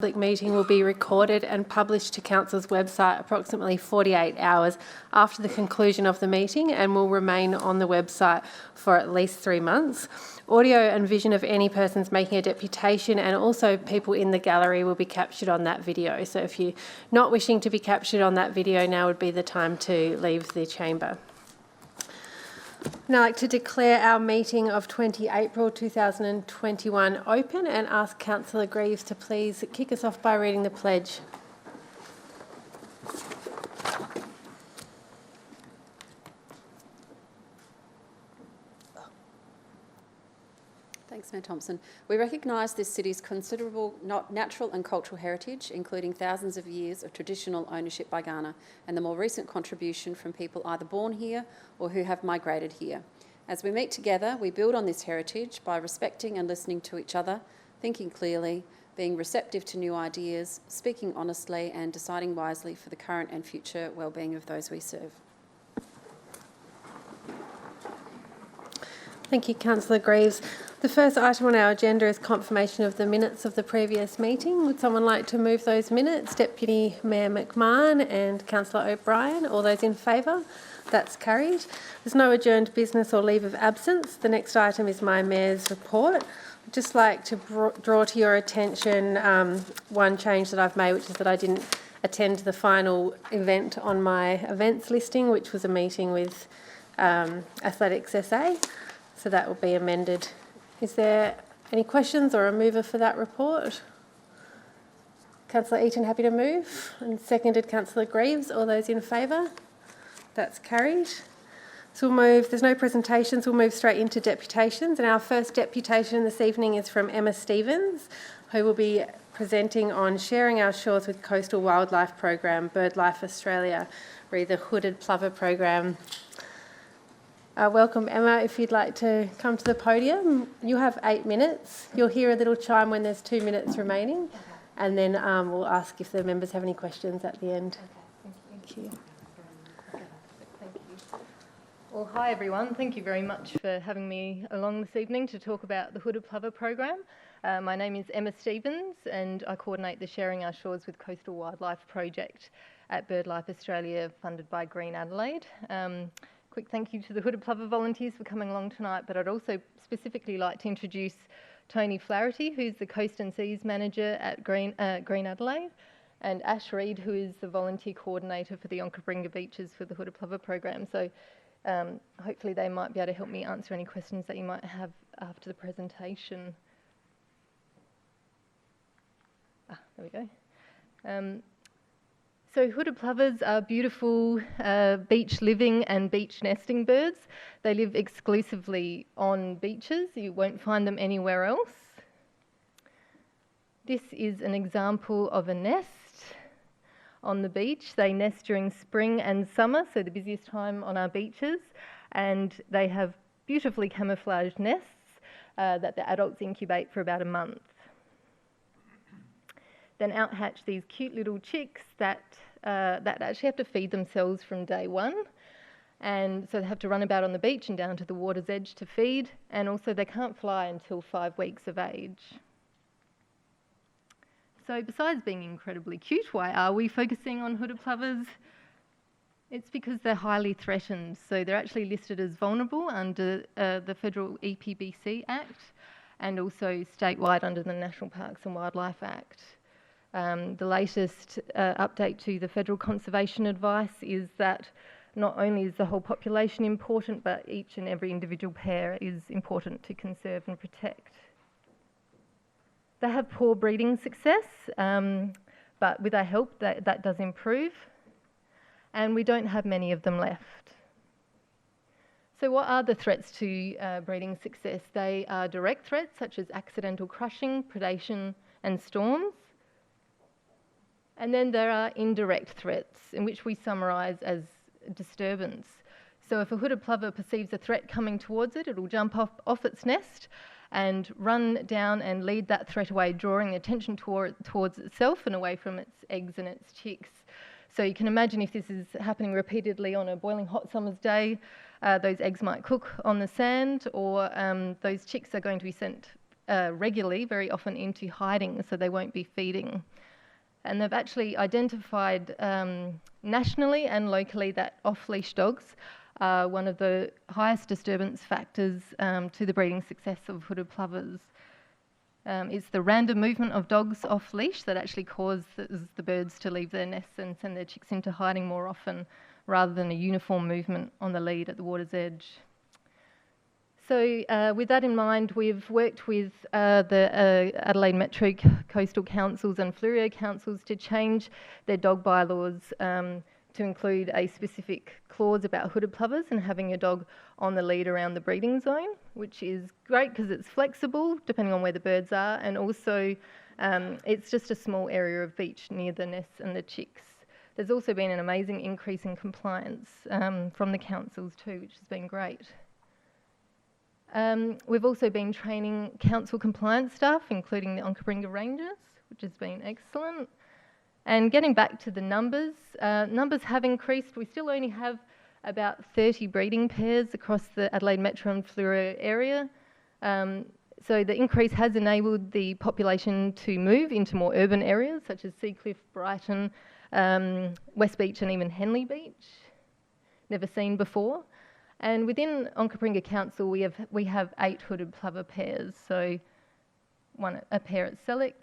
Public meeting will be recorded and published to Council's website approximately 48 hours after the conclusion of the meeting and will remain on the website for at least 3 months. Audio and vision of any persons making a deputation and also people in the gallery will be captured on that video. So if you're not wishing to be captured on that video, now would be the time to leave the chamber. Now I'd like to declare our meeting of 20 April 2021 open and ask Councillor Greaves to please kick us off by reading the pledge. Thanks, Mayor Thompson. We recognise this city's considerable natural and cultural heritage, including thousands of years of traditional ownership by Ghana and the more recent contribution from people either born here or who have migrated here. As we meet together, we build on this heritage by respecting and listening to each other, thinking clearly, being receptive to new ideas, speaking honestly and deciding wisely for the current and future well-being of those we serve. Thank you, Councillor Greaves. The first item on our agenda is confirmation of the minutes of the previous meeting. Would someone like to move those minutes? Deputy Mayor McMahon and Councillor O'Brien. All those in favour? That's carried. There's no adjourned business or leave of absence. The next item is my Mayor's report. I'd just like to draw to your attention one change that I've made, which is that I didn't attend the final event on my events listing, which was a meeting with Athletics SA. So that will be amended. Is there any questions or a mover for that report? Councillor Eaton, happy to move. And seconded Councillor Greaves. All those in favour? That's carried. So we'll move, there's no presentations, we'll move straight into deputations. And our first deputation this evening is from Emma Stevens, who will be presenting on Sharing Our Shores with Coastal Wildlife Program, BirdLife Australia, re the Hooded Plover Program. Welcome, Emma. If you'd like to come to the podium, you have 8 minutes. You'll hear a little chime when there's 2 minutes remaining, and then we'll ask if the members have any questions at the end. Okay, thank you. Thank you. Well, hi everyone. Thank you very much for having me along this evening to talk about the Hooded Plover program. My name is Emma Stevens and I coordinate the Sharing Our Shores with Coastal Wildlife project at BirdLife Australia, funded by Green Adelaide. Quick thank you to the Hooded Plover volunteers for coming along tonight, but I'd also specifically like to introduce Tony Flaherty, who's the Coast and Seas Manager at Green Adelaide, and Ash Reid, who is the volunteer coordinator for the Onkabringa Beaches for the Hooded Plover program. So hopefully they might be able to help me answer any questions that you might have after the presentation. There we go. So hooded plovers are beautiful beach living and beach nesting birds. They live exclusively on beaches. You won't find them anywhere else. This is an example of a nest on the beach. They nest during spring and summer, so the busiest time on our beaches, and they have beautifully camouflaged nests that the adults incubate for about a month. Then out-hatch these cute little chicks that actually have to feed themselves from day one. And so they have to run about on the beach and down to the water's edge to feed. And also they can't fly until 5 weeks of age. So besides being incredibly cute, why are we focusing on hooded plovers? It's because they're highly threatened. So they're actually listed as vulnerable under the Federal EPBC Act and also statewide under the National Parks and Wildlife Act. The latest update to the Federal Conservation Advice is that not only is the whole population important, but each and every individual pair is important to conserve and protect. They have poor breeding success, but with our help that does improve, and we don't have many of them left. So what are the threats to breeding success? They are direct threats such as accidental crushing, predation and storms. And then there are indirect threats, in which we summarise as disturbance. So if a hooded plover perceives a threat coming towards it, it will jump off its nest and run down and lead that threat away, drawing attention towards itself and away from its eggs and its chicks. So you can imagine if this is happening repeatedly on a boiling hot summer's day, those eggs might cook on the sand, or those chicks are going to be sent regularly, very often into hiding, so they won't be feeding. And they've actually identified nationally and locally that off-leash dogs are one of the highest disturbance factors to the breeding success of hooded plovers. It's the random movement of dogs off-leash that actually causes the birds to leave their nests and send their chicks into hiding more often, rather than a uniform movement on the lead at the water's edge. So with that in mind, we've worked with the Adelaide Metro Coastal Councils and Flurio Councils to change their dog bylaws to include a specific clause about hooded plovers and having your dog on the lead around the breeding zone, which is great because it's flexible depending on where the birds are, and also it's just a small area of beach near the nests and the chicks. There's also been an amazing increase in compliance from the councils too, which has been great. We've also been training council compliance staff, including the Onkaparinga Rangers, which has been excellent. And getting back to the numbers, numbers have increased. We still only have about 30 breeding pairs across the Adelaide Metro and Fluoro area. So the increase has enabled the population to move into more urban areas, such as Seacliff, Brighton, West Beach and even Henley Beach, never seen before. And within Onkaparinga Council, we have 8 hooded plover pairs. So a pair at Selix,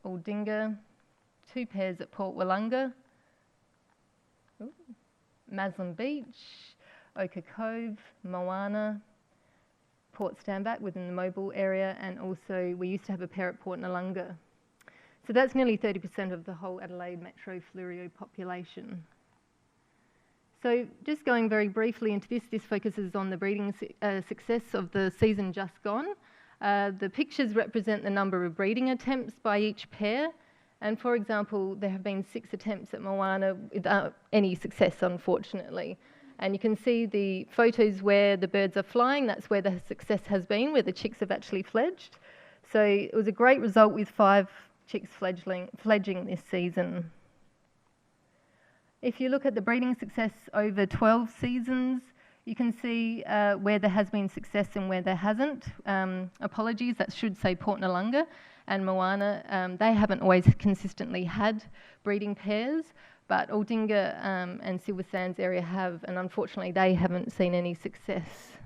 Aldinga, 2 pairs at Port Willunga, Maslin Beach, Oka Cove, Moana, Port Stanback within the Moveable area, and also we used to have a pair at Port Noarlunga. So that's nearly 30% of the whole Adelaide Metro Flurio population. So just going very briefly into this focuses on the breeding success of the season just gone. The pictures represent the number of breeding attempts by each pair. And for example, there have been 6 attempts at Moana without any success, unfortunately. And you can see the photos where the birds are flying. That's where the success has been, where the chicks have actually fledged. So it was a great result with 5 chicks fledging this season. If you look at the breeding success over 12 seasons, you can see where there has been success and where there hasn't. Apologies, that should say Port Noarlunga and Moana. They haven't always consistently had breeding pairs, but Aldinga and Silver Sands area have, and unfortunately they haven't seen any success.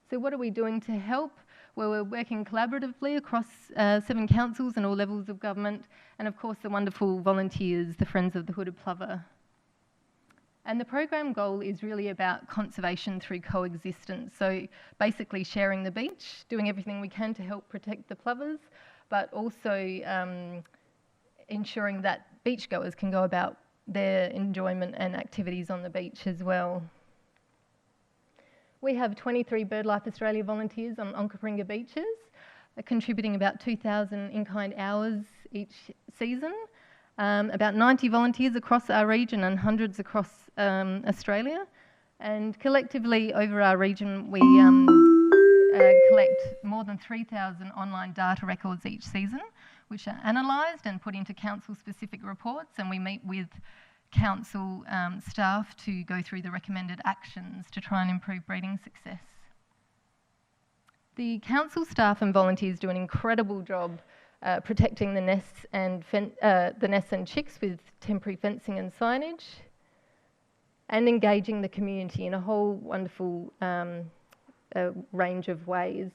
So what are we doing to help? Well, we're working collaboratively across 7 councils and all levels of government, and of course the wonderful volunteers, the Friends of the Hooded Plover. And the program goal is really about conservation through coexistence. So basically sharing the beach, doing everything we can to help protect the plovers, but also ensuring that beachgoers can go about their enjoyment and activities on the beach as well. We have 23 BirdLife Australia volunteers on Onkaparinga beaches, contributing about 2,000 in-kind hours each season. About 90 volunteers across our region and hundreds across Australia. And collectively over our region, we collect more than 3,000 online data records each season, which are analysed and put into council-specific reports, and we meet with council staff to go through the recommended actions to try and improve breeding success. The council staff and volunteers do an incredible job protecting the nests and chicks with temporary fencing and signage, and engaging the community in a whole wonderful range of ways.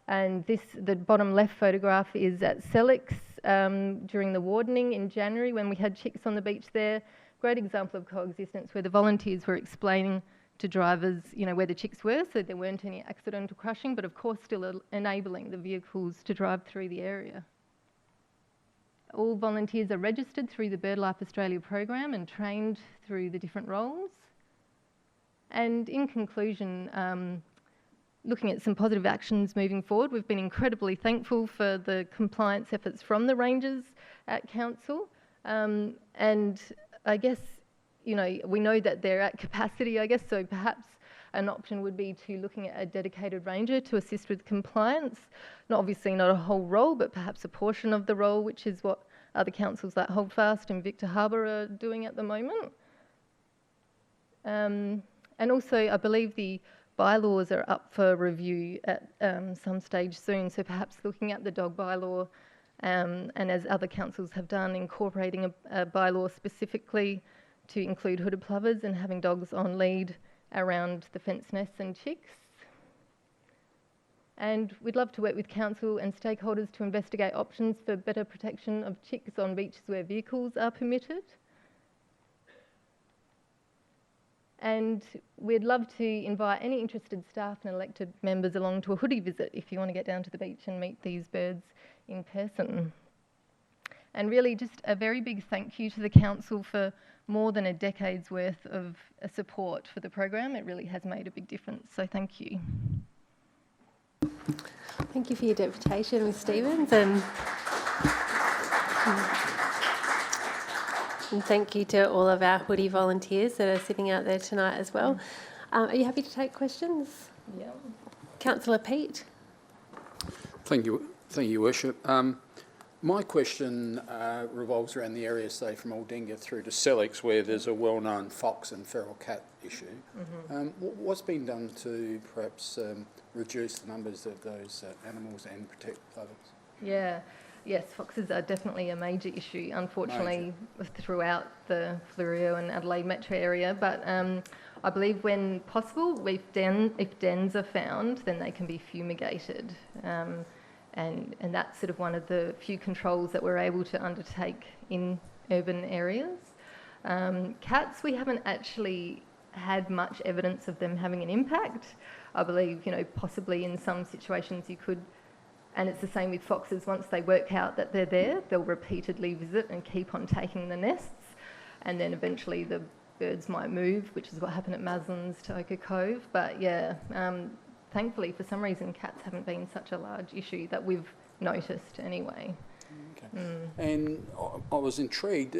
And the bottom left photograph is at Selix during the wardening in January when we had chicks on the beach there. Great example of coexistence where the volunteers were explaining to drivers, where the chicks were, so there weren't any accidental crushing, but of course still enabling the vehicles to drive through the area. All volunteers are registered through the BirdLife Australia program and trained through the different roles. And in conclusion, looking at some positive actions moving forward, we've been incredibly thankful for the compliance efforts from the rangers at council. And I guess, we know that they're at capacity, so perhaps an option would be to looking at a dedicated ranger to assist with compliance. Obviously not a whole role, but perhaps a portion of the role, which is what other councils like Holdfast and Victor Harbour are doing at the moment. And also, I believe the bylaws are up for review at some stage soon, so perhaps looking at the dog bylaw and as other councils have done, incorporating a bylaw specifically to include hooded plovers and having dogs on lead around the fence nests and chicks. And we'd love to work with council and stakeholders to investigate options for better protection of chicks on beaches where vehicles are permitted. And we'd love to invite any interested staff and elected members along to a hoodie visit if you want to get down to the beach and meet these birds in person. And really just a very big thank you to the council for more than a decade's worth of support for the program. It really has made a big difference, so thank you. Thank you for your deputation, Ms Stevens, and thank you to all of our hoodie volunteers that are sitting out there tonight as well. Are you happy to take questions? Yeah. Councillor Pete. Thank you, Your Worship. My question revolves around the area, say, from Aldinga through to Sellex, where there's a well-known fox and feral cat issue. Mm-hmm. What's been done to perhaps reduce the numbers of those animals and protect plovers? Yeah. Yes, foxes are definitely a major issue, unfortunately, throughout the Fleurieu and Adelaide metro area. But I believe when possible, if dens are found, then they can be fumigated. And that's sort of one of the few controls that we're able to undertake in urban areas. Cats, we haven't actually had much evidence of them having an impact. I believe, possibly in some situations you could. And it's the same with foxes. Once they work out that they're there, they'll repeatedly visit and keep on taking the nests. And then eventually the birds might move, which is what happened at Maslin's to Ochre Cove. But yeah, thankfully, for some reason, cats haven't been such a large issue that we've noticed anyway. Okay. And I was intrigued.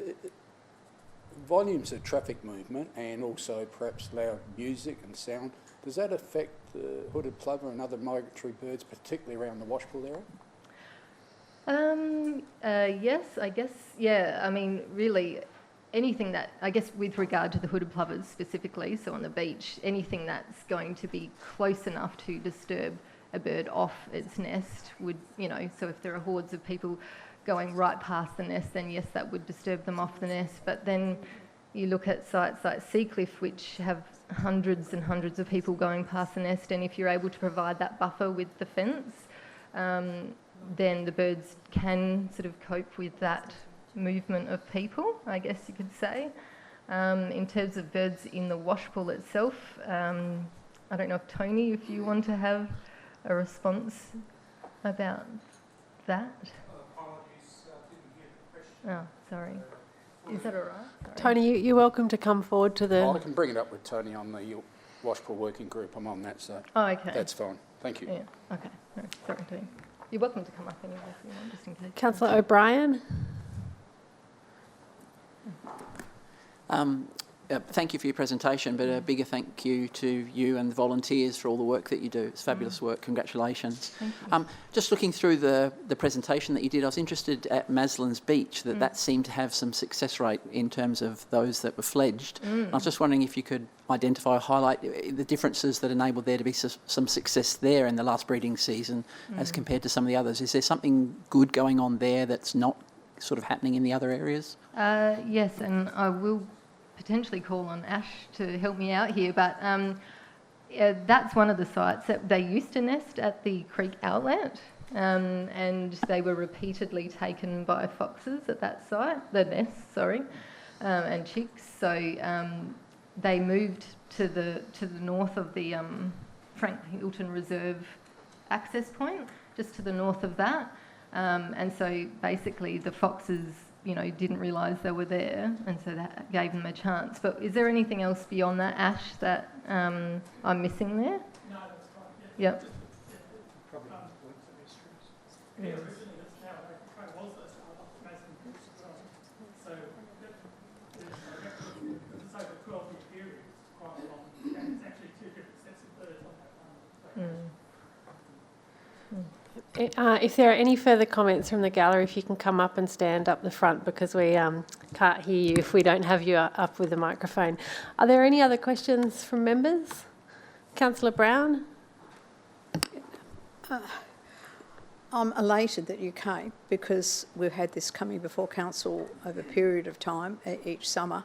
Volumes of traffic movement and also perhaps loud music and sound, does that affect the hooded plover and other migratory birds, particularly around the washpool area? Yes, I guess, yeah. I mean, really, anything that, I guess with regard to the hooded plovers specifically, so on the beach, anything that's going to be close enough to disturb a bird off its nest would, so if there are hordes of people going right past the nest, then yes, that would disturb them off the nest. But then you look at sites like Seacliff, which have hundreds and hundreds of people going past the nest, and if you're able to provide that buffer with the fence, then the birds can sort of cope with that movement of people, I guess you could say. In terms of birds in the washpool itself, I don't know if Tony, if you want to have a response about that. Oh, sorry. Is that all right? Sorry. Tony, you're welcome to come forward to the... I can bring it up with Tony on the washpool working group. I'm on that, so okay. That's fine. Thank you. Yeah, okay. No, sorry, Tony. You're welcome to come up anyway if you want, just in case. Councillor O'Brien. Thank you for your presentation, but a bigger thank you to you and the volunteers for all the work that you do. It's fabulous work. Congratulations. Thank you. Just looking through the presentation that you did, I was interested at Maslin's Beach, that seemed to have some success rate in terms of those that were fledged. I was just wondering if you could identify or highlight the differences that enabled there to be some success there in the last breeding season as compared to some of the others. Is there something good going on there that's not sort of happening in the other areas? Yes, and I will potentially call on Ash to help me out here, but that's one of the sites that they used to nest at the creek outlet, and they were repeatedly taken by foxes at that site, the nests, sorry, and chicks. So they moved to the north of the Frank Hilton Reserve access point, just to the north of that, and so basically the foxes didn't realise they were there, and so that gave them a chance. But is there anything else beyond that, Ash, that I'm missing there? No, that's right. Yeah. Just probably yeah, originally that's how it was first started off the Mason Group. So it's over a 12-year period, it's quite a long, and it's actually two different sets of birds on that one. If there are any further comments from the gallery, if you can come up and stand up the front, because we can't hear you if we don't have you up with the microphone. Are there any other questions from members? Councillor Brown? I'm elated that you came because we've had this coming before council over a period of time each summer.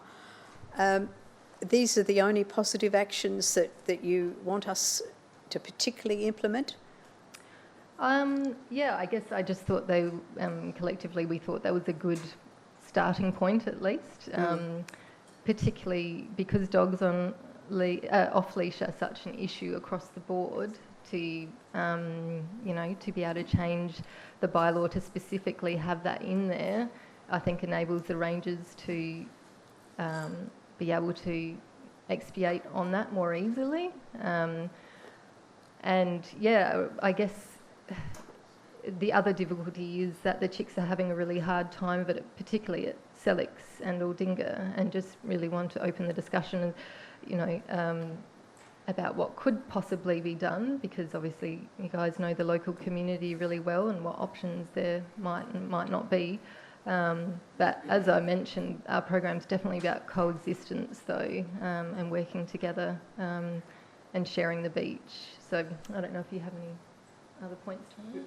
These are the only positive actions that you want us to particularly implement? Yeah, I guess I just thought they, collectively, we thought that was a good starting point at least, particularly because dogs on off-leash are such an issue across the board. To, you know, to be able to change the bylaw to specifically have that in there, I think enables the rangers to be able to expiate on that more easily. And yeah, I guess the other difficulty is that the chicks are having a really hard time of it, particularly at Selix and Aldinga, and just really want to open the discussion, you know, about what could possibly be done, because obviously you guys know the local community really well and what options there might and might not be. But as I mentioned, our program's definitely about coexistence though, and working together and sharing the beach. So I don't know if you have any other points to make.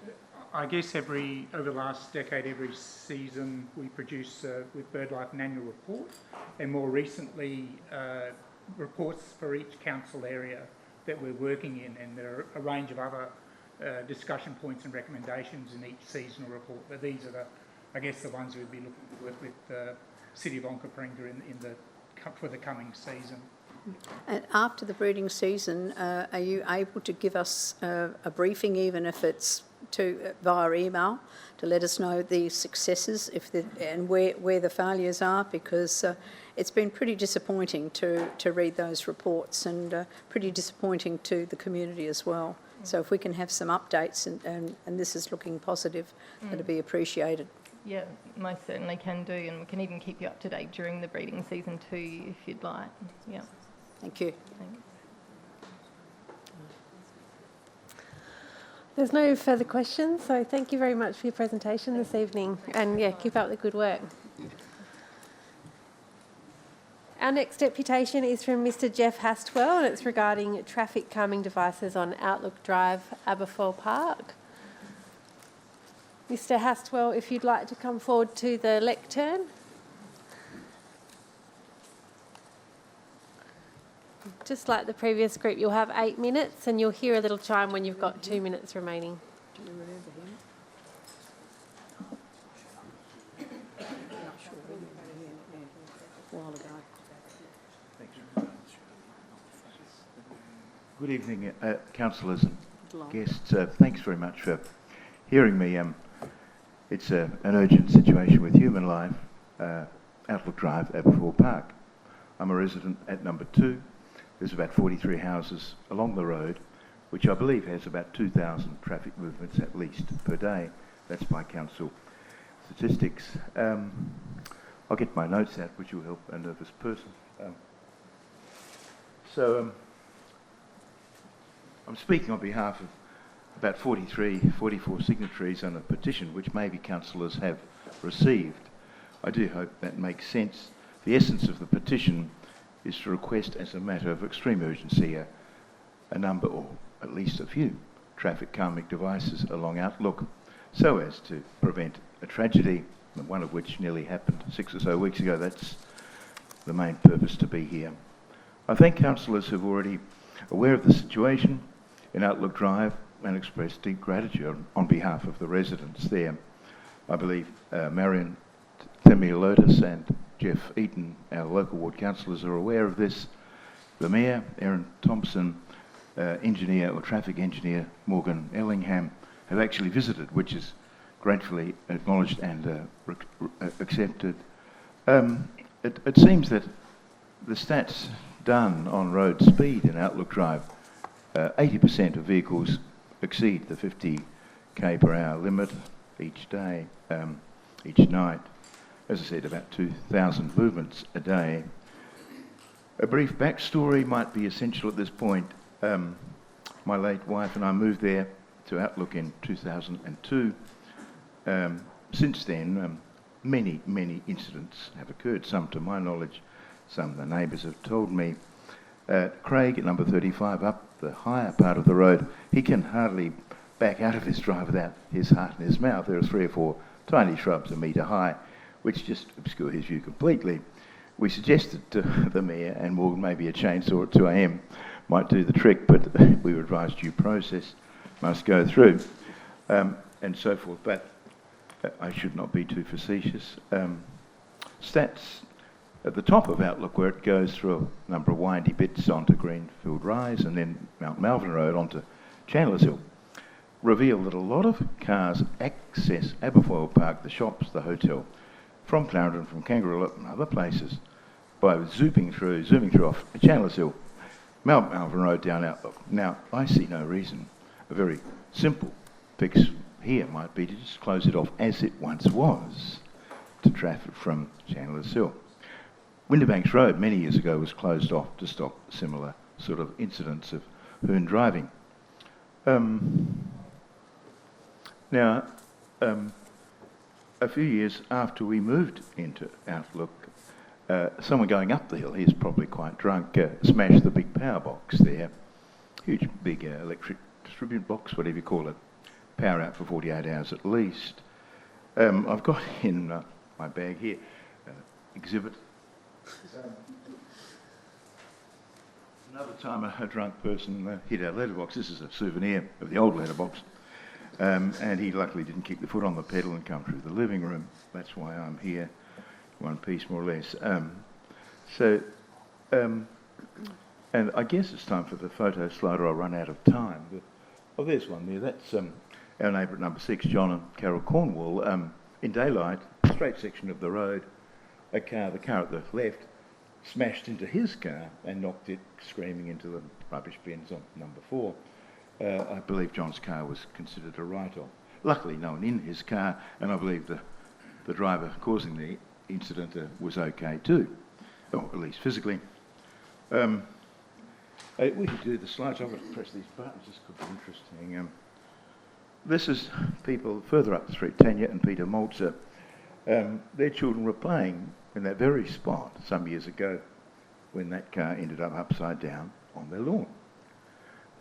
I guess over the last decade, every season we produce with BirdLife an annual report, and more recently reports for each council area that we're working in, and there are a range of other discussion points and recommendations in each seasonal report. But these are I guess the ones we'd be looking to work with the City of Onkaparinga for the coming season. And after the breeding season, are you able to give us a briefing, even if it's via email, to let us know the successes and where the failures are? Because it's been pretty disappointing to read those reports, and pretty disappointing to the community as well. So if we can have some updates and this is looking positive, that'd be appreciated. Yeah, most certainly can do, and we can even keep you up to date during the breeding season too, if you'd like. Yeah. Thank you. Thanks. There's no further questions, so thank you very much for your presentation this evening, and yeah, keep up the good work. Our next deputation is from Mr. Geoff Hastwell, and it's regarding traffic calming devices on Outlook Drive, Aberfoyle Park. Mr. Hastwell, if you'd like to come forward to the lectern. Just like the previous group, you'll have 8 minutes, and you'll hear a little chime when you've got 2 minutes remaining. Do you remember him? Not sure. A while ago. Good evening, councillors and guests. Thanks very much for hearing me. It's an urgent situation with human life, Outlook Drive, Aberfoyle Park. I'm a resident at number 2. There's about 43 houses along the road, which I believe has about 2,000 traffic movements at least per day. That's by council statistics. I'll get my notes out, which will help a nervous person. I'm speaking on behalf of about 44 signatories on a petition which maybe councillors have received. I do hope that makes sense. The essence of the petition is to request, as a matter of extreme urgency, a number, or at least a few, traffic calming devices along Outlook, so as to prevent a tragedy, one of which nearly happened 6 or so weeks ago. That's the main purpose to be here. I thank councillors who are already aware of the situation in Outlook Drive and express deep gratitude on behalf of the residents there. I believe Marion Themilotis and Geoff Eaton, our local ward councillors, are aware of this. The Mayor, Erin Thompson, engineer or traffic engineer Morgan Ellingham have actually visited, which is gratefully acknowledged and accepted. It seems that the stats done on road speed in Outlook Drive, 80% of vehicles exceed the 50 km per hour limit each day, each night. As I said, about 2,000 movements a day. A brief backstory might be essential at this point. My late wife and I moved there to Outlook in 2002. Since then, many incidents have occurred, some to my knowledge, some the neighbours have told me. Craig at number 35, up the higher part of the road, he can hardly back out of his drive without his heart in his mouth. There are 3 or 4 tiny shrubs a metre high, which just obscure his view completely. We suggested to the Mayor, and well, maybe a chainsaw at 2 a.m. might do the trick, but we were advised due process must go through, and so forth. But I should not be too facetious. Stats at the top of Outlook, where it goes through a number of windy bits onto Greenfield Rise and then Mount Malvern Road onto Chandler's Hill, reveal that a lot of cars access Aberfoyle Park, the shops, the hotel, from Clarendon, from Kangaroo and other places by zooming through off Chandler's Hill, Mount Malvern Road down Outlook. Now, I see no reason. A very simple fix here might be to just close it off as it once was to traffic from Chandler's Hill. Winterbanks Road many years ago was closed off to stop similar sort of incidents of hoon driving. Now, a few years after we moved into Outlook, someone going up the hill, he's probably quite drunk, smashed the big power box there. Huge, big electric distribution box, whatever you call it. Power out for 48 hours at least. I've got in my bag here exhibit. Another time a drunk person hit our letterbox. This is a souvenir of the old letterbox. And he luckily didn't keep the foot on the pedal and come through the living room. That's why I'm here, one piece more or less. And I guess it's time for the photo slide, or I'll run out of time. But, oh, there's one there. That's our neighbour at number 6, John and Carol Cornwall. In daylight, straight section of the road, the car at the left, smashed into his car and knocked it screaming into the rubbish bins on number 4. I believe John's car was considered a write-off. Luckily, no one in his car, and I believe the driver causing the incident was okay too, or at least physically. We could do the slides. I've got to press these buttons. This could be interesting. This is people further up the street, Tanya and Peter Maltzer. Their children were playing in that very spot some years ago when that car ended up upside down on their lawn.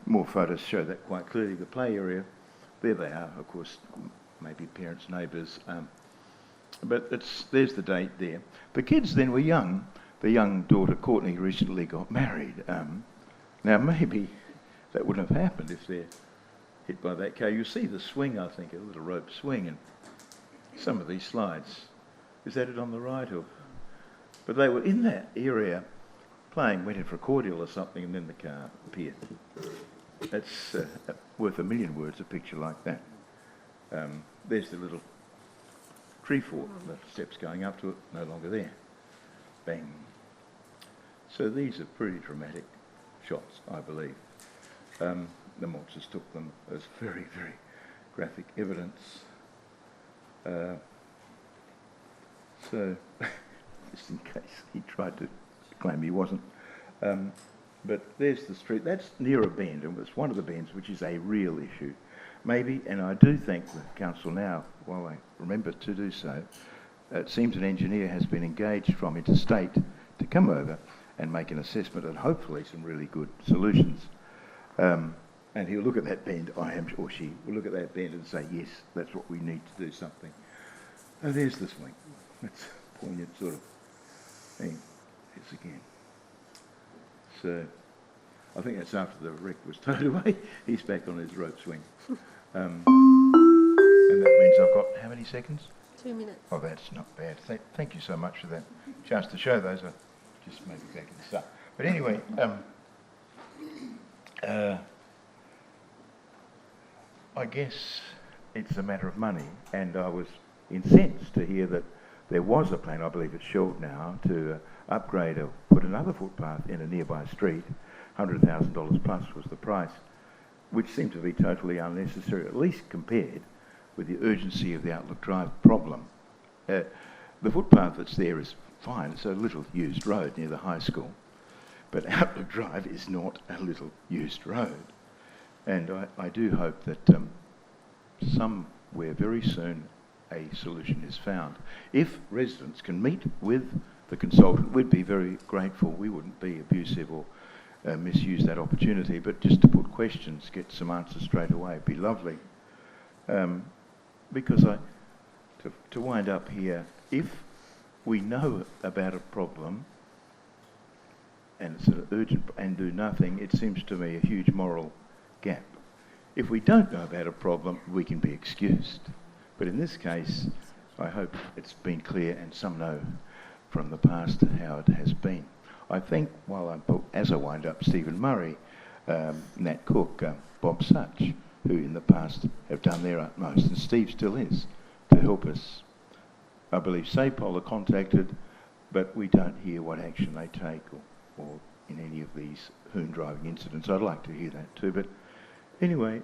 More photos show that quite clearly. The play area, there they are, of course, maybe parents, neighbours. But there's the date there. The kids then were young. The young daughter, Courtney, recently got married. Now, maybe that wouldn't have happened if they're hit by that car. You see the swing, I think, a little rope swing, and some of these slides. Is that it on the right? But they were in that area playing, went in for a cordial or something, and then the car appeared. That's worth a million words, a picture like that. There's the little tree fort, the steps going up to it, no longer there. Bang. So these are pretty dramatic shots, I believe. The Maltzers took them as very, very graphic evidence. So, just in case he tried to claim he wasn't. But there's the street. That's near a bend, and it's one of the bends which is a real issue. Maybe, and I do thank the council now, while I remember to do so, it seems an engineer has been engaged from interstate to come over and make an assessment and hopefully some really good solutions. And he'll look at that bend, or she will look at that bend and say, yes, that's what we need to do something. Oh, there's the swing. That's a poignant sort of thing. It's again. So I think that's after the wreck was towed away. He's back on his rope swing. And that means I've got how many seconds? 2 minutes. Oh, that's not bad. Thank you so much for that chance to show those. I'll just maybe back in the start. But anyway, I guess it's a matter of money, and I was incensed to hear that there was a plan, I believe it's shelved now, to upgrade or put another footpath in a nearby street. $100,000 plus was the price, which seemed to be totally unnecessary, at least compared with the urgency of the Outlook Drive problem. The footpath that's there is fine. It's a little used road near the high school. But Outlook Drive is not a little used road. And I do hope that somewhere very soon a solution is found. If residents can meet with the consultant, we'd be very grateful. We wouldn't be abusive or misuse that opportunity, but just to put questions, get some answers straight away, it'd be lovely. Because to wind up here, if we know about a problem and it's sort of urgent and do nothing, it seems to me a huge moral gap. If we don't know about a problem, we can be excused. But in this case, I hope it's been clear and some know from the past how it has been. I think as I wind up, Stephen Murray, Nat Cook, Bob Such, who in the past have done their utmost, and Steve still is, to help us. I believe SAPOL are contacted, but we don't hear what action they take or in any of these hoon driving incidents. I'd like to hear that too, but anyway,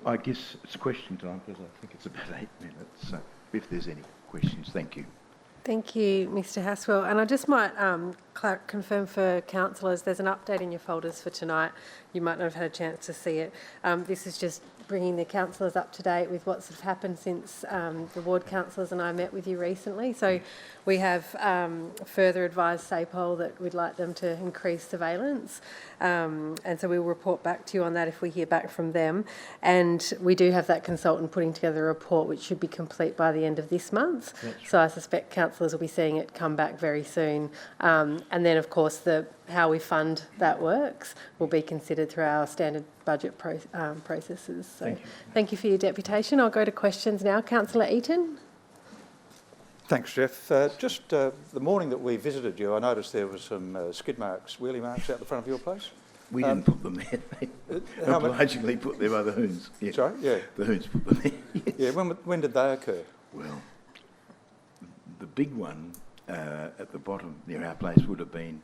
I guess it's question time because I think it's about 8 minutes. So if there's any questions, thank you. Thank you, Mr Hastwell. And I just might confirm for councillors, there's an update in your folders for tonight. You might not have had a chance to see it. This is just bringing the councillors up to date with what's happened since the ward councillors and I met with you recently. So we have further advised SAPOL that we'd like them to increase surveillance. And so we'll report back to you on that if we hear back from them. And we do have that consultant putting together a report which should be complete by the end of this month. So I suspect councillors will be seeing it come back very soon. And then, of course, how we fund that works will be considered through our standard budget processes. So thank you for your deputation. I'll go to questions now. Councillor Eaton. Thanks, Geoff. Just the morning that we visited you, I noticed there was some skid marks, wheelie marks out the front of your place. We didn't put them there. They obligingly put there by the hoons. Yeah. Sorry? Yeah. The hoons put them there. Yes. Yeah, when did they occur? Well, the big one at the bottom near our place would have been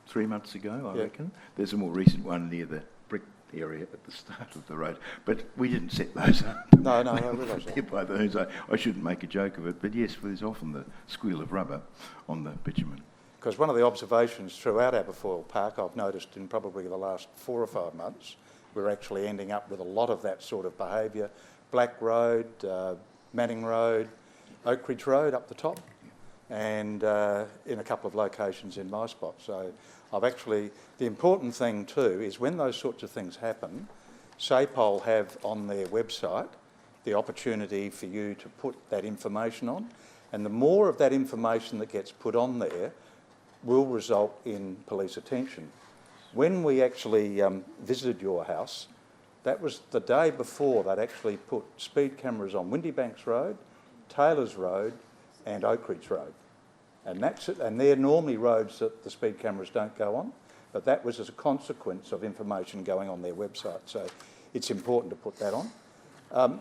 3 months ago, I reckon. There's a more recent one near the brick area at the start of the road, but we didn't set those up. No, I realise that. By the hoons. I shouldn't make a joke of it, but yes, there's often the squeal of rubber on the bitumen. Because one of the observations throughout Aberfoyle Park I've noticed in probably the last 4 or 5 months, we're actually ending up with a lot of that sort of behaviour. Black Road, Manning Road, Oak Ridge Road up the top, and in a couple of locations in my spot. So the important thing too is when those sorts of things happen, SAPOL have on their website the opportunity for you to put that information on, and the more of that information that gets put on there will result in police attention. When we actually visited your house, that was the day before they'd actually put speed cameras on Windybanks Road, Taylors Road and Oak Ridge Road. And they're normally roads that the speed cameras don't go on, but that was as a consequence of information going on their website. So it's important to put that on.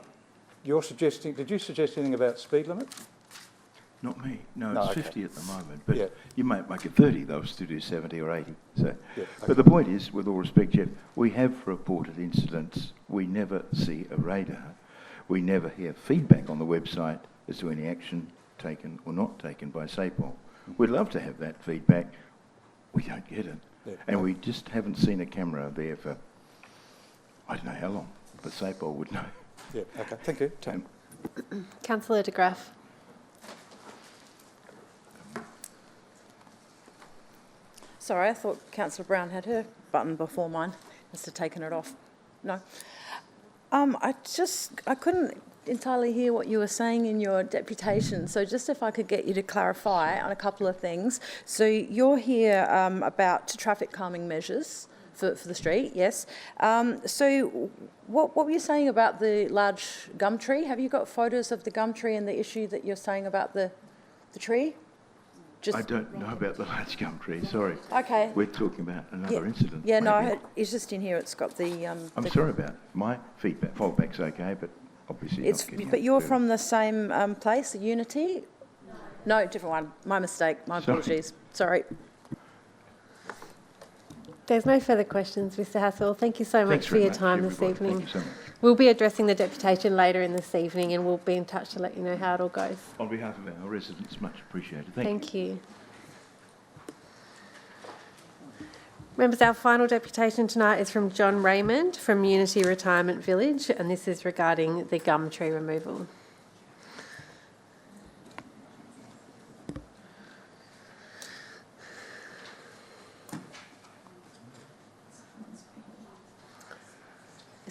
Did you suggest anything about speed limit? Not me. No, it's 50 at the moment, but you might make it 30, they'll still do 70 or 80. So. Yeah, okay. But the point is, with all respect, Geoff, we have reported incidents. We never see a radar. We never hear feedback on the website as to any action taken or not taken by SAPOL. We'd love to have that feedback. We don't get it. Yeah. And we just haven't seen a camera there for, I don't know how long, but SAPOL would know. Yeah, okay, thank you. Tom. Councillor de Graaf. Sorry, I thought Councillor Brown had her button before mine. Must have taken it off. No. I couldn't entirely hear what you were saying in your deputation. So just if I could get you to clarify on a couple of things. So you're here about traffic calming measures for the street, yes. So what were you saying about the large gum tree? Have you got photos of the gum tree and the issue that you're saying about the tree? I don't know about the large gum tree, sorry. Okay. We're talking about another incident. Yeah, no, I heard, it's just in here, it's got the... I'm sorry about it. My feedback, fallback's okay, but obviously not getting But you're from the same place, the Unity? No, different one. My mistake, my apologies. Sorry. There's no further questions, Mr Hastwell. Thank you so much for your time this evening. Thank you so much. We'll be addressing the deputation later in this evening and we'll be in touch to let you know how it all goes. On behalf of our residents, much appreciated. Thank you. Members, our final deputation tonight is from John Raymond from Unity Retirement Village, and this is regarding the gum tree removal.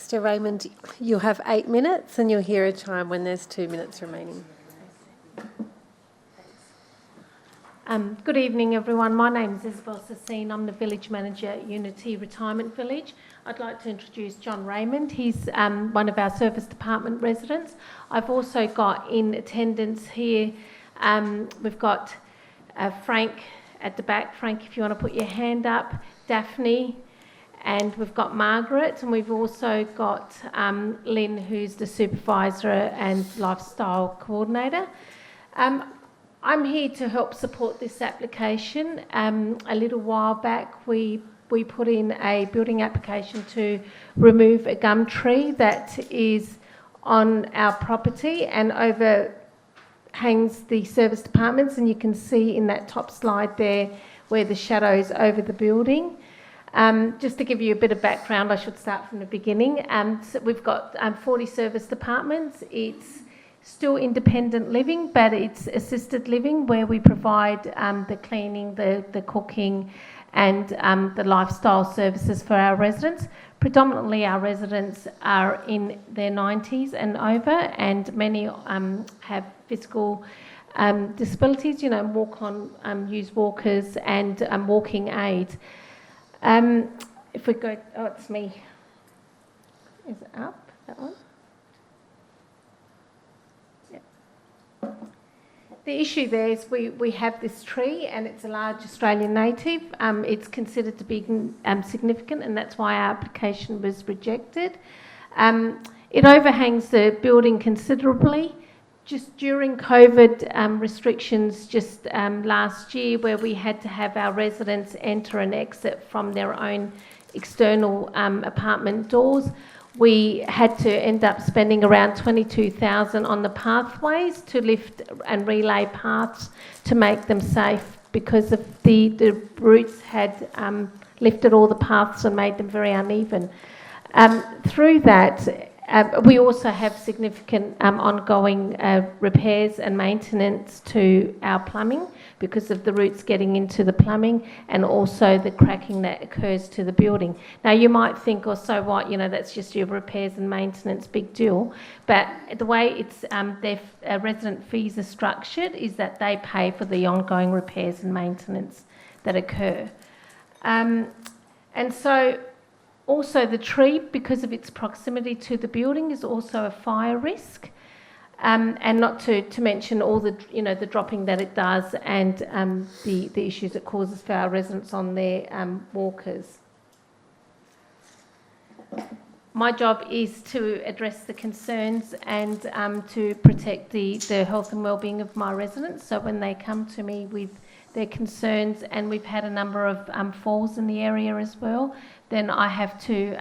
Mr Raymond, you'll have 8 minutes and you'll hear a chime when there's 2 minutes remaining. Good evening, everyone. My name is Isabel Sassine. I'm the Village Manager at Unity Retirement Village. I'd like to introduce John Raymond. He's one of our Service Department residents. I've also got in attendance here, we've got Frank at the back. Frank, if you want to put your hand up. Daphne, and we've got Margaret, and we've also got Lynn, who's the Supervisor and Lifestyle Coordinator. I'm here to help support this application. A little while back, we put in a building application to remove a gum tree that is on our property and overhangs the service departments, and you can see in that top slide there where the shadow's over the building. Just to give you a bit of background, I should start from the beginning. So we've got 40 service departments. It's still independent living, but it's assisted living where we provide the cleaning, the cooking and the lifestyle services for our residents. Predominantly our residents are in their 90s and over, and many have physical disabilities, walk on, use walkers and walking aids. If we go, it's me. Is it up, that one? The issue there is we have this tree and it's a large Australian native. It's considered to be significant, and that's why our application was rejected. It overhangs the building considerably. Just during COVID restrictions just last year, where we had to have our residents enter and exit from their own external apartment doors, we had to end up spending around $22,000 on the pathways to lift and relay paths to make them safe, because of the roots had lifted all the paths and made them very uneven. Through that, we also have significant ongoing repairs and maintenance to our plumbing because of the roots getting into the plumbing, and also the cracking that occurs to the building. Now, you might think, oh, so what, that's just your repairs and maintenance, big deal. But the way it's their resident fees are structured is that they pay for the ongoing repairs and maintenance that occur. And so also the tree, because of its proximity to the building, is also a fire risk. And not to mention all the, the dropping that it does, and the issues it causes for our residents on their walkers. My job is to address the concerns and to protect the health and wellbeing of my residents. So when they come to me with their concerns, and we've had a number of falls in the area as well, then I have to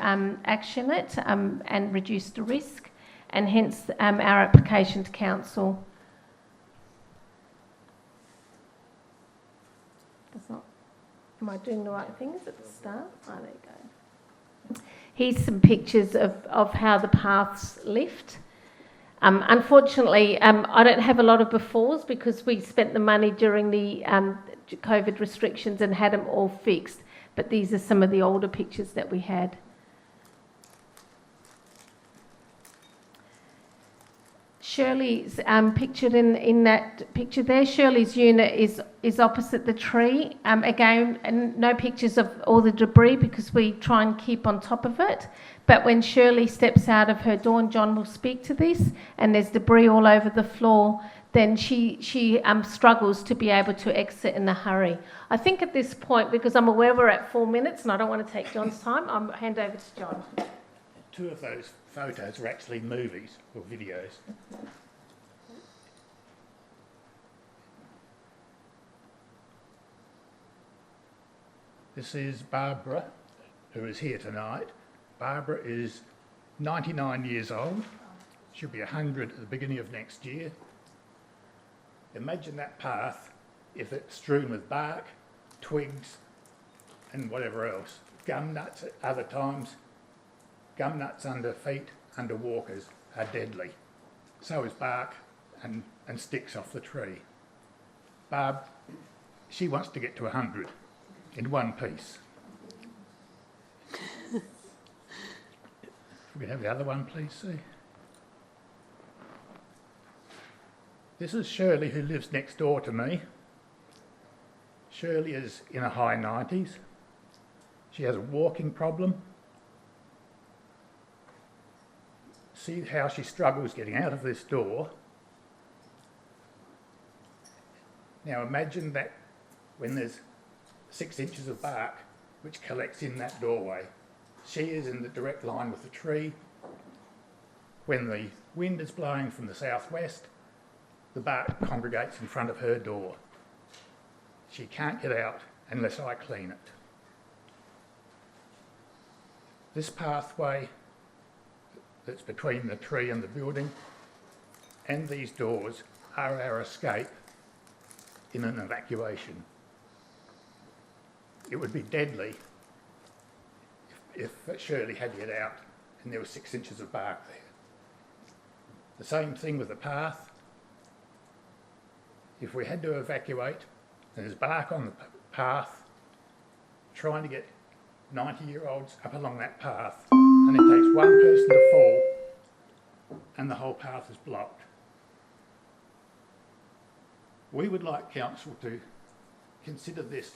action it and reduce the risk, and hence our application to council. Am I doing the right things at the start? Oh, there you go. Here's some pictures of how the paths lift. Unfortunately, I don't have a lot of befores because we spent the money during the COVID restrictions and had them all fixed. But these are some of the older pictures that we had. Shirley's pictured in that picture there. Shirley's unit is opposite the tree. Again, and no pictures of all the debris because we try and keep on top of it. But when Shirley steps out of her door, and John will speak to this, and there's debris all over the floor, then she struggles to be able to exit in a hurry. I think at this point, because I'm aware we're at 4 minutes and I don't want to take John's time, I'll hand over to John. 2 of those photos are actually movies or videos. This is Barbara, who is here tonight. Barbara is 99 years old. She'll be 100 at the beginning of next year. Imagine that path if it's strewn with bark, twigs and whatever else. Gum nuts at other times. Gum nuts under feet, under walkers, are deadly. So is bark and sticks off the tree. Barb, she wants to get to 100 in one piece. Can we have the other one, please, Sue? This is Shirley, who lives next door to me. Shirley is in her high 90s. She has a walking problem. See how she struggles getting out of this door. Now imagine that when there's 6 inches of bark which collects in that doorway. She is in the direct line with the tree. When the wind is blowing from the southwest, the bark congregates in front of her door. She can't get out unless I clean it. This pathway that's between the tree and the building and these doors are our escape in an evacuation. It would be deadly if Shirley had to get out and there was 6 inches of bark there. The same thing with the path. If we had to evacuate and there's bark on the path, trying to get 90-year-olds up along that path, and it takes one person to fall and the whole path is blocked. We would like council to consider this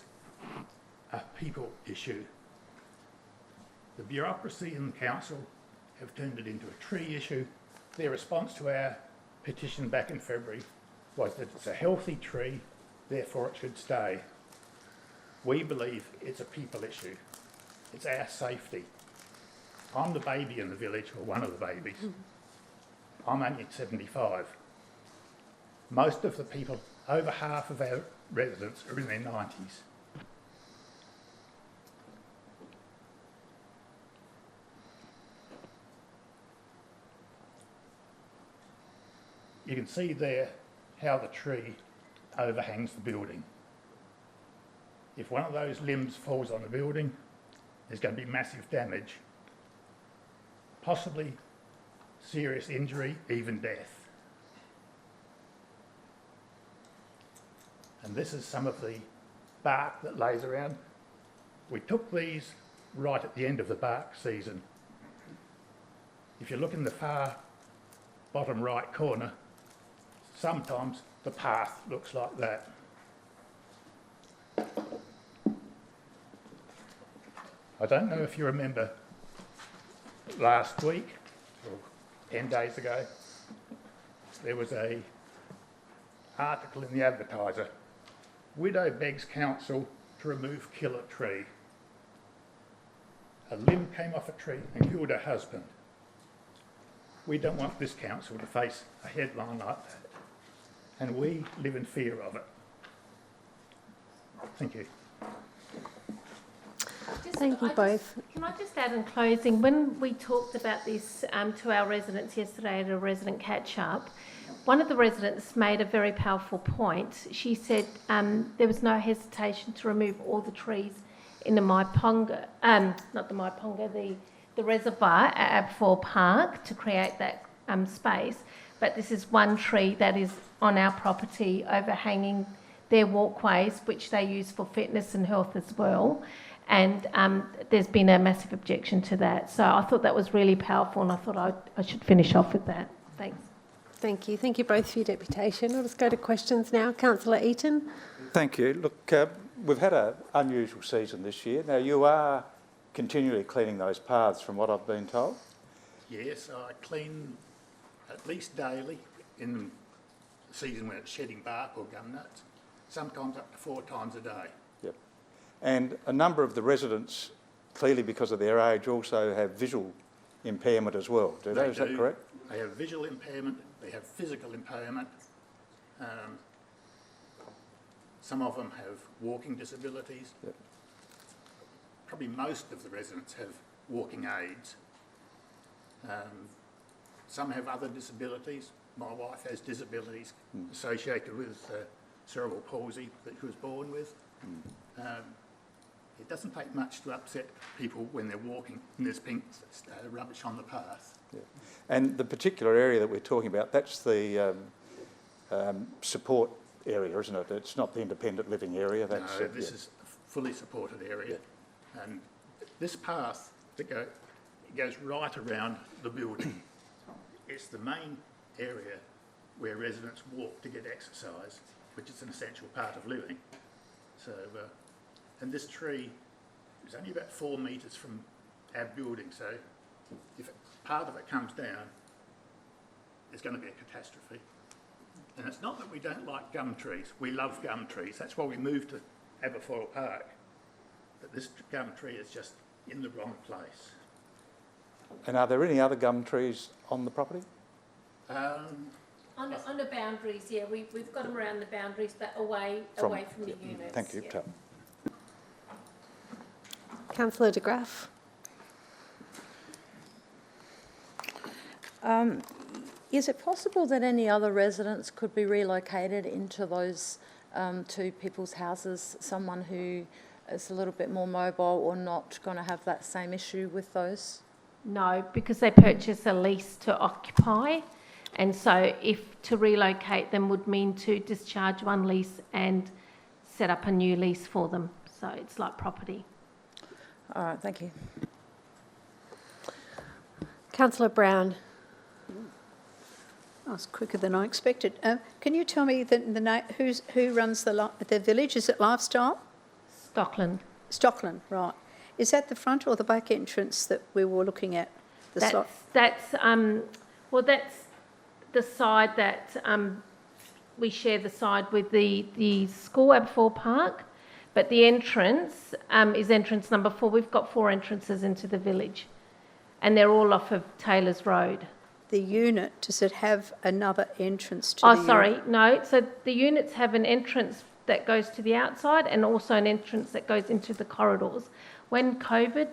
a people issue. The bureaucracy in the council have turned it into a tree issue. Their response to our petition back in February was that it's a healthy tree, therefore it should stay. We believe it's a people issue. It's our safety. I'm the baby in the village, or one of the babies. I'm only 75. Most of the people, over half of our residents, are in their 90s. You can see there how the tree overhangs the building. If one of those limbs falls on the building, there's going to be massive damage, possibly serious injury, even death. And this is some of the bark that lays around. We took these right at the end of the bark season. If you look in the far bottom right corner, sometimes the path looks like that. I don't know if you remember last week, or 10 days ago, there was an article in the Advertiser. Widow begs council to remove killer tree. A limb came off a tree and killed her husband. We don't want this council to face a headline like that, and we live in fear of it. Thank you. Thank you both. Can I just add in closing, when we talked about this to our residents yesterday at a resident catch-up, one of the residents made a very powerful point. She said there was no hesitation to remove all the trees in the the reservoir at Aberfoyle Park to create that space, but this is one tree that is on our property overhanging their walkways, which they use for fitness and health as well. And there's been a massive objection to that. So I thought that was really powerful, and I thought I should finish off with that. Thanks. Thank you. Thank you both for your deputation. I'll just go to questions now. Councillor Eaton. Thank you. Look, we've had an unusual season this year. Now, you are continually cleaning those paths, from what I've been told? Yes, I clean at least daily in the season when it's shedding bark or gum nuts, sometimes up to 4 times a day. Yep. And a number of the residents, clearly because of their age, also have visual impairment as well. Do they? Is that correct? They have visual impairment, they have physical impairment. Some of them have walking disabilities. Yep. Probably most of the residents have walking aids. Some have other disabilities. My wife has disabilities associated with cerebral palsy that she was born with. It doesn't take much to upset people when they're walking and there's pink rubbish on the path. Yeah. And the particular area that we're talking about, that's the support area, isn't it? It's not the independent living area. That's, no, this is a fully supported area. Yeah. And this path that It goes right around the building. It's the main area where residents walk to get exercise, which is an essential part of living. So, and this tree is only about 4 metres from our building, so if part of it comes down, it's going to be a catastrophe. And it's not that we don't like gum trees. We love gum trees. That's why we moved to Aberfoyle Park. But this gum tree is just in the wrong place. And are there any other gum trees on the property? On the boundaries, yeah, we've got them around the boundaries, but away from the units. Thank you, yeah. Tom. Councillor de Graaf. Is it possible that any other residents could be relocated into those two people's houses, someone who is a little bit more mobile or not going to have that same issue with those? No, because they purchase a lease to occupy, and so if to relocate them would mean to discharge one lease and set up a new lease for them. So it's like property. All right, thank you. Councillor Brown. That was quicker than I expected. Can you tell me who runs the village? Is it Lifestyle? Stockland. Right. Is that the front or the back entrance that we were looking at? That's the side that we share the side with the school, Aberfoyle Park, but the entrance is entrance number 4. We've got 4 entrances into the village, and they're all off of Taylor's Road. The unit, does it have another entrance to the unit? Oh, sorry, no. So the units have an entrance that goes to the outside and also an entrance that goes into the corridors. When COVID,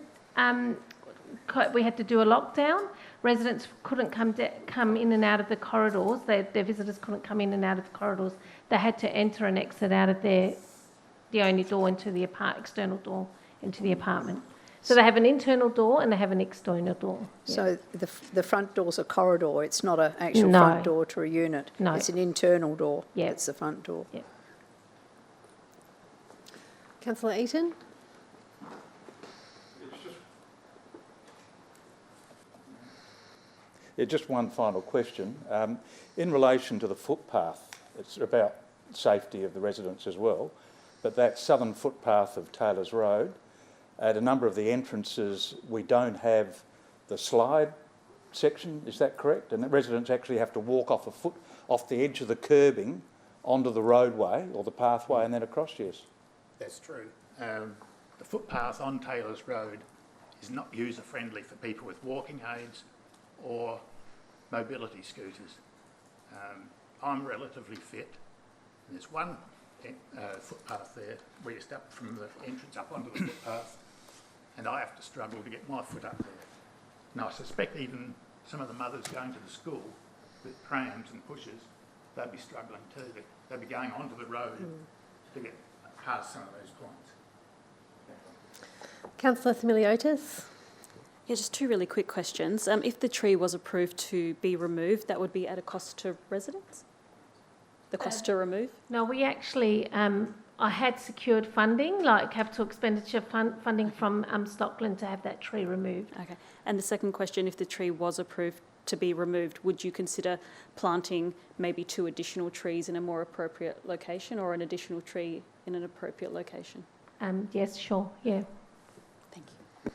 we had to do a lockdown, residents couldn't come in and out of the corridors. Their visitors couldn't come in and out of the corridors. They had to enter and exit out of the only door into the external door into the apartment. So they have an internal door and they have an external door. Yeah. So the front door's a corridor. It's not an actual front door to a unit. No. It's an internal door. Yeah. It's the front door. Yeah. Councillor Eaton. Just one final question. In relation to the footpath, it's about safety of the residents as well, but that southern footpath of Taylor's Road, at a number of the entrances, we don't have the slide section, is that correct? And the residents actually have to walk off the edge of the curbing onto the roadway or the pathway and then across, yes? That's true. The footpath on Taylor's Road is not user-friendly for people with walking aids or mobility scooters. I'm relatively fit. And there's one footpath there where you step from the entrance up onto the footpath, and I have to struggle to get my foot up there. And I suspect even some of the mothers going to the school with prams and pushers, they'd be struggling too. They'd be going onto the road to get past some of those points. Councillor Thamiliotis. Yeah, just 2 really quick questions. If the tree was approved to be removed, that would be at a cost to residents? The cost to remove? No, we actually, I had secured funding, like capital expenditure funding from Stockland to have that tree removed. Okay. And the second question, if the tree was approved to be removed, would you consider planting maybe 2 additional trees in a more appropriate location or an additional tree in an appropriate location? Yes, sure, yeah. Thank you.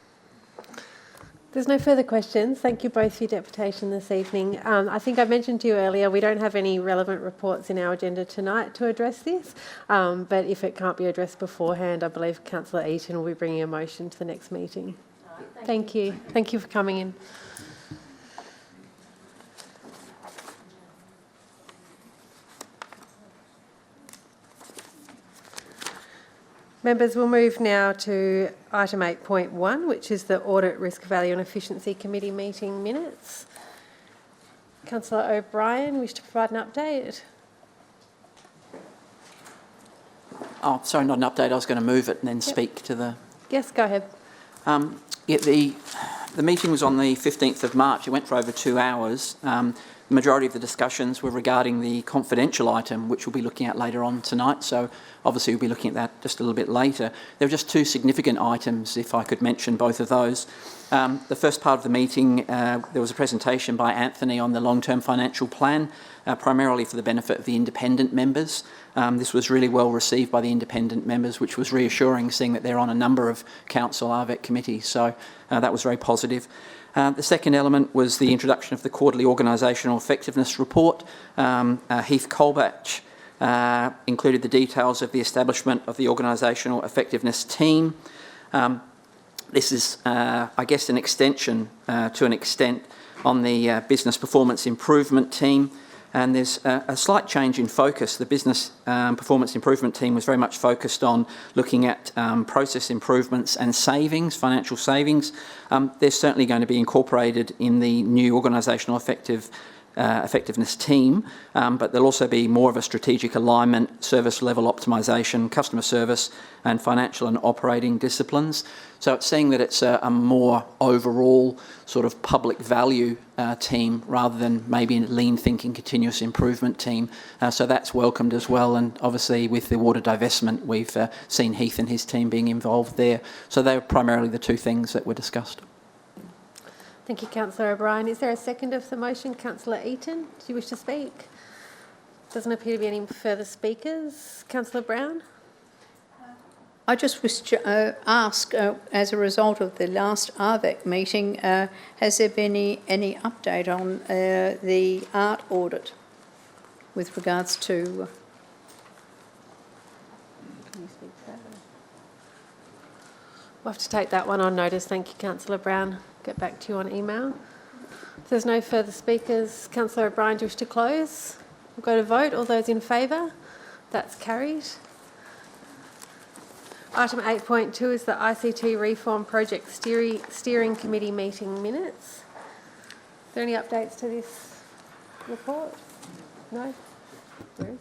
There's no further questions. Thank you both for your deputation this evening. I think I mentioned to you earlier, we don't have any relevant reports in our agenda tonight to address this, but if it can't be addressed beforehand, I believe Councillor Eaton will be bringing a motion to the next meeting. Thank you. Thank you for coming in. Members, we'll move now to item 8.1, which is the Audit Risk Value and Efficiency Committee meeting minutes. Councillor O'Brien, wish to provide an update? Oh, sorry, not an update. I was going to move it and then speak to the... Yes, go ahead. Yeah, the meeting was on the 15th of March. It went for over 2 hours. The majority of the discussions were regarding the confidential item, which we'll be looking at later on tonight. So obviously we'll be looking at that just a little bit later. There were just two significant items, if I could mention both of those. The first part of the meeting, there was a presentation by Anthony on the long-term financial plan, primarily for the benefit of the independent members. This was really well received by the independent members, which was reassuring, seeing that they're on a number of council RVET committees. So that was very positive. The second element was the introduction of the quarterly organisational effectiveness report. Heath Colbatch included the details of the establishment of the organisational effectiveness team. This is, I guess, an extension to an extent on the business performance improvement team. And there's a slight change in focus. The business performance improvement team was very much focused on looking at process improvements and savings, financial savings. They're certainly going to be incorporated in the new organisational effectiveness team, but there'll also be more of a strategic alignment, service level optimisation, customer service, and financial and operating disciplines. So it's seeing that it's a more overall sort of public value team rather than maybe a lean thinking continuous improvement team. So that's welcomed as well. And obviously with the water divestment, we've seen Heath and his team being involved there. So they were primarily the two things that were discussed. Thank you, Councillor O'Brien. Is there a second of the motion? Councillor Eaton, do you wish to speak? Doesn't appear to be any further speakers. Councillor Brown? I just wish to ask, as a result of the last RVEC meeting, has there been any update on the art audit with regards to... Can you speak to that? We'll have to take that one on notice. Thank you, Councillor Brown. Get back to you on email. If there's no further speakers, Councillor O'Brien, do you wish to close? We'll go to vote. All those in favour? That's carried. Item 8.2 is the ICT Reform Project Steering Committee meeting minutes. Are there any updates to this report? No? There is.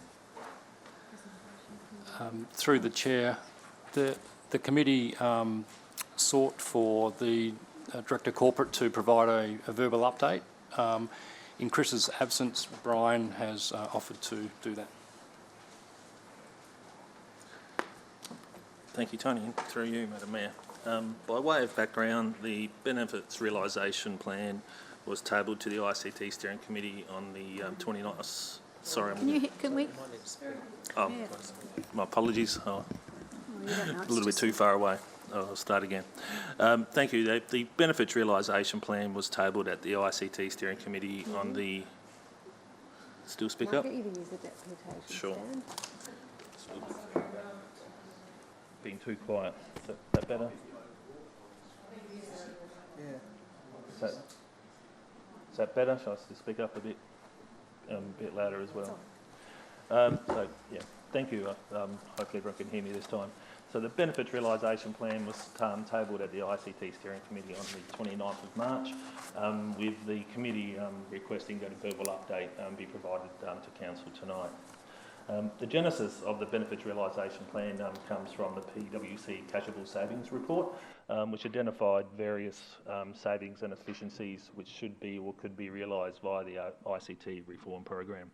Through the chair, the committee sought for the Director Corporate to provide a verbal update. In Chris's absence, Brian has offered to do that. Thank you, Tony. Through you, Madam Mayor. By way of background, the Benefits Realisation Plan was tabled to the ICT Steering Committee on the 29th... Sorry, Can we... Oh, yeah. My apologies. Oh, a little bit too far away. I'll start again. Thank you. The Benefits Realisation Plan was tabled at the ICT Steering Committee on the... Still speak up? I'll get you to use the deputation. Sure. Being too quiet. Is that better? Yeah. Is that better? Shall I speak up a bit louder as well? So, yeah, thank you. Hopefully everyone can hear me this time. So the Benefits Realisation Plan was tabled at the ICT Steering Committee on the 29th of March, with the committee requesting that a verbal update be provided to Council tonight. The genesis of the Benefits Realisation Plan comes from the PwC Cashable Savings Report, which identified various savings and efficiencies which should be or could be realised via the ICT reform program.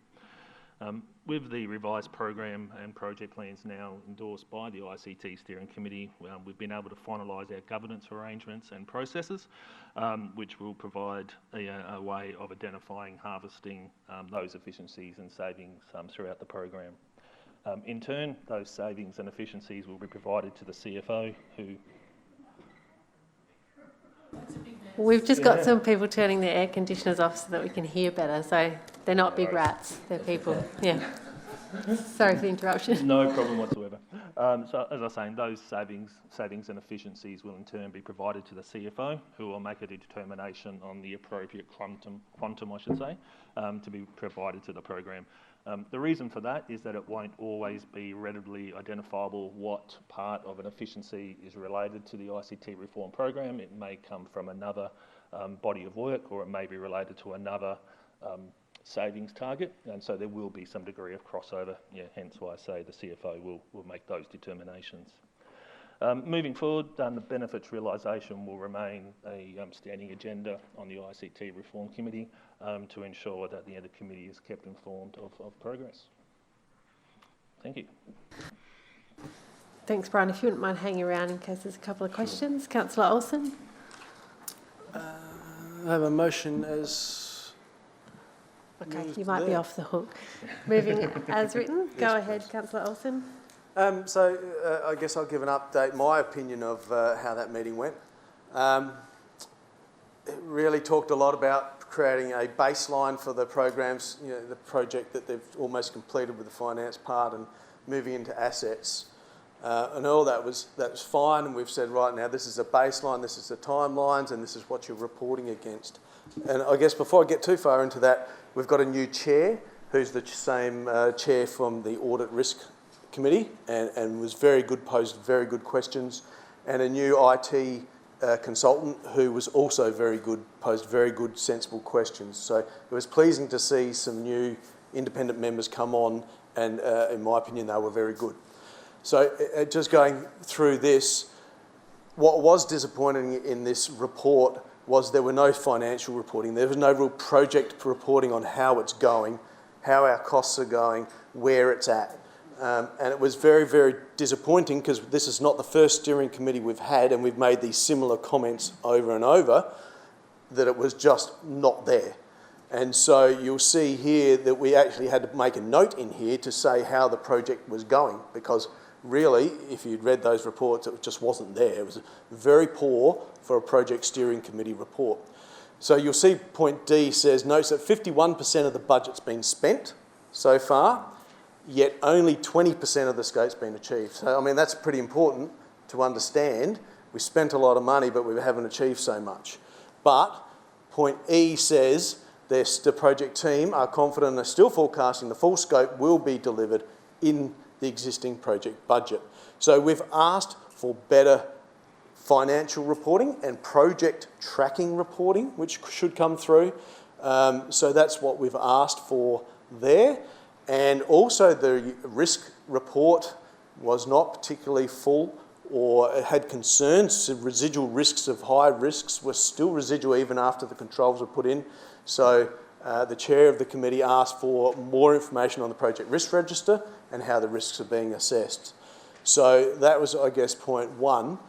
With the revised program and project plans now endorsed by the ICT Steering Committee, we've been able to finalise our governance arrangements and processes, which will provide a way of identifying, harvesting those efficiencies and savings throughout the program. In turn, those savings and efficiencies will be provided to the CFO, who... We've just got some people turning their air conditioners off so that we can hear better, so they're not big rats, they're people. Yeah. Sorry for the interruption. No problem whatsoever. So, as I was saying, those savings and efficiencies will in turn be provided to the CFO, who will make a determination on the appropriate quantum I should say, to be provided to the program. The reason for that is that it won't always be readily identifiable what part of an efficiency is related to the ICT reform program. It may come from another body of work, or it may be related to another savings target, and so there will be some degree of crossover, hence why I say the CFO will make those determinations. Moving forward, the benefits realisation will remain a standing agenda on the ICT Reform Committee to ensure that the committee is kept informed of progress. Thank you. Thanks, Brian. If you wouldn't mind hanging around in case there's a couple of questions. Councillor Olsen. I have a motion as... Okay, you might be off the hook. Moving as written. Go ahead, Councillor Olsen. I guess I'll give an update, my opinion of how that meeting went. It really talked a lot about creating a baseline for the programs, the project that they've almost completed with the finance part and moving into assets. And all that was fine, and we've said right now this is a baseline, this is the timelines, and this is what you're reporting against. And I guess before I get too far into that, we've got a new chair who's the same chair from the Audit Risk Committee and was very good, posed very good questions, and a new IT consultant who was also very good, posed very good, sensible questions. So it was pleasing to see some new independent members come on, and in my opinion, they were very good. So just going through this, what was disappointing in this report was there were no financial reporting. There was no real project reporting on how it's going, how our costs are going, where it's at. And it was very, very disappointing because this is not the first steering committee we've had, and we've made these similar comments over and over, that it was just not there. And so you'll see here that we actually had to make a note in here to say how the project was going, because really, if you'd read those reports, it just wasn't there. It was very poor for a project steering committee report. So you'll see point D says, notes that 51% of the budget's been spent so far, yet only 20% of the scope's been achieved. So, I mean, that's pretty important to understand. We spent a lot of money, but we haven't achieved so much. But point E says, the project team are confident and are still forecasting the full scope will be delivered in the existing project budget. So we've asked for better financial reporting and project tracking reporting, which should come through. So that's what we've asked for there. And also the risk report was not particularly full, or it had concerns. Residual risks of high risks were still residual even after the controls were put in. So the chair of the committee asked for more information on the project risk register and how the risks are being assessed. So that was, I guess, point one.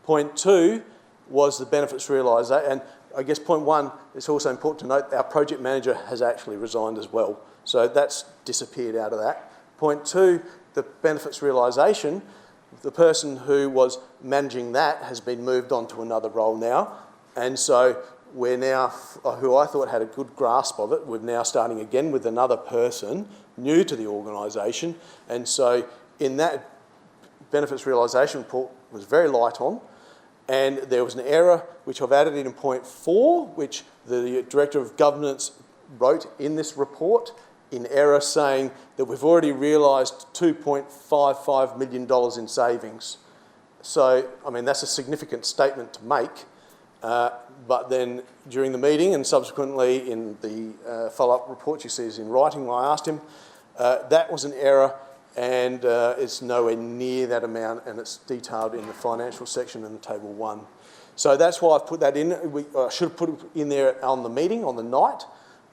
Point two was the benefits realisation. And I guess point one, it's also important to note our project manager has actually resigned as well. So that's disappeared out of that. Point two, the benefits realisation, the person who was managing that has been moved on to another role now. And so we're now, who I thought had a good grasp of it, we're now starting again with another person new to the organisation. And so in that benefits realisation report was very light on. And there was an error which I've added in point 4, which the Director of Governance wrote in this report in error, saying that we've already realised $2.55 million in savings. So, I mean, that's a significant statement to make. But then during the meeting and subsequently in the follow-up report you see is in writing, I asked him, that was an error, and it's nowhere near that amount, and it's detailed in the financial section in table 1. So that's why I've put that in. I should have put it in there on the meeting, on the night,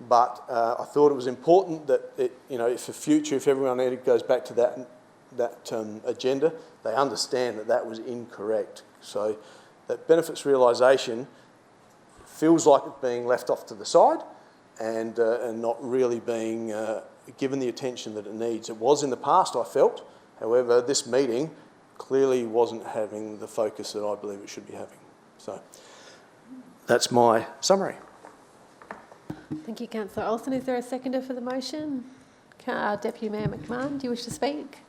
but I thought it was important that, if for future, if everyone goes back to that agenda, they understand that that was incorrect. So that benefits realisation feels like it's being left off to the side and not really being given the attention that it needs. It was in the past, I felt. However, this meeting clearly wasn't having the focus that I believe it should be having. So that's my summary. Thank you, Councillor Olsen. Is there a seconder for the motion? Deputy Mayor McMahon, do you wish to speak?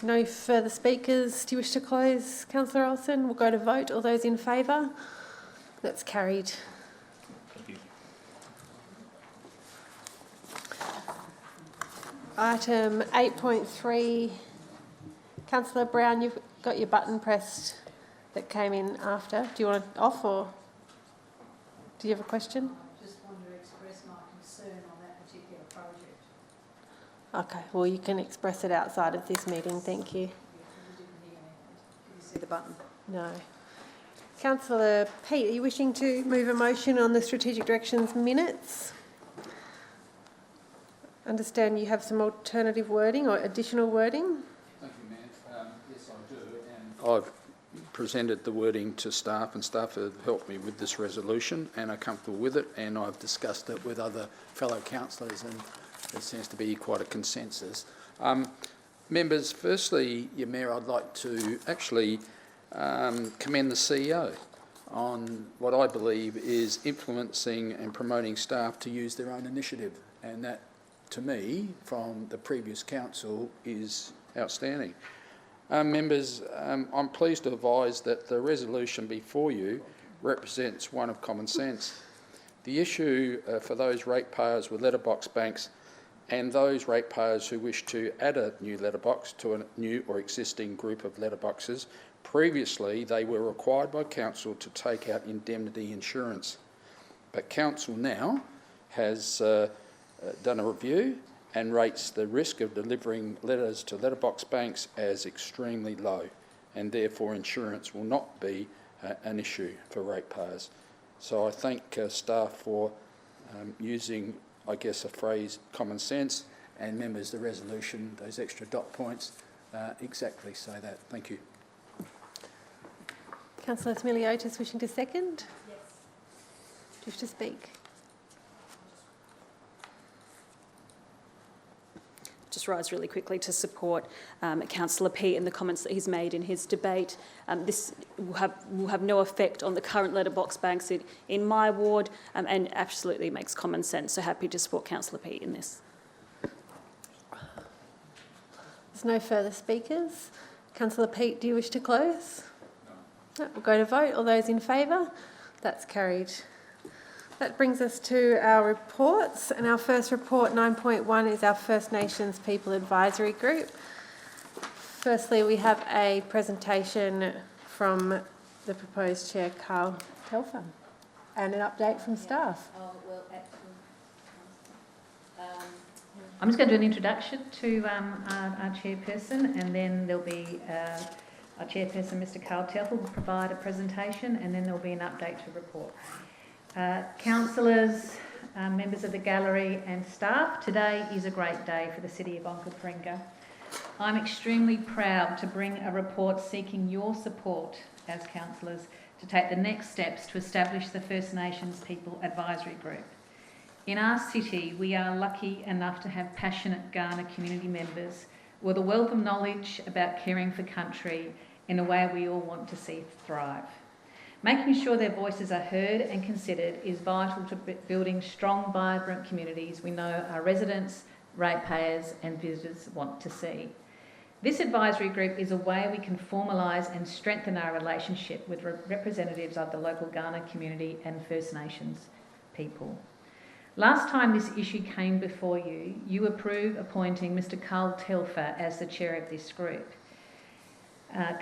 No further speakers. Do you wish to close, Councillor Olsen? We'll go to vote. All those in favour? That's carried. Thank you. Item 8.3. Councillor Brown, you've got your button pressed that came in after. Do you want it off, or do you have a question? I just want to express my concern on that particular project. Okay, well, you can express it outside of this meeting. Thank you. We didn't the button. No. Councillor Peat, are you wishing to move a motion on the strategic directions minutes? Understand you have some alternative wording or additional wording? Thank you, Mayor. Yes, I do. And I've presented the wording to staff, and staff have helped me with this resolution and are comfortable with it, and I've discussed it with other fellow councillors, and there seems to be quite a consensus. Members, firstly, your Mayor, I'd like to actually commend the CEO on what I believe is influencing and promoting staff to use their own initiative, and that, to me, from the previous council, is outstanding. Members, I'm pleased to advise that the resolution before you represents one of common sense. The issue for those ratepayers with letterbox banks and those ratepayers who wish to add a new letterbox to a new or existing group of letterboxes, previously they were required by council to take out indemnity insurance. But council now has done a review and rates the risk of delivering letters to letterbox banks as extremely low, and therefore insurance will not be an issue for ratepayers. So I thank staff for using, I guess, a phrase, common sense, and members, the resolution, those extra dot points, exactly say that. Thank you. Councillor Smiliotis wishing to second? Yes. Do you wish to speak? Just rise really quickly to support Councillor Peat and the comments that he's made in his debate. This will have no effect on the current letterbox banks in my ward, and absolutely makes common sense. So happy to support Councillor Peat in this. There's no further speakers. Councillor Peat, do you wish to close? No. We'll go to vote. All those in favour? That's carried. That brings us to our reports, and our first report, 9.1, is our First Nations People Advisory Group. Firstly, we have a presentation from the proposed Chair, Carl Telfer, and an update from staff. I'm just going to do an introduction to our chairperson, and then there'll be our chairperson, Mr. Carl Telfer, will provide a presentation, and then there'll be an update to report. Councillors, members of the gallery and staff, today is a great day for the City of Onkaparinga. I'm extremely proud to bring a report seeking your support as councillors to take the next steps to establish the First Nations People Advisory Group. In our city, we are lucky enough to have passionate Kaurna community members with a wealth of knowledge about caring for country in a way we all want to see thrive. Making sure their voices are heard and considered is vital to building strong, vibrant communities we know our residents, ratepayers and visitors want to see. This advisory group is a way we can formalise and strengthen our relationship with representatives of the local Kaurna community and First Nations people. Last time this issue came before you, you approved appointing Mr. Carl Telfer as the chair of this group.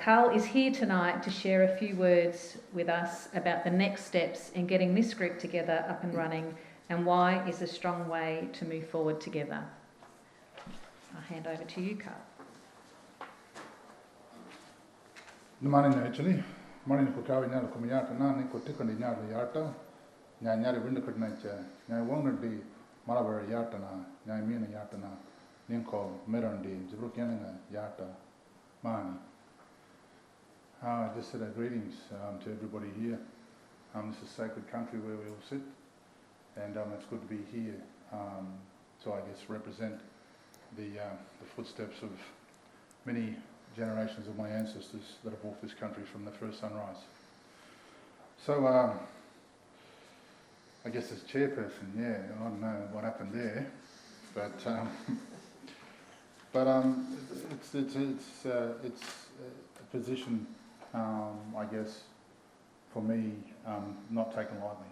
Carl is here tonight to share a few words with us about the next steps in getting this group together up and running, and why is a strong way to move forward together. I'll hand over to you, Carl. Morning, actually. Morning, Kukawi, Nala Kumiata, Nani, Kutikani, Nala Yarta, Nanyari Windakut Nature, Nyanwangadi, Malabar Yartana, Nyamina Yartana, Ninko, Merandi, Zubrukiana, Yarta, Mani. Just greetings to everybody here. This is sacred country where we all sit, and it's good to be here to, I guess, represent the footsteps of many generations of my ancestors that have walked this country from the first sunrise. So, I guess as chairperson, yeah, I don't know what happened there, but it's a position, I guess, for me, not taken lightly.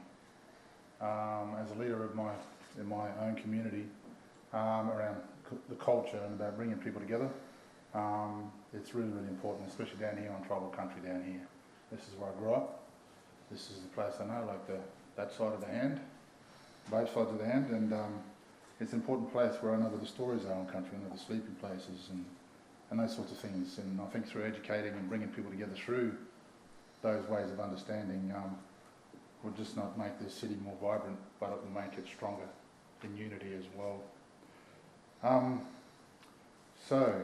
As a leader of in my own community, around the culture and about bringing people together, it's really, really important, especially down here on tribal country down here. This is where I grew up. This is the place I know, like that side of the hand, both sides of the hand, and it's an important place where I know where the stories are on country, I know the sleeping places, and and those sorts of things. And I think through educating and bringing people together through those ways of understanding will just not make this city more vibrant, but it will make it stronger in unity as well. So,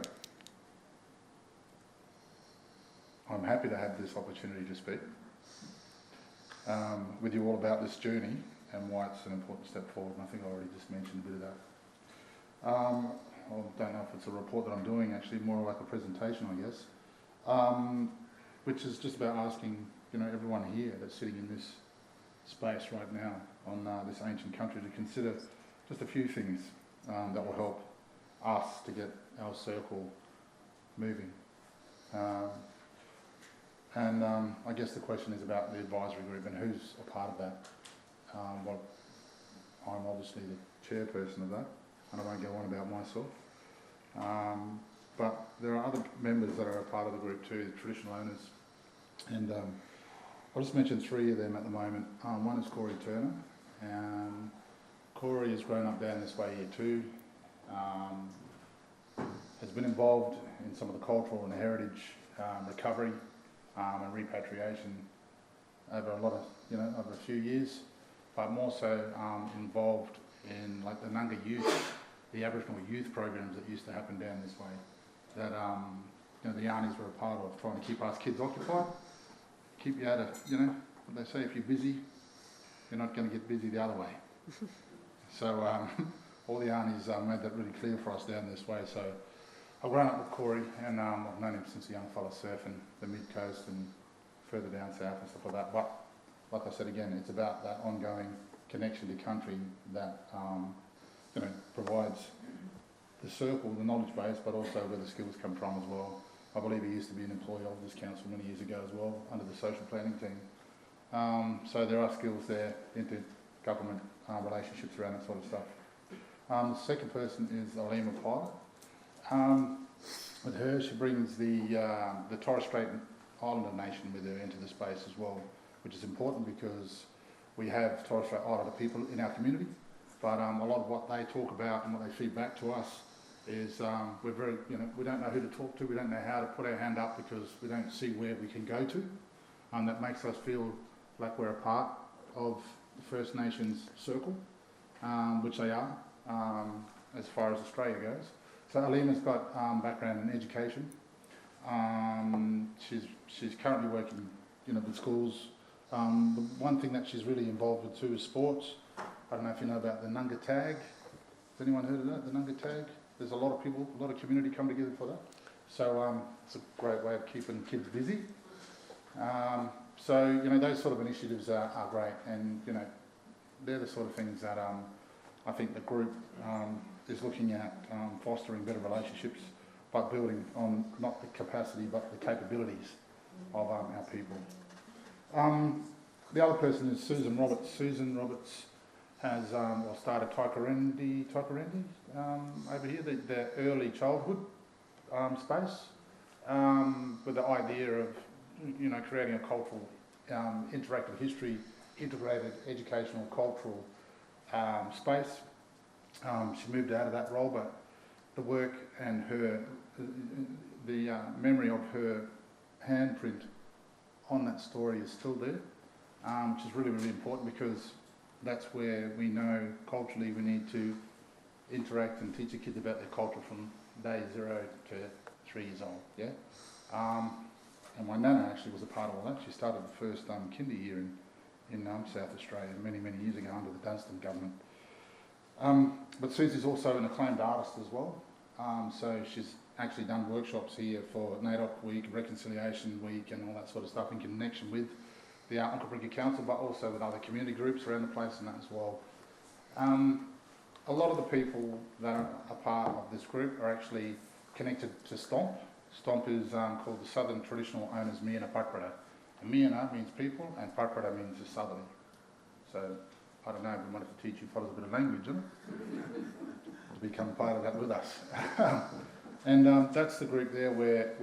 I'm happy to have this opportunity to speak with you all about this journey and why it's an important step forward, and I think I already just mentioned a bit of that. I don't know if it's a report that I'm doing, actually, more like a presentation, I guess, which is just about asking, everyone here that's sitting in this space right now on this ancient country to consider just a few things that will help us to get our circle moving. I guess the question is about the advisory group and who's a part of that. Well, I'm obviously the chairperson of that, and I won't go on about myself. But there are other members that are a part of the group too, the traditional owners. And I'll just mention three of them at the moment. One is Corey Turner. Corey has grown up down this way here too. Has been involved in some of the cultural and heritage recovery and repatriation over a lot of, over a few years, but more so involved in like the Nunga youth, the Aboriginal youth programs that used to happen down this way, that the Yarnies were a part of, trying to keep us kids occupied, keep you out of, what they say, if you're busy, you're not going to get busy the other way. So all the Yarnies made that really clear for us down this way. So I've grown up with Corey, and I've known him since a young fella surfing the mid-coast and further down south and stuff like that. But like I said again, it's about that ongoing connection to country that provides the circle, the knowledge base, but also where the skills come from as well. I believe he used to be an employee of this council many years ago as well, under the social planning team. So there are skills there, inter-government relationships around that sort of stuff. The second person is Alima Pilot. With her, she brings the Torres Strait Islander nation with her into the space as well, which is important because we have Torres Strait Islander people in our community, but a lot of what they talk about and what they feed back to us is we're very, we don't know who to talk to, we don't know how to put our hand up because we don't see where we can go to. That makes us feel like we're a part of the First Nations circle, which they are, as far as Australia goes. So Alima's got background in education. She's currently working, with schools. The one thing that she's really involved with too is sports. I don't know if you know about the Nunga Tag. Has anyone heard of that, the Nunga Tag? There's a lot of people, a lot of community come together for that. So it's a great way of keeping kids busy. So those sort of initiatives are great, and they're the sort of things that I think the group is looking at fostering better relationships, but building on not the capacity but the capabilities of our people. The other person is Susan Roberts. Susan Roberts has started Taikarendi over here, the early childhood space, with the idea of creating a cultural, interactive history, integrated educational cultural space. She moved out of that role, but the work and the memory of her handprint on that story is still there, which is really, really important because that's where we know culturally we need to interact and teach the kids about their culture from day 0 to 3 years old. Yeah, and my nana actually was a part of all that. She started the first kinder year in South Australia many, many years ago under the Dunstan government. But Susie's also an acclaimed artist as well. So she's actually done workshops here for NAIDOC Week, Reconciliation Week and all that sort of stuff in connection with the Uncle Council, but also with other community groups around the place and that as well. A lot of the people that are a part of this group are actually connected to STOMP. STOMP is called the Southern Traditional Owners Miana Pakrata. And Miana means people and Pakrata means the southerly. So I don't know, we wanted to teach you fellas a bit of language, isn't it? To become part of that with us. And that's the group there where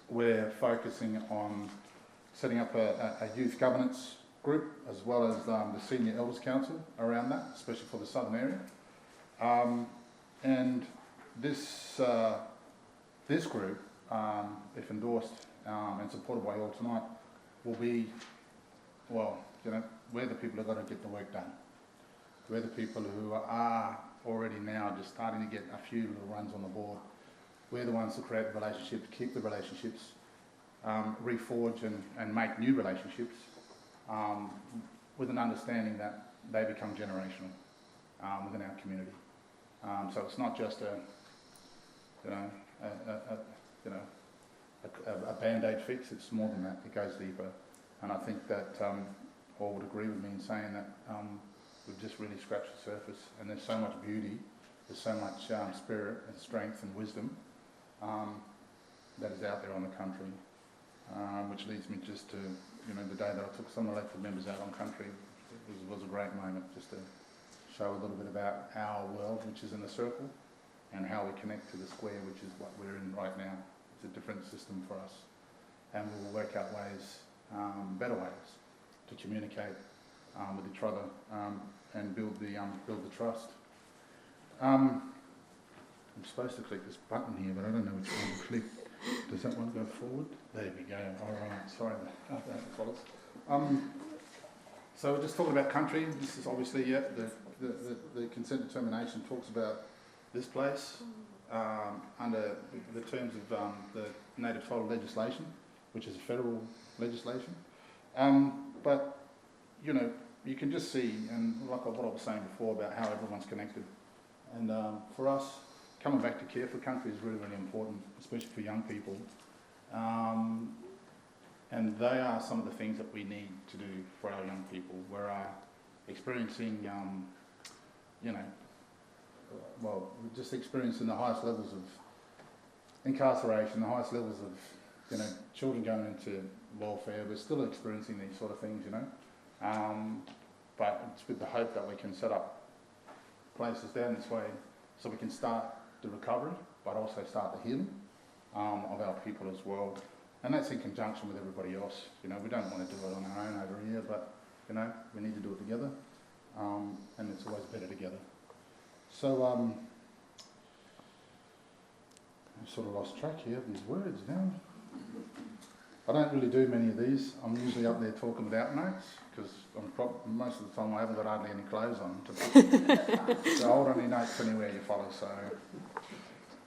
we're focusing on setting up a youth governance group as well as the Senior Elders Council around that, especially for the southern area. And this this group, if endorsed and supported by all tonight, will be, well, you know, we're the people who are going to get the work done. We're the people who are already now just starting to get a few little runs on the board. We're the ones who create the relationships, keep the relationships, reforge and make new relationships with an understanding that they become generational within our community. So it's not just a band-aid fix. It's more than that. It goes deeper, and I think that all would agree with me in saying that we've just really scratched the surface. And there's so much beauty, there's so much spirit and strength and wisdom that is out there on the country, which leads me just to, you know, the day that I took some elected members out on country, it was a great moment just to show a little bit about our world, which is in a circle, and how we connect to the square, which is what we're in right now. It's a different system for us, and we will work out ways, better ways, to communicate with each other and build the trust. I'm supposed to click this button here, but I don't know which one to click. Does that one go forward? There we go. All right. Sorry about that, fellas. So we're just talking about country. This is obviously, yeah, the consent determination talks about this place under the terms of the native title legislation, which is a federal legislation. But, you know, you can just see, and like what I was saying before about how everyone's connected. And for us, coming back to care for country is really, really important, especially for young people. And they are some of the things that we need to do for our young people. We're experiencing, you know, well, we're just experiencing the highest levels of incarceration, the highest levels of, you know, children going into welfare. We're still experiencing these sort of things, you know. But it's with the hope that we can set up places down this way so we can start the recovery, but also start the healing of our people as well. And that's in conjunction with everybody else. You know, we don't want to do it on our own over here, but, you know, we need to do it together. And it's always better together. So, I've sort of lost track here of these words now. I don't really do many of these. I'm usually up there talking without notes, because most of the time I haven't got hardly any clothes on. So I hold any notes anywhere you follow. So,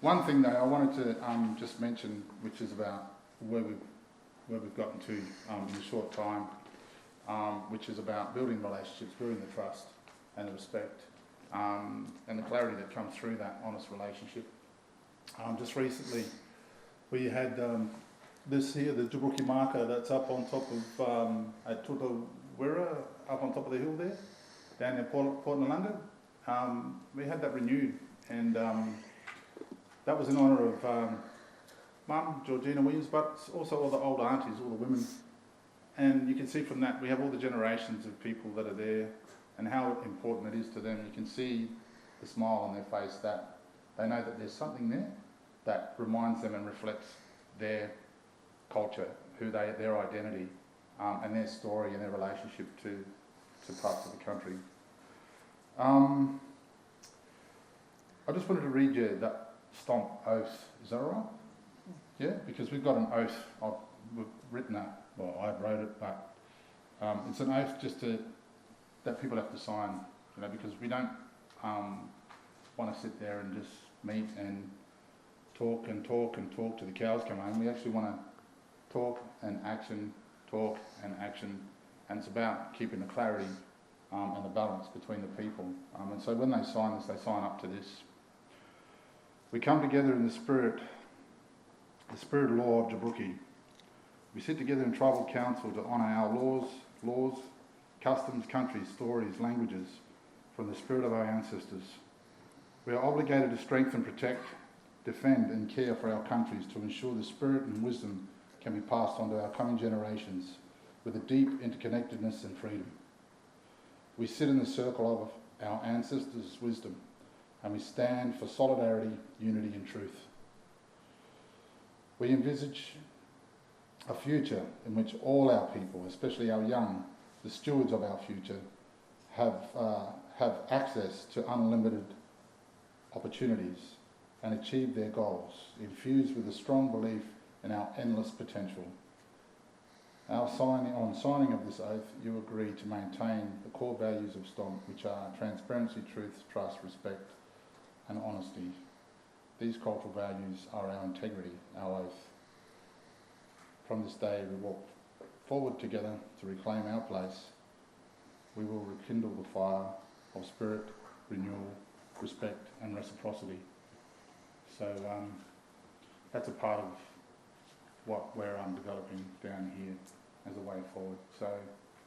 one thing though I wanted to just mention, which is about where we've gotten to in a short time, which is about building relationships, building the trust and the respect, and the clarity that comes through that honest relationship. Just recently, we had this here, the Jabuki marker that's up on top of at Tutawira, up on top of the hill there, down near Port Willunga. We had that renewed, and that was in honour of Mum, Georgina Williams, but also all the old aunties, all the women. And you can see from that we have all the generations of people that are there and how important it is to them. You can see the smile on their face that they know that there's something there that reminds them and reflects their culture, their identity, and their story and their relationship to parts of the country. I just wanted to read you that stomp oath. Is that all right? Yeah, because we've got an oath. We've written that. Well, I wrote it, but it's an oath just that people have to sign. You know, because we don't want to sit there and just meet and talk and talk and talk till the cows come home. We actually want to talk and action, and it's about keeping the clarity and the balance between the people. And so when they sign this, they sign up to this. We come together in the spirit law of Jabuki. We sit together in tribal council to honour our laws, customs, countries, stories, languages from the spirit of our ancestors. We are obligated to strengthen, protect, defend and care for our countries to ensure the spirit and wisdom can be passed on to our coming generations with a deep interconnectedness and freedom. We sit in the circle of our ancestors' wisdom and we stand for solidarity, unity and truth. We envisage a future in which all our people, especially our young, the stewards of our future, have access to unlimited opportunities and achieve their goals, infused with a strong belief in our endless potential. On signing of this oath, you agree to maintain the core values of STOMP, which are transparency, truth, trust, respect and honesty. These cultural values are our integrity, our oath. From this day, we walk forward together to reclaim our place. We will rekindle the fire of spirit, renewal, respect and reciprocity. So that's a part of what we're developing down here as a way forward. So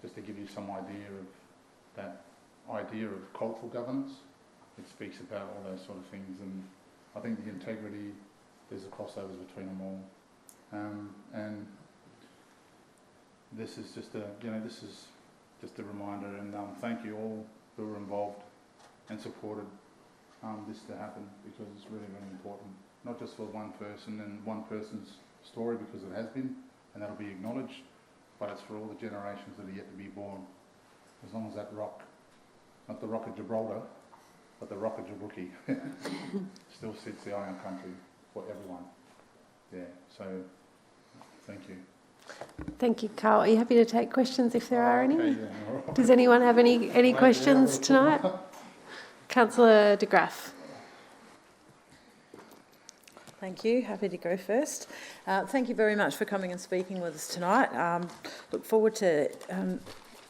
just to give you some idea of that idea of cultural governance, it speaks about all those sort of things, and I think the integrity, there's a crossovers between them all. And this is just a reminder, and thank you all who were involved and supported this to happen, because it's really, really important, not just for one person and one person's story, because it has been, and that'll be acknowledged, but it's for all the generations that are yet to be born. As long as that rock, not the rock of Gibraltar, but the rock of Djibouti, still sits the Iron Country for everyone. Yeah, so thank you. Thank you, Carl. Are you happy to take questions if there are any? Okay, yeah, all right. Does anyone have any questions tonight? Councillor de Graaf. Thank you. Happy to go first. Thank you very much for coming and speaking with us tonight. Look forward to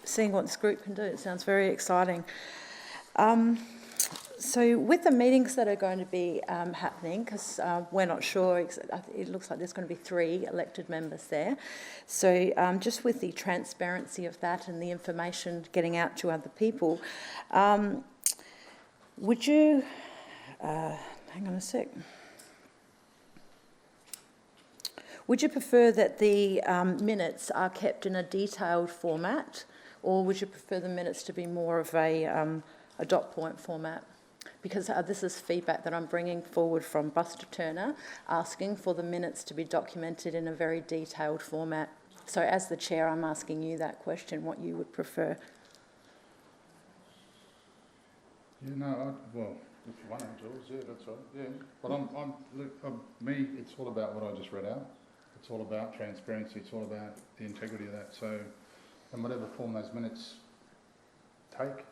seeing what this group can do. It sounds very exciting. So with the meetings that are going to be happening, because we're not sure, it looks like there's going to be 3 elected members there. So just with the transparency of that and the information getting out to other people, would you, hang on a sec. Would you prefer that the minutes are kept in a detailed format, or would you prefer the minutes to be more of a dot point format? Because this is feedback that I'm bringing forward from Buster Turner, asking for the minutes to be documented in a very detailed format. So as the chair, I'm asking you that question, what you would prefer. Yeah, no, well, if you want to, Jules, yeah, that's right, yeah. But me, it's all about what I just read out. It's all about transparency, it's all about the integrity of that. So, in whatever form those minutes take,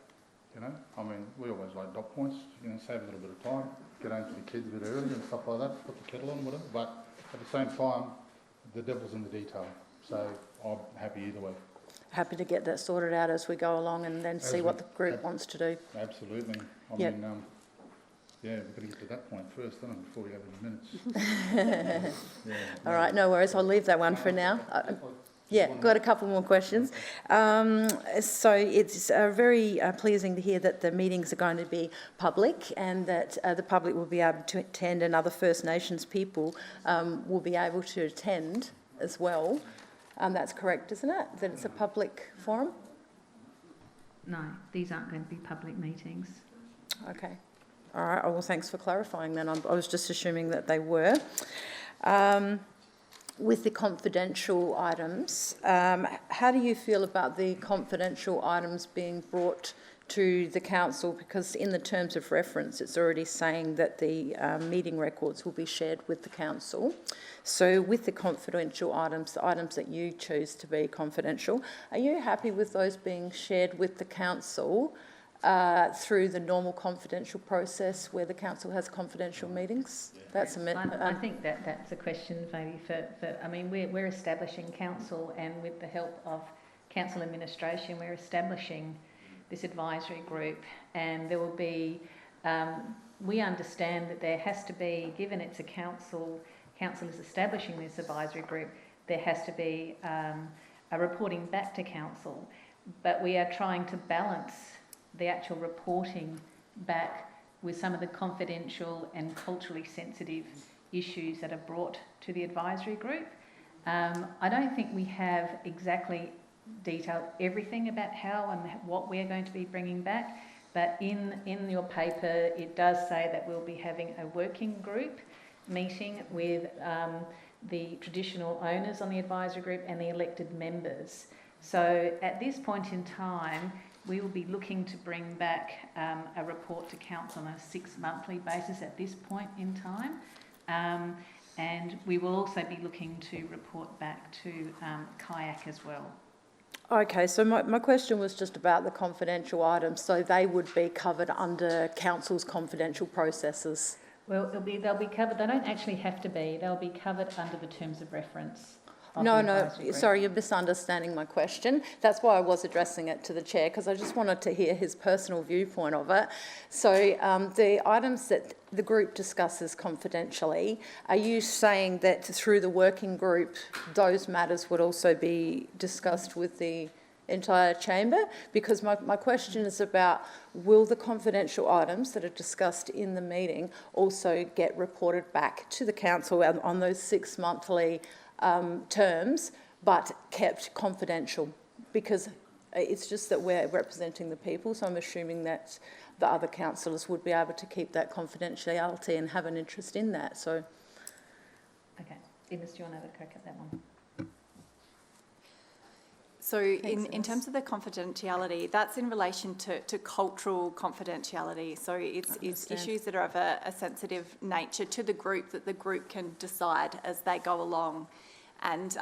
you know, I mean, we always like dot points, you know, save a little bit of time, get home to the kids a bit early and stuff like that, put the kettle on, whatever. But at the same time, the devil's in the detail. So I'm happy either way. Happy to get that sorted out as we go along and then see what the group wants to do. Absolutely. I mean, yeah, we've got to get to that point first, don't we, before we have any minutes. All right, no worries. I'll leave that one for now. Yeah, got a couple more questions. So it's very pleasing to hear that the meetings are going to be public and that the public will be able to attend, and other First Nations people will be able to attend as well. That's correct, isn't it? That it's a public forum? No, these aren't going to be public meetings. Okay. All right. Oh, well, thanks for clarifying then. I was just assuming that they were. With the confidential items, how do you feel about the confidential items being brought to the council? Because in the terms of reference, it's already saying that the meeting records will be shared with the council. So with the confidential items, the items that you choose to be confidential, are you happy with those being shared with the council through the normal confidential process where the council has confidential meetings? That's I think that's a question maybe for I mean, we're establishing council, and with the help of council administration, we're establishing this advisory group, and there will be, we understand that there has to be, given it's a council is establishing this advisory group, there has to be a reporting back to council, but we are trying to balance the actual reporting back with some of the confidential and culturally sensitive issues that are brought to the advisory group. I don't think we have exactly detailed everything about how and what we're going to be bringing back, but in your paper it does say that we'll be having a working group meeting with the traditional owners on the advisory group and the elected members. So at this point in time, we will be looking to bring back a report to council on a 6-monthly basis at this point in time. And we will also be looking to report back to Kayak as well. Okay, so my question was just about the confidential items. So they would be covered under council's confidential processes? Well, they'll be covered. They don't actually have to be. They'll be covered under the terms of reference. No, sorry, you're misunderstanding my question. That's why I was addressing it to the chair, because I just wanted to hear his personal viewpoint of it. So the items that the group discusses confidentially, are you saying that through the working group, those matters would also be discussed with the entire chamber? Because my question is about, will the confidential items that are discussed in the meeting also get reported back to the council on those 6-monthly terms, but kept confidential? Because it's just that we're representing the people, so I'm assuming that the other councillors would be able to keep that confidentiality and have an interest in that. So, okay, Edith, do you want to have a crack at that one? So in terms of the confidentiality, that's in relation to cultural confidentiality. So it's issues that are of a sensitive nature to the group that the group can decide as they go along. And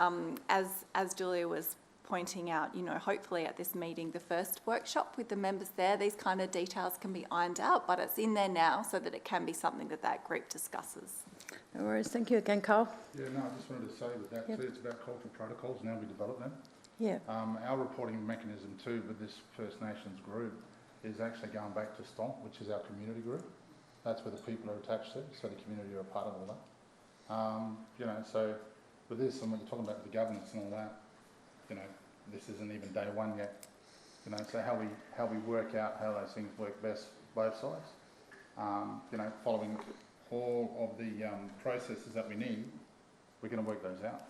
as Julia was pointing out, you know, hopefully at this meeting, the first workshop with the members there, these kind of details can be ironed out, but it's in there now so that it can be something that group discusses. no worries. Thank you again, Carl. Yeah, no, I just wanted to say with that too, it's about cultural protocols and how we develop them. Yeah. Our reporting mechanism too with this First Nations group is actually going back to Stomp, which is our community group. That's where the people are attached to, so the community are a part of all that. You know, so with this, and when you're talking about the governance and all that, you know, this isn't even day one yet. You know, so how we work out how those things work best both sides. You know, following all of the processes that we need, we're going to work those out.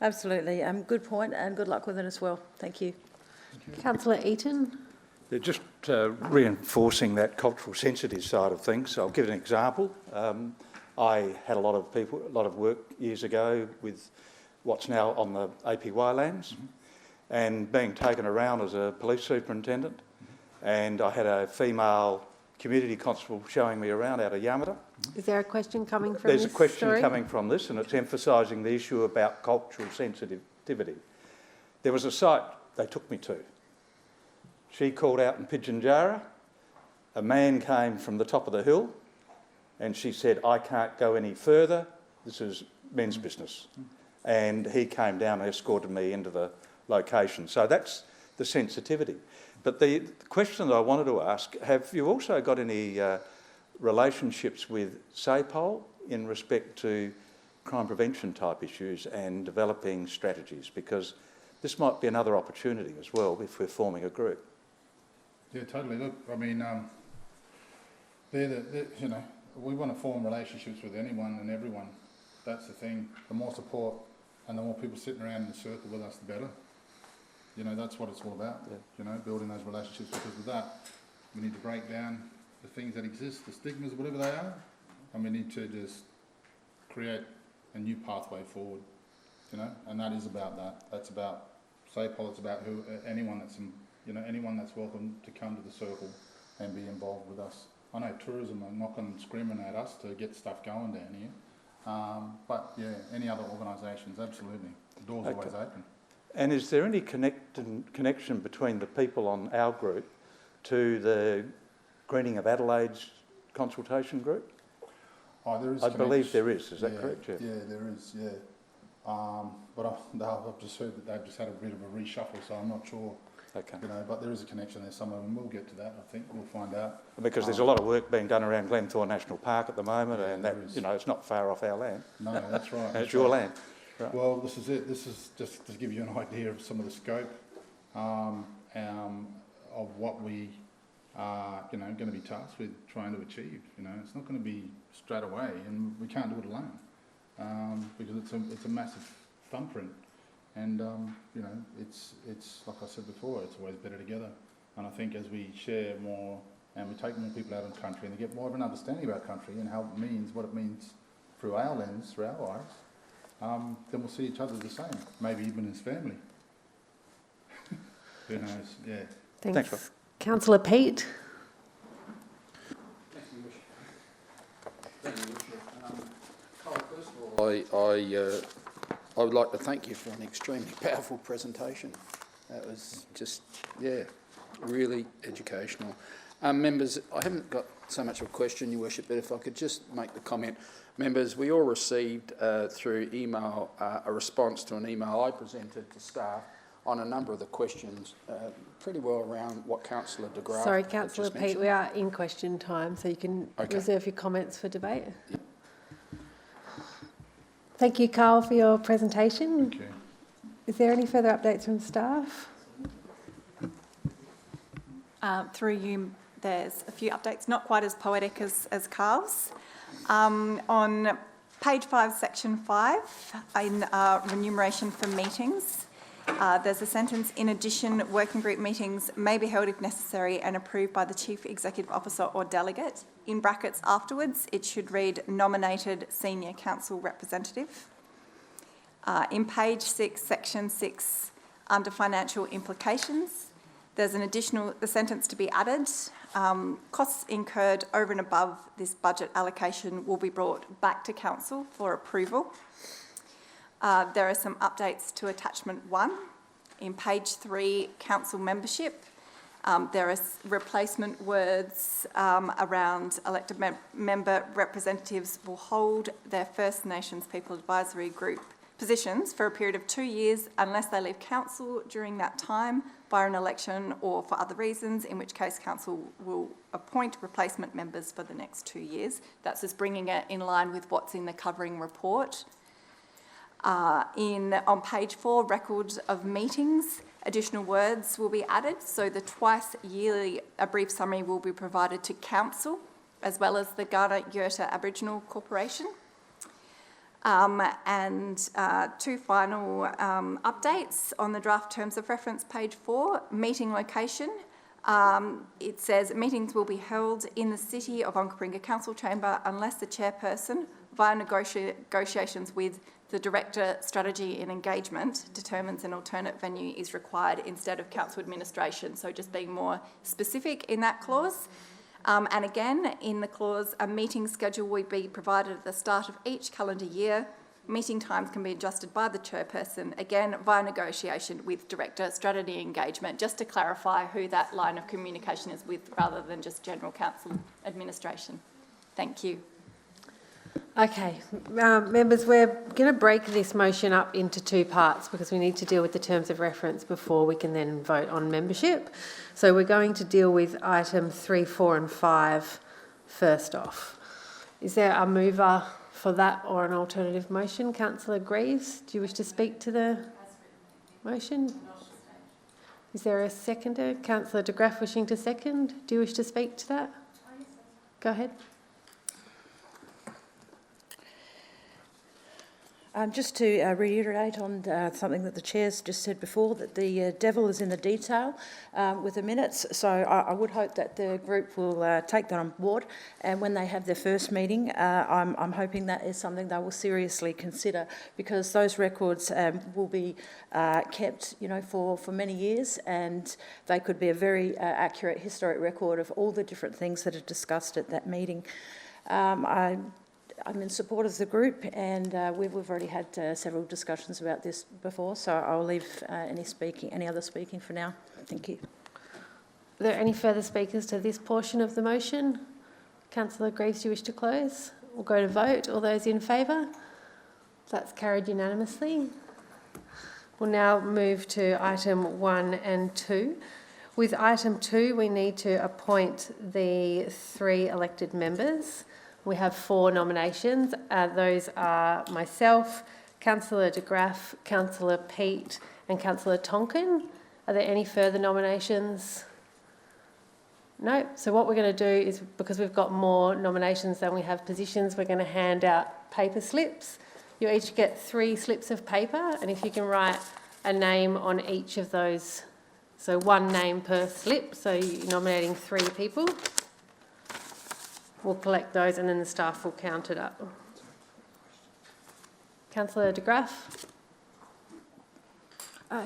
Absolutely. Good point, and good luck with it as well. Thank you. Councillor Eaton. They're just reinforcing that cultural sensitive side of things. So I'll give an example. I had a lot of work years ago with what's now on the APY lands, and being taken around as a police superintendent, and I had a female community constable showing me around out of Yamata. Is there a question coming from There's this a question story? coming from this, and it's emphasising the issue about cultural sensitivity. There was a site they took me to. She called out in Pidginjara. A man came from the top of the hill, and she said, "I can't go any further. This is men's business." And he came down and escorted me into the location. So that's the sensitivity. But the question that I wanted to ask, have you also got any relationships with SAPOL in respect to crime prevention type issues and developing strategies? Because this might be another opportunity as well if we're forming a group. Yeah, totally. Look, I mean, you know, we want to form relationships with anyone and everyone. That's the thing. The more support and the more people sitting around in the circle with us, the better. You know, that's what it's all about, you know, building those relationships, because with that, we need to break down the things that exist, the stigmas, whatever they are, and we need to just create a new pathway forward, you know, and that is about that. That's about SAPOL, it's about anyone that's, you know, anyone that's welcome to come to the circle and be involved with us. I know tourism are not going to screaming at us to get stuff going down here, but yeah, any other organisations, absolutely. The door's always open. And is there any connection between the people on our group to the Greening of Adelaide's consultation group? Oh, there is. I believe there is. Is that correct, Geoff? Yeah, there is. Yeah, but I've just heard that they've just had a bit of a reshuffle, so I'm not sure. Okay. You know, but there is a connection there somewhere, and we'll get to that. I think we'll find out. Because there's a lot of work being done around Glenthorne National Park at the moment, and that, you know, it's not far off our land. No, that's right. And it's your land. Right. Well, this is it. This is just to give you an idea of some of the scope of what we are, you know, going to be tasked with trying to achieve. You know, it's not going to be straight away, and we can't do it alone because it's a massive thumbprint, and you know, it's like I said before, it's always better together. And I think as we share more and we take more people out in country and they get more of an understanding about country and how it means, what it means through our lens, through our eyes. Then we'll see each other the same, maybe even as family. Who knows? Yeah. Thanks, Councillor Pete. First of all, I would like to thank you for an extremely powerful presentation. That was just, yeah, really educational. Members, I haven't got so much of a question, Your Worship, but if I could just make the comment. Members, we all received through email a response to an email I presented to staff on a number of the questions, pretty well around what Councillor de Graaf Sorry, had Councillor just Pete, mentioned. we are in question time, so you can reserve your comments for debate. Yep. Thank you, Carl, for your presentation. Thank you. Is there any further updates from staff? Through you, there's a few updates, not quite as poetic as Carl's. On page 5, section 5, in remuneration for meetings, there's a sentence, in addition, working group meetings may be held if necessary and approved by the Chief Executive Officer or delegate. In brackets afterwards, it should read nominated senior council representative. In page 6, section 6, under financial implications, there's an additional sentence to be added. Costs incurred over and above this budget allocation will be brought back to council for approval. There are some updates to attachment 1. In page 3, council membership, there are replacement words around elected member representatives will hold their First Nations People Advisory Group positions for a period of 2 years unless they leave council during that time via an election or for other reasons, in which case council will appoint replacement members for the next 2 years. That's just bringing it in line with what's in the covering report. On page 4, records of meetings, additional words will be added. So the twice yearly, a brief summary will be provided to council, as well as the Ghana Yurta Aboriginal Corporation. And 2 final updates on the draft terms of reference, page 4, meeting location. It says meetings will be held in the City of Onkaparinga Council Chamber unless the chairperson, via negotiations with the Director, Strategy and Engagement, determines an alternate venue is required instead of council administration. So just being more specific in that clause. And again, in the clause, a meeting schedule will be provided at the start of each calendar year. Meeting times can be adjusted by the chairperson, again, via negotiation with Director, Strategy Engagement, just to clarify who that line of communication is with rather than just general council administration. Thank you. Okay, members, we're going to break this motion up into 2 parts because we need to deal with the terms of reference before we can then vote on membership. So we're going to deal with item 3, 4 and 5 first off. Is there a mover for that or an alternative motion? Councillor Greaves, do you wish to speak to the motion? Is there a seconder? Councillor de Graaf wishing to second. Do you wish to speak to that? Go ahead. Just to reiterate on something that the Chair's just said before, that the devil is in the detail with the minutes. So I would hope that the group will take that on board. And when they have their first meeting, I'm hoping that is something they will seriously consider, because those records will be kept, for many years, and they could be a very accurate historic record of all the different things that are discussed at that meeting. I'm in support of the group, and we've already had several discussions about this before, so I'll leave any other speaking for now. Thank you. Are there any further speakers to this portion of the motion? Councillor Greaves, do you wish to close? We'll go to vote. All those in favour? That's carried unanimously. We'll now move to item 1 and 2. With item 2, we need to appoint the 3 elected members. We have 4 nominations. Those are myself, Councillor de Graaf, Councillor Pete and Councillor Tonkin. Are there any further nominations? No. So what we're going to do is, because we've got more nominations than we have positions, we're going to hand out paper slips. You each get 3 slips of paper, and if you can write a name on each of those, so 1 name per slip, so you're nominating 3 people. We'll collect those and then the staff will count it up. Councillor de Graaf.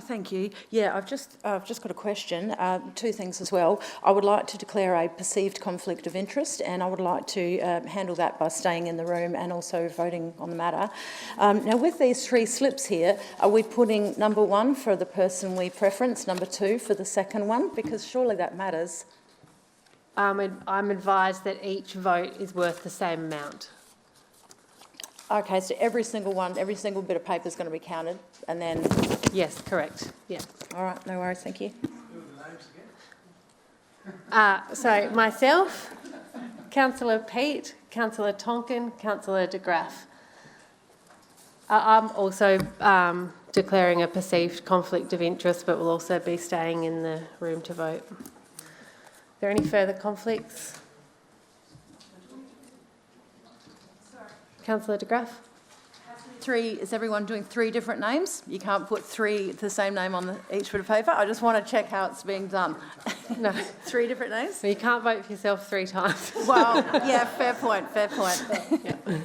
Thank you. Yeah, I've just got a question. Two things as well. I would like to declare a perceived conflict of interest, and I would like to handle that by staying in the room and also voting on the matter. Now, with these 3 slips here, are we putting number 1 for the person we preference, number 2 for the second one? Because surely that matters. I'm advised that each vote is worth the same amount. Okay, so every single bit of paper is going to be counted, and then... Yes, correct. Yeah. All right, no worries, thank you. So myself, Councillor Peat, Councillor Tonkin, Councillor de Graaf. I'm also declaring a perceived conflict of interest, but will also be staying in the room to vote. Are there any further conflicts? Councillor de Graaf. 3, is everyone doing 3 different names? You can't put 3, the same name on each bit of paper? I just want to check how it's being done. No. 3 different names? Well, you can't vote for yourself 3 times. Well, yeah, fair point. Yeah.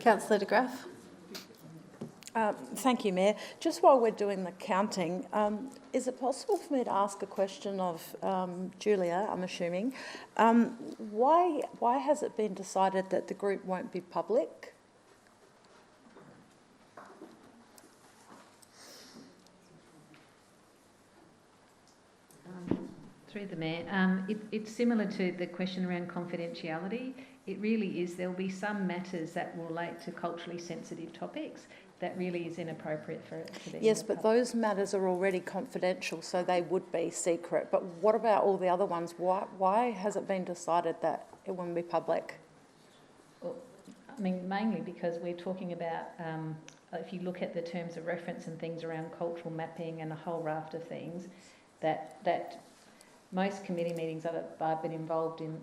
Councillor de Graaf. Thank you, Mayor. Just while we're doing the counting, is it possible for me to ask a question of Julia, I'm assuming? Why has it been decided that the group won't be public? Through the Mayor, it's similar to the question around confidentiality. It really is. There will be some matters that relate to culturally sensitive topics that really is inappropriate for them. Yes, but those matters are already confidential, so they would be secret. But what about all the other ones? Why has it been decided that it won't be public? Well, I mean, mainly because we're talking about, if you look at the terms of reference and things around cultural mapping and a whole raft of things, that most committee meetings I've been involved in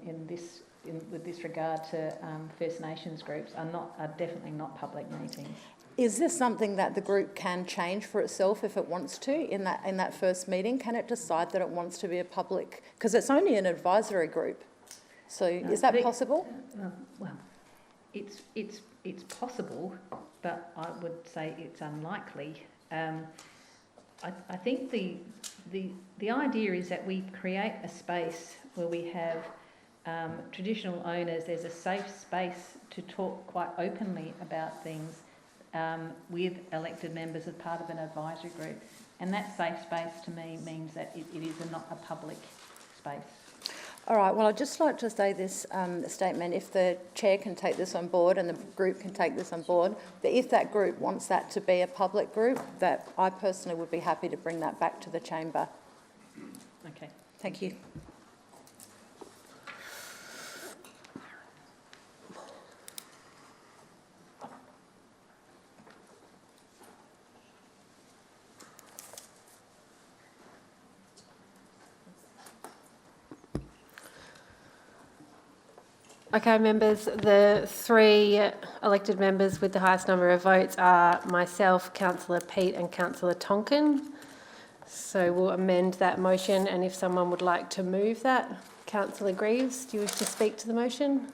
with this regard to First Nations groups are definitely not public meetings. Is this something that the group can change for itself if it wants to in that first meeting? Can it decide that it wants to be a public? Because it's only an advisory group. So is that possible? Well, it's possible, but I would say it's unlikely. I think the idea is that we create a space where we have traditional owners. There's a safe space to talk quite openly about things with elected members as part of an advisory group, and that safe space to me means that it is not a public space. All right, well, I'd just like to say this statement, if the chair can take this on board and the group can take this on board, that if that group wants that to be a public group, that I personally would be happy to bring that back to the chamber. Okay. Thank you. Okay, members, the three elected members with the highest number of votes are myself, Councillor Peat and Councillor Tonkin. So we'll amend that motion, and if someone would like to move that, Councillor Greaves, do you wish to speak to the motion?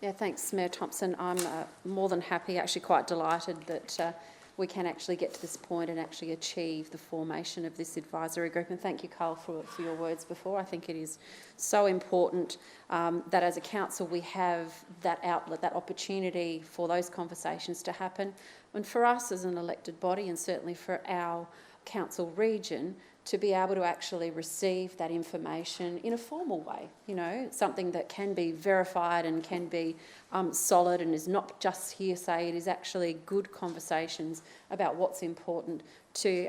Yeah, thanks, Mayor Thompson. I'm more than happy, actually quite delighted that we can actually get to this point and actually achieve the formation of this advisory group. And thank you, Carl, for your words before. I think it is so important that as a council we have that outlet, that opportunity for those conversations to happen. And for us as an elected body, and certainly for our council region, to be able to actually receive that information in a formal way, you know, something that can be verified and can be solid and is not just hearsay. It is actually good conversations about what's important to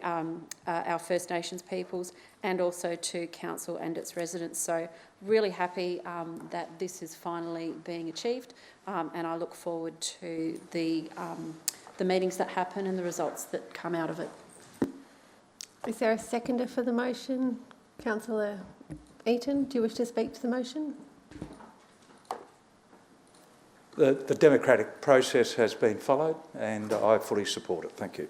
our First Nations peoples and also to council and its residents. So really happy that this is finally being achieved, and I look forward to the meetings that happen and the results that come out of it. Is there a seconder for the motion? Councillor Eaton, do you wish to speak to the motion? The democratic process has been followed and I fully support it. Thank you.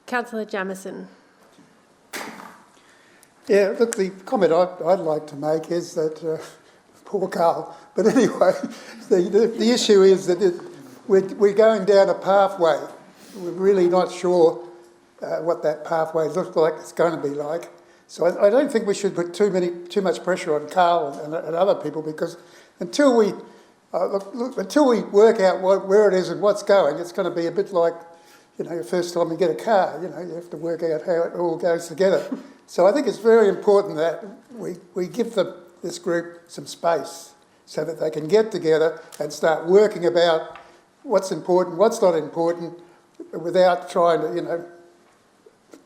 Councillor Jamieson. Yeah, look, the comment I'd like to make is that, poor Carl, but anyway, the issue is that we're going down a pathway. We're really not sure what that pathway looks like, it's going to be like. So I don't think we should put too much pressure on Carl and other people, because until we work out where it is and what's going, it's going to be a bit like, you know, the first time you get a car, you know, you have to work out how it all goes together. So I think it's very important that we give this group some space so that they can get together and start working about what's important, what's not important, without trying to, you know,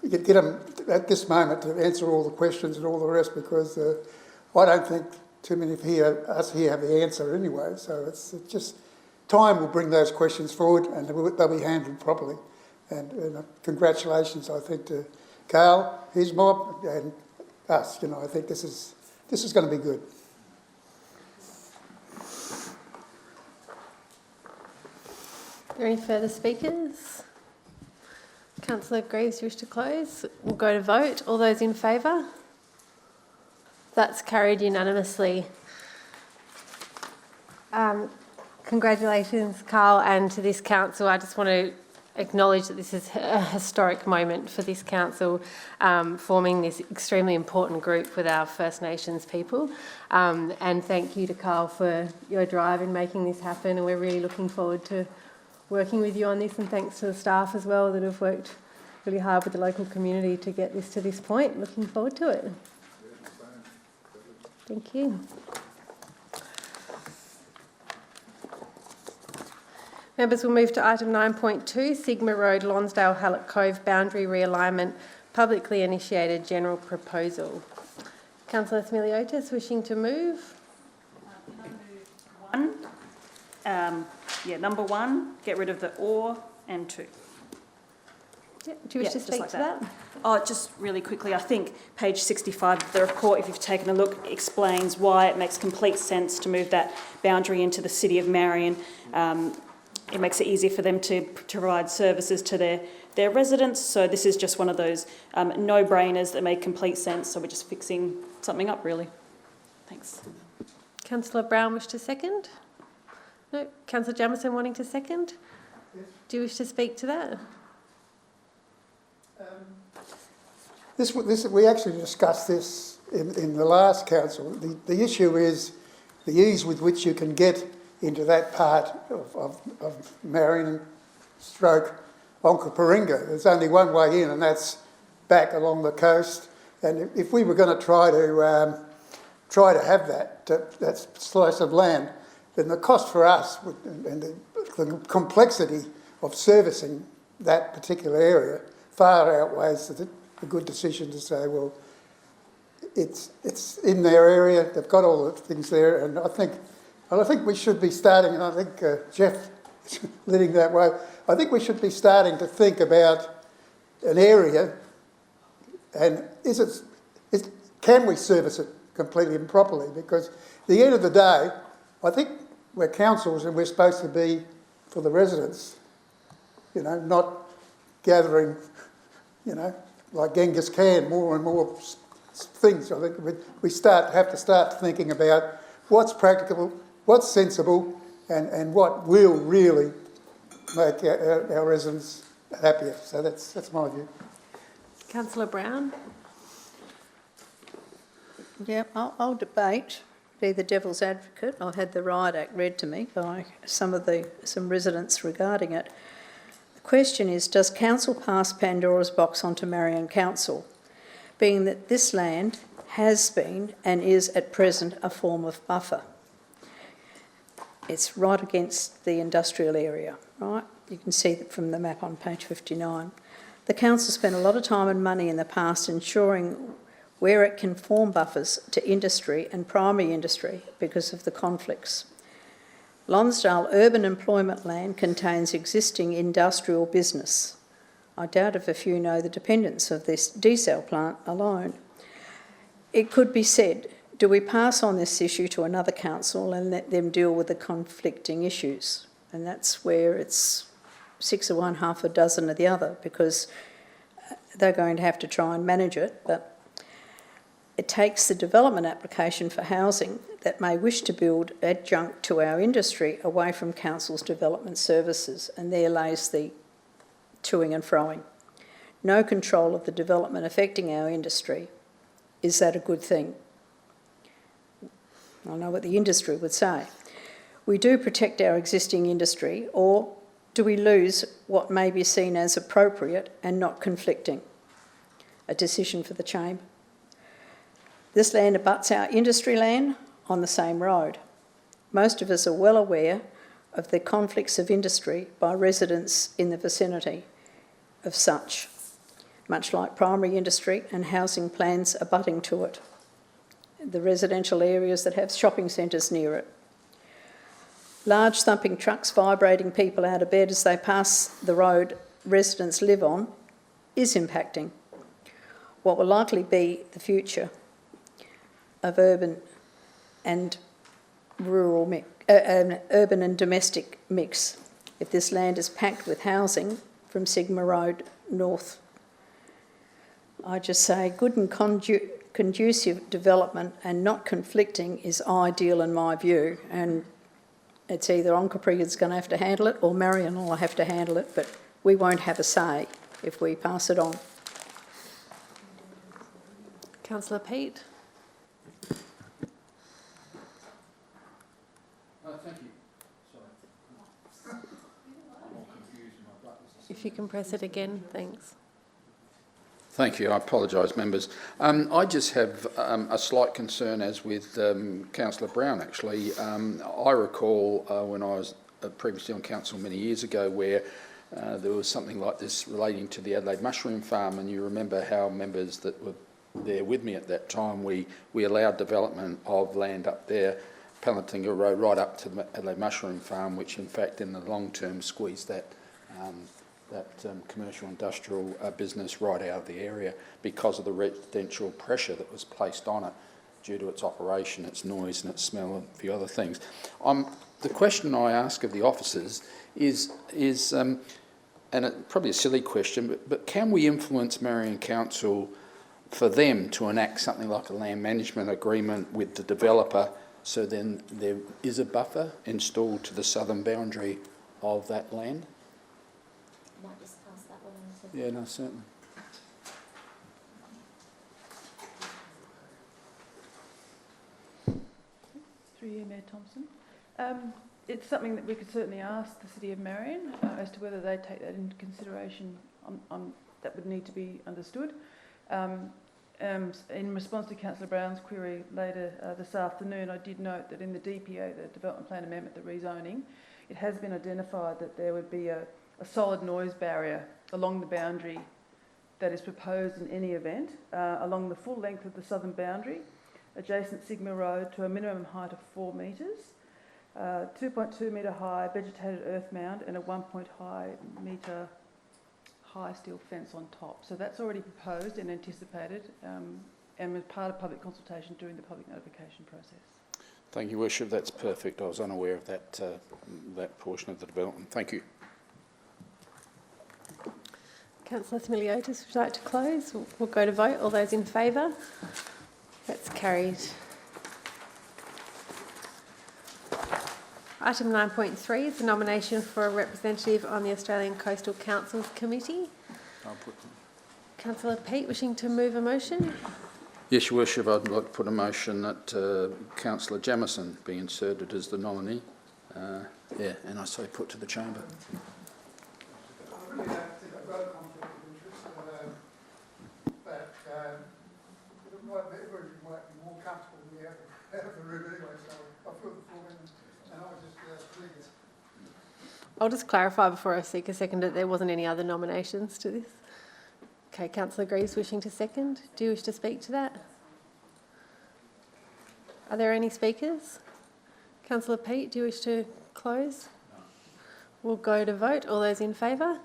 get them at this moment to answer all the questions and all the rest, because I don't think too many of us here have the answer anyway. So it's just time will bring those questions forward and they'll be handled properly. And congratulations, I think, to Carl, his mob, and us. You know, I think this is going to be good. Are there any further speakers? Councillor Greaves, you wish to close? We'll go to vote. All those in favour? That's carried unanimously. Congratulations, Carl, and to this council. I just want to acknowledge that this is a historic moment for this council, forming this extremely important group with our First Nations people. And thank you to Carl for your drive in making this happen, and we're really looking forward to working with you on this, and thanks to the staff as well that have worked really hard with the local community to get this to this point. Looking forward to it. Thank you. Members, will move to item 9.2, Sigma Road, Lonsdale, Hallett Cove Boundary Realignment, publicly initiated general proposal. Councillor Smiliotis wishing to move. Number one, get rid of the or and two. Yeah, do you wish to speak to that? Oh, just really quickly, I think page 65 of the report, if you've taken a look, explains why it makes complete sense to move that boundary into the City of Marion. It makes it easier for them to provide services to their residents. So this is just one of those no-brainers that make complete sense. So we're just fixing something up, really. Thanks. Councillor Brown wish to second? No. Councillor Jamieson wanting to second? Yes. Do you wish to speak to that? We actually discussed this in the last council. The issue is the ease with which you can get into that part of Marion stroke Onkaparinga. There's only one way in, and that's back along the coast. And if we were going to try to have that slice of land, then the cost for us and the complexity of servicing that particular area far outweighs the good decision to say, well, it's in their area, they've got all the things there, and I think we should be starting, and I think Geoff is leading that way, I think we should be starting to think about an area and can we service it completely and properly? Because at the end of the day, I think we're councils and we're supposed to be for the residents, not gathering, like Genghis Khan, more and more things. I think we have to start thinking about what's practical, what's sensible, and what will really make our residents happier. So that's my view. Councillor Brown? Yeah, I'll debate, be the devil's advocate. I had the Riot Act read to me by some residents regarding it. The question is, does council pass Pandora's box onto Marion Council, being that this land has been and is at present a form of buffer? It's right against the industrial area, right? You can see that from the map on page 59. The council spent a lot of time and money in the past ensuring where it can form buffers to industry and primary industry because of the conflicts. Lonsdale urban employment land contains existing industrial business. I doubt if a few know the dependence of this desal plant alone. It could be said, do we pass on this issue to another council and let them deal with the conflicting issues? And that's where it's 6 of one, half a dozen of the other, because they're going to have to try and manage it. But it takes the development application for housing that may wish to build adjunct to our industry away from council's development services, and there lays the toing and froing. No control of the development affecting our industry. Is that a good thing? I know what the industry would say. We do protect our existing industry, or do we lose what may be seen as appropriate and not conflicting? A decision for the Chamber. This land abuts our industry land on the same road. Most of us are well aware of the conflicts of industry by residents in the vicinity of such, much like primary industry and housing plans abutting to it, the residential areas that have shopping centres near it. Large thumping trucks vibrating people out of bed as they pass the road residents live on is impacting what will likely be the future of urban and rural urban and domestic mix if this land is packed with housing from Sigma Road north. I just say good and conducive development and not conflicting is ideal in my view, and it's either Onkaparinga is going to have to handle it or Marion will have to handle it, but we won't have a say if we pass it on. Councillor Pete. Thank you. Sorry. If you can press it again, thanks. Thank you. I apologise, members. I just have a slight concern, as with Councillor Brown, actually. I recall when I was previously on council many years ago where there was something like this relating to the Adelaide Mushroom Farm, and you remember how members that were there with me at that time, we allowed development of land up there, Palantinga Road, right up to the Adelaide Mushroom Farm, which in fact in the long term squeezed that commercial industrial business right out of the area because of the residential pressure that was placed on it due to its operation, its noise and its smell and a few other things. The question I ask of the officers is and probably a silly question, but can we influence Marion Council for them to enact something like a land management agreement with the developer, so then there is a buffer installed to the southern boundary of that land? Might just pass that one on to... Yeah, no, certainly. Through you, Mayor Thompson. It's something that we could certainly ask the City of Marion as to whether they take that into consideration. That would need to be understood. In response to Councillor Brown's query later this afternoon, I did note that in the DPA, the Development Plan Amendment, the rezoning, it has been identified that there would be a solid noise barrier along the boundary that is proposed in any event, along the full length of the southern boundary, adjacent Sigma Road to a minimum height of 4 metres, 2.2 metre high vegetated earth mound and a 1.5 metre high steel fence on top. So that's already proposed and anticipated and was part of public consultation during the public notification process. Thank you, Worship. That's perfect. I was unaware of that, that portion of the development. Thank you. Councillor Smiliotis, would you like to close? We'll go to vote. All those in favour? That's carried. Item 9.3 is the nomination for a representative on the Australian Coastal Councils Committee. Councillor Pete, wishing to move a motion? Yes, Your Worship, I'd like to put a motion that Councillor Jamieson be inserted as the nominee. And I say put to the chamber. I'll just clarify before I seek a second that there wasn't any other nominations to this. Okay, Councillor Greaves wishing to second. Do you wish to speak to that? Are there any speakers? Councillor Pete, do you wish to close? No. We'll go to vote. All those in favour?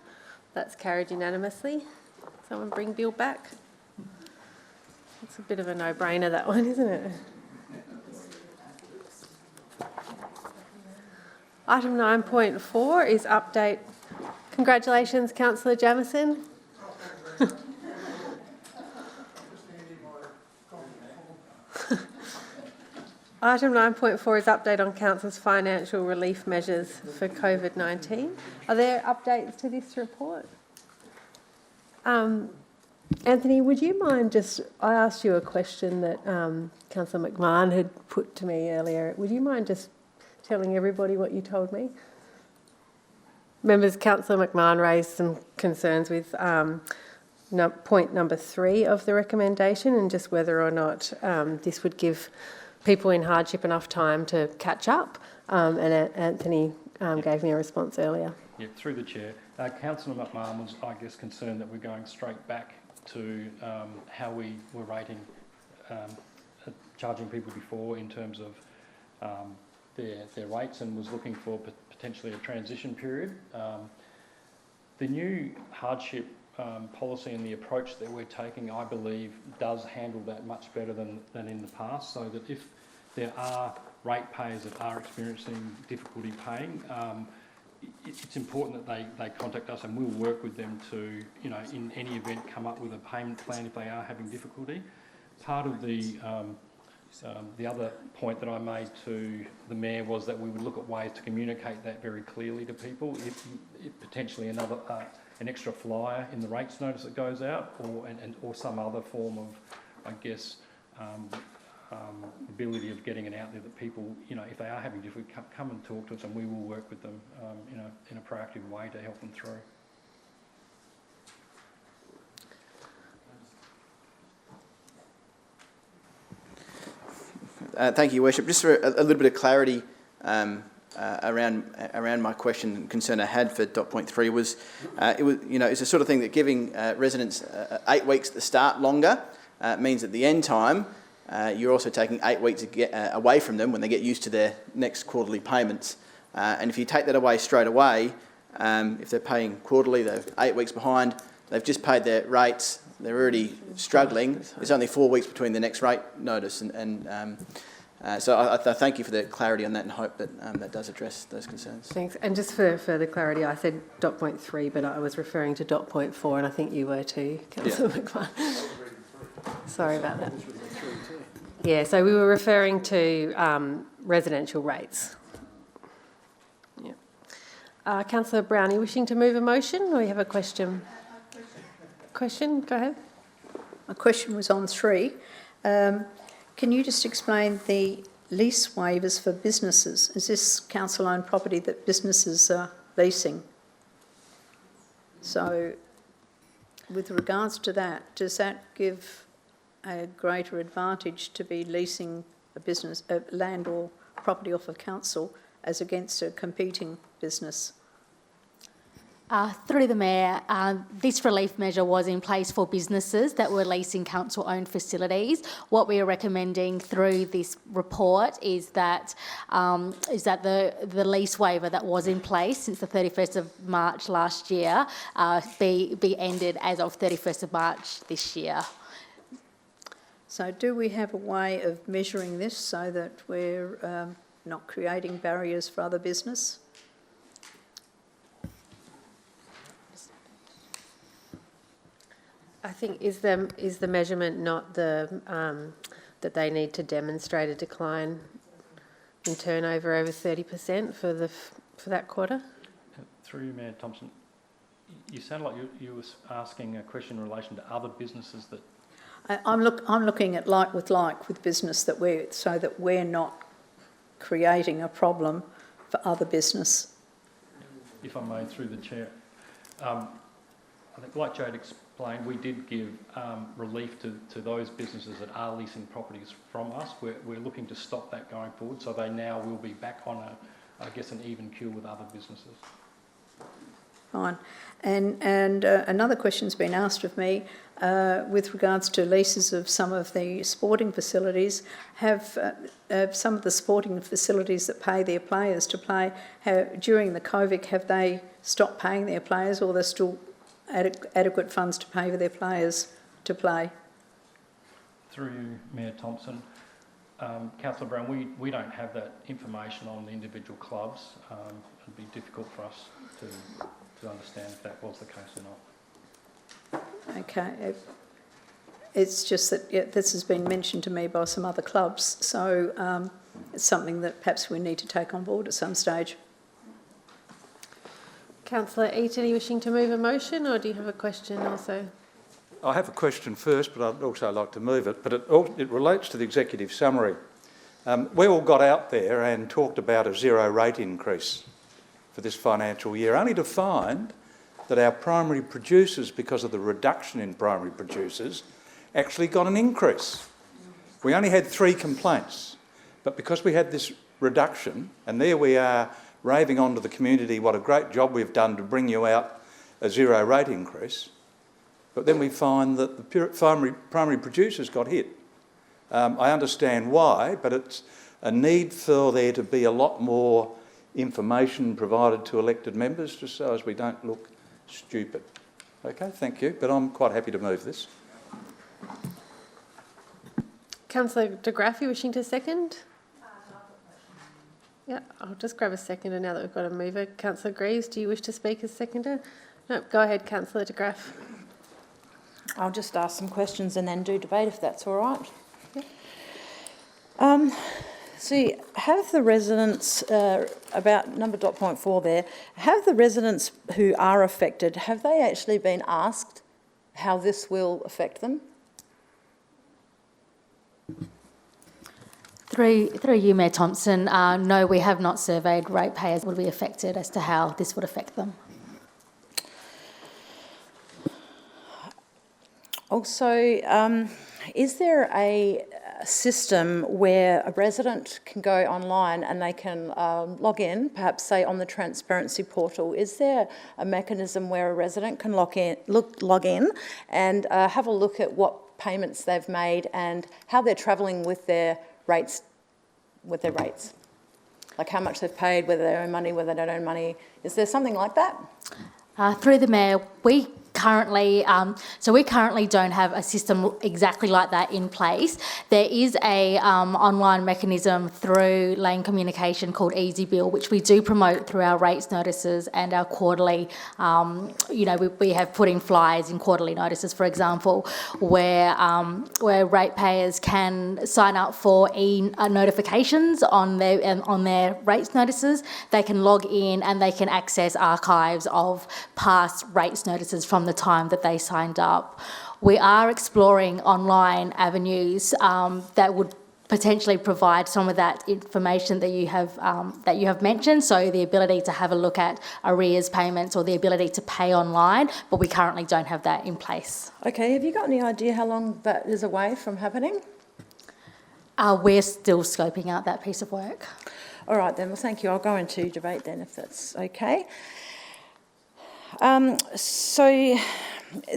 That's carried unanimously. Someone bring Bill back. It's a bit of a no-brainer, that one, isn't it? Item 9.4 is update. Congratulations, Councillor Jamieson. Item 9.4 is update on Council's financial relief measures for COVID-19. Are there updates to this report? Anthony, would you mind I asked you a question that Councillor McMahon had put to me earlier. Would you mind just telling everybody what you told me? Members, Councillor McMahon raised some concerns with point number 3 of the recommendation and just whether or not this would give people in hardship enough time to catch up. And Anthony gave me a response earlier. Yeah, through the Chair. Councillor McMahon was, I guess, concerned that we're going straight back to how we were rating, charging people before in terms of their rates, and was looking for potentially a transition period. The new hardship policy and the approach that we're taking, I believe, does handle that much better than in the past, so that if there are ratepayers that are experiencing difficulty paying, it's important that they contact us, and we'll work with them to, in any event, come up with a payment plan if they are having difficulty. Part of the The other point that I made to the Mayor was that we would look at ways to communicate that very clearly to people. If potentially another an extra flyer in the rates notice that goes out, or some other form of, I guess, ability of getting it out there that people, you know, if they are having difficulty, come and talk to us, and we will work with them in a proactive way to help them through. Thank you, Your Worship. Just for a little bit of clarity around my question and concern I had for dot point 3 was, it's the sort of thing that giving residents 8 weeks at the start longer means at the end time you're also taking 8 weeks to get away from them when they get used to their next quarterly payments. And if you take that away straight away, if they're paying quarterly, they're 8 weeks behind, they've just paid their rates, they're already struggling. There's only 4 weeks between the next rate notice, so I thank you for the clarity on that and hope that that does address those concerns. Thanks. And just for further clarity, I said dot point 3, but I was referring to dot point 4, and I think you were too, Councillor McLaren. Sorry about that. Yeah, so we were referring to residential rates. Yeah. Councillor Brown, are you wishing to move a motion, or you have a question? Question? Go ahead. My question was on 3. Can you just explain the lease waivers for businesses? Is this council-owned property that businesses are leasing? So, with regards to that, does that give a greater advantage to be leasing a land or property off of council as against a competing business? Through the Mayor, this relief measure was in place for businesses that were leasing council-owned facilities. What we are recommending through this report is that the lease waiver that was in place since the 31st of March last year be ended as of 31st of March this year. So do we have a way of measuring this so that we're not creating barriers for other business? I think is the measurement not the that they need to demonstrate a decline in turnover over 30% for that quarter? Through you, Mayor Thompson, you sound like you were asking a question in relation to other businesses that. I'm looking at like with business that we're not creating a problem for other business. If I may, through the chair, I think like Jade explained, we did give relief to those businesses that are leasing properties from us. We're looking to stop that going forward, so they now will be back on an even queue with other businesses. Fine. And another question's been asked of me with regards to leases of some of the sporting facilities. Have some of the sporting facilities that pay their players to play, during the COVID, have they stopped paying their players, or they're still adequate funds to pay for their players to play? Through you, Mayor Thompson. Councillor Brown, we don't have that information on the individual clubs. It'd be difficult for us to understand if that was the case or not. Okay. It's just that this has been mentioned to me by some other clubs, so it's something that perhaps we need to take on board at some stage. Councillor Eaton, are you wishing to move a motion, or do you have a question also? I have a question first, but I'd also like to move it. But it relates to the executive summary. We all got out there and talked about a 0 rate increase for this financial year, only to find that our primary producers, because of the reduction in primary producers, actually got an increase. We only had 3 complaints, but because we had this reduction, and there we are raving on to the community what a great job we've done to bring you out a 0 rate increase, but then we find that the primary producers got hit. I understand why, but it's a need for there to be a lot more information provided to elected members, just so as we don't look stupid. Okay, thank you, but I'm quite happy to move this. Councillor de Graaf, you wishing to second? Yeah, I'll just grab a seconder now that we've got a mover. Councillor Greaves, do you wish to speak as seconder? No, go ahead, Councillor de Graaf. I'll just ask some questions and then do debate if that's all right. See, have the residents, about number dot point 4 there, have the residents who are affected, have they actually been asked how this will affect them? Through you, Mayor Thompson, no, we have not surveyed ratepayers would be affected as to how this would affect them. Also, is there a system where a resident can go online and they can log in, perhaps say on the transparency portal? Is there a mechanism where a resident can log in and have a look at what payments they've made and how they're travelling with their rates? Like how much they've paid, whether they own money, whether they don't own money. Is there something like that? Through the Mayor, we currently don't have a system exactly like that in place. There is a online mechanism through Lane Communication called Easy Bill, which we do promote through our rates notices and our quarterly, we have put in flyers in quarterly notices, for example, where ratepayers can sign up for notifications on their rates notices. They can log in and they can access archives of past rates notices from the time that they signed up. We are exploring online avenues that would potentially provide some of that information that you have mentioned, so the ability to have a look at arrears payments or the ability to pay online, but we currently don't have that in place. Okay, have you got any idea how long that is away from happening? We're still scoping out that piece of work. All right then, well thank you. I'll go into debate then if that's okay. So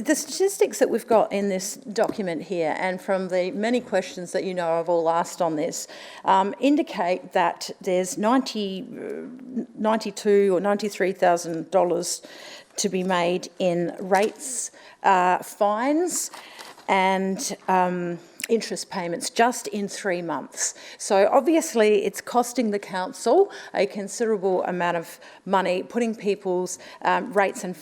the statistics that we've got in this document here, and from the many questions that you know I've all asked on this, indicate that there's $92,000 or $93,000 to be made in rates, fines, and interest payments just in 3 months. So obviously it's costing the council a considerable amount of money, putting people's rates and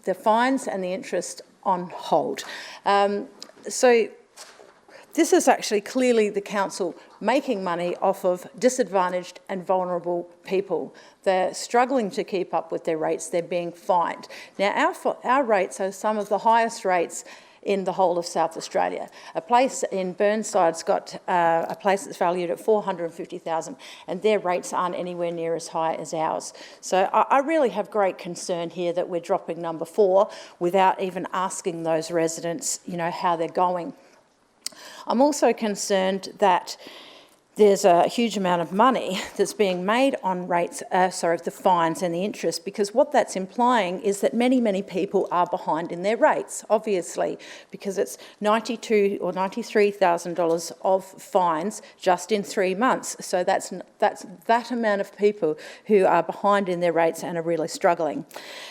the fines and the interest on hold. So this is actually clearly the council making money off of disadvantaged and vulnerable people. They're struggling to keep up with their rates, they're being fined. Now our rates are some of the highest rates in the whole of South Australia. A place in Burnside's got a place that's valued at $450,000 and their rates aren't anywhere near as high as ours. So I really have great concern here that we're dropping number 4 without even asking those residents, how they're going. I'm also concerned that there's a huge amount of money that's being made on rates, the fines and the interest, because what that's implying is that many, many people are behind in their rates, obviously, because it's $92,000 or $93,000 of fines just in 3 months. So that's that amount of people who are behind in their rates and are really struggling.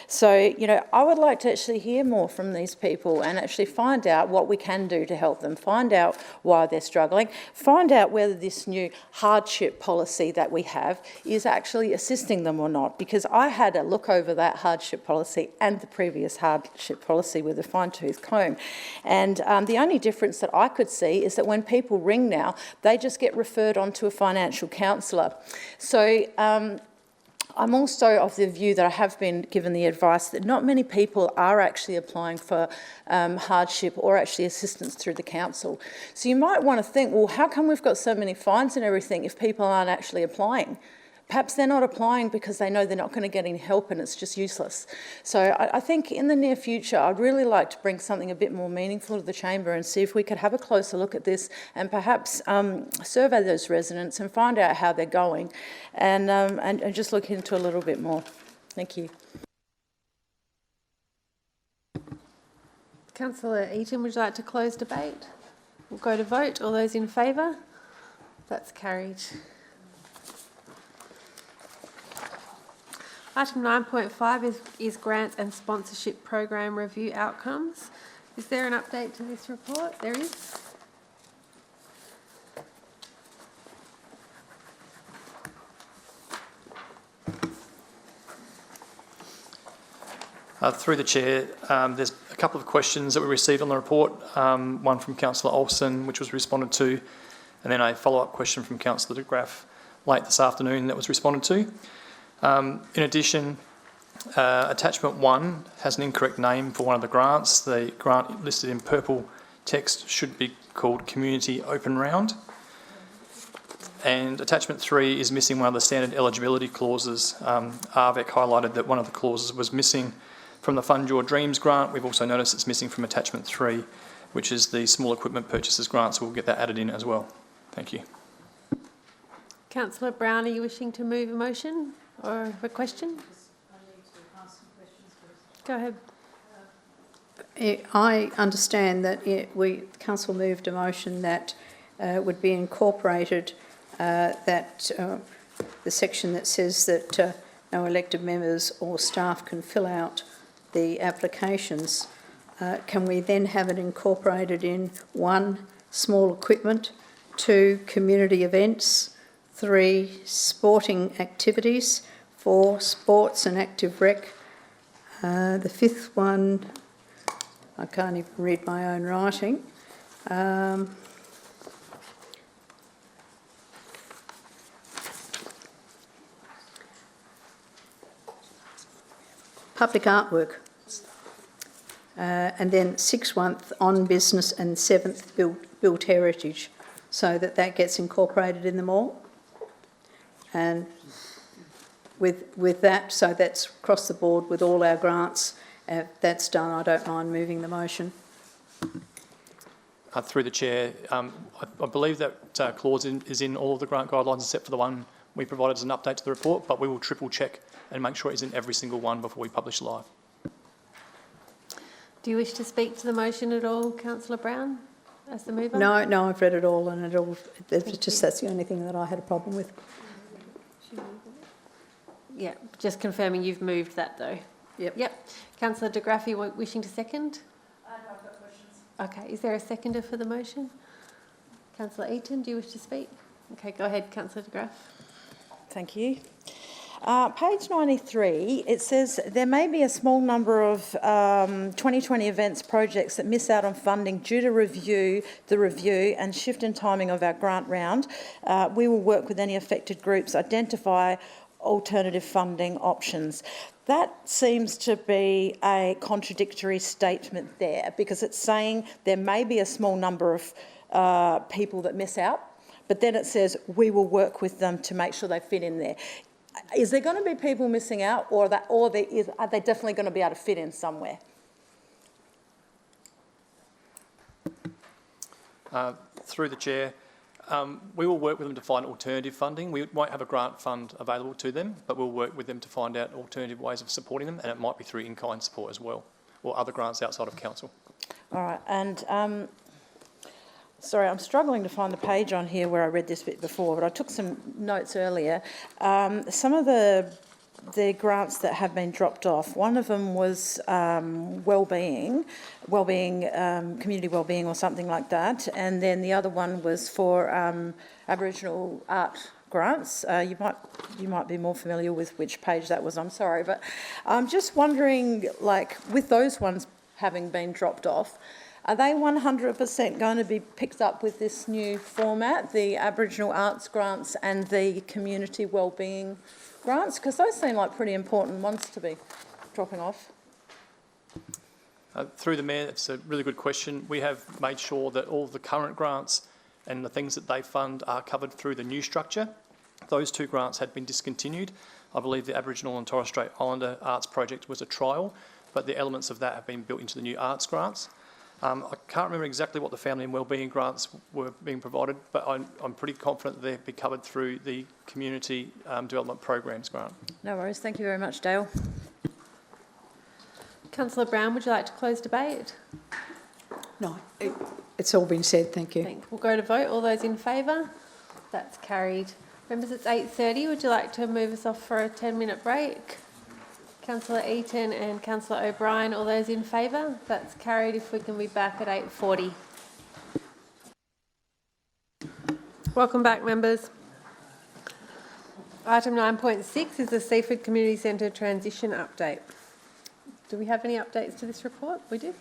So, I would like to actually hear more from these people and actually find out what we can do to help them, find out why they're struggling, find out whether this new hardship policy that we have is actually assisting them or not, because I had a look over that hardship policy and the previous hardship policy with a fine-tooth comb, and the only difference that I could see is that when people ring now, they just get referred on to a financial counsellor. So I'm also of the view that I have been given the advice that not many people are actually applying for hardship or actually assistance through the council. So you might want to think, well, how come we've got so many fines and everything if people aren't actually applying? Perhaps they're not applying because they know they're not going to get any help and it's just useless. So I think in the near future, I'd really like to bring something a bit more meaningful to the chamber and see if we could have a closer look at this and perhaps survey those residents and find out how they're going and just look into a little bit more. Thank you. Councillor Eaton, would you like to close debate? We'll go to vote. All those in favour? That's carried. Item 9.5 is grants and sponsorship program review outcomes. Is there an update to this report? There is. Through the Chair, there's a couple of questions that we received on the report, one from Councillor Olsen, which was responded to, and then a follow-up question from Councillor de Graaf late this afternoon that was responded to. In addition, attachment 1 has an incorrect name for one of the grants. The grant listed in purple text should be called Community Open Round. And attachment 3 is missing one of the standard eligibility clauses. RVEC highlighted that one of the clauses was missing from the Fund Your Dreams grant. We've also noticed it's missing from attachment 3, which is the small equipment purchases grant, so we'll get that added in as well. Thank you. Councillor Brown, are you wishing to move a motion or a question? Go ahead. I understand that Council moved a motion that would be incorporated, the section that says that no elected members or staff can fill out the applications. Can we then have it incorporated in 1, small equipment, 2, community events, 3, sporting activities, 4, sports and active rec. The 5th one, I can't even read my own writing. Public artwork. And then 6th one, on business, and 7th, built heritage, so that gets incorporated in them all. And with that, so that's across the board with all our grants. That's done. I don't mind moving the motion. Through the Chair, I believe that clause is in all of the grant guidelines except for the one we provided as an update to the report, but we will triple check and make sure it's in every single one before we publish live. Do you wish to speak to the motion at all, Councillor Brown, as the mover? No, I've read it all, and that's the only thing that I had a problem with. Yeah, just confirming you've moved that though. Yep. Councillor de Graaf, you wishing to second? I've got questions. Okay, is there a seconder for the motion? Councillor Eaton, do you wish to speak? Okay, go ahead, Councillor de Graaf. Thank you. Page 93, it says there may be a small number of 2020 events projects that miss out on funding due to the review and shift in timing of our grant round. We will work with any affected groups, identify alternative funding options. That seems to be a contradictory statement there, because it's saying there may be a small number of people that miss out, but then it says we will work with them to make sure they fit in there. Is there going to be people missing out, or are they definitely going to be able to fit in somewhere? Through the Chair, we will work with them to find alternative funding. We won't have a grant fund available to them, but we'll work with them to find out alternative ways of supporting them, and it might be through in-kind support as well, or other grants outside of council. All right, and sorry, I'm struggling to find the page on here where I read this bit before, but I took some notes earlier. Some of the grants that have been dropped off, one of them was community wellbeing or something like that, and then the other one was for Aboriginal art grants. You might be more familiar with which page that was, I'm sorry, but I'm just wondering, like, with those ones having been dropped off, are they 100% going to be picked up with this new format, the Aboriginal arts grants and the community wellbeing grants? Because those seem like pretty important ones to be dropping off. Through the Mayor, it's a really good question. We have made sure that all of the current grants and the things that they fund are covered through the new structure. Those 2 grants had been discontinued. I believe the Aboriginal and Torres Strait Islander Arts Project was a trial, but the elements of that have been built into the new arts grants. I can't remember exactly what the family and wellbeing grants were being provided, but I'm pretty confident that they'll be covered through the Community Development Programs grant. No worries. Thank you very much, Dale. Councillor Brown, would you like to close debate? No, it's all been said. Thank you. We'll go to vote. All those in favour? That's carried. Members, it's 8:30. Would you like to move us off for a 10-minute break? Councillor Eaton and Councillor O'Brien, all those in favour? That's carried. If we can be back at 8:40. Welcome back, members. Item 9.6 is the Seaford Community Centre transition update. Do we have any updates to this report? We do.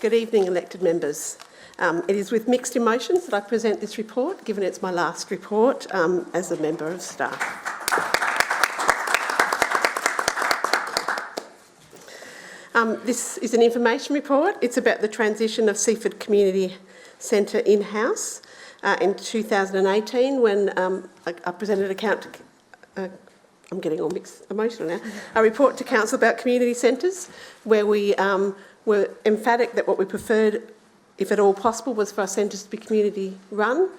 Good evening, elected members. It is with mixed emotions that I present this report, given it's my last report as a member of staff. This is an information report. It's about the transition of Seaford Community Centre in-house. In 2018, when I presented I'm getting all mixed emotional now, a report to Council about community centres, where we were emphatic that what we preferred, if at all possible, was for our centres to be community run.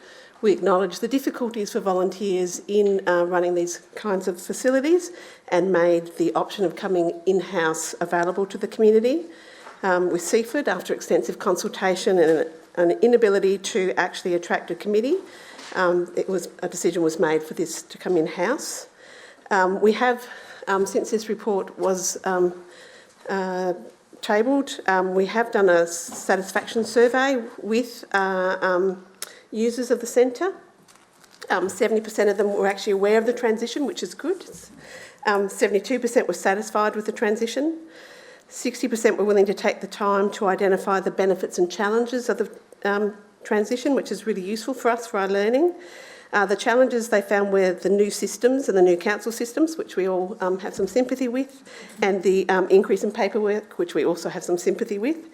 We acknowledged the difficulties for volunteers in running these kinds of facilities and made the option of coming in-house available to the community. With Seaford, after extensive consultation and an inability to actually attract a committee, a decision was made for this to come in-house. We have, since this report was tabled, we have done a satisfaction survey with users of the centre. 70% of them were actually aware of the transition, which is good. 72% were satisfied with the transition. 60% were willing to take the time to identify the benefits and challenges of the transition, which is really useful for us for our learning. The challenges they found were the new systems and the new council systems, which we all have some sympathy with, and the increase in paperwork, which we also have some sympathy with.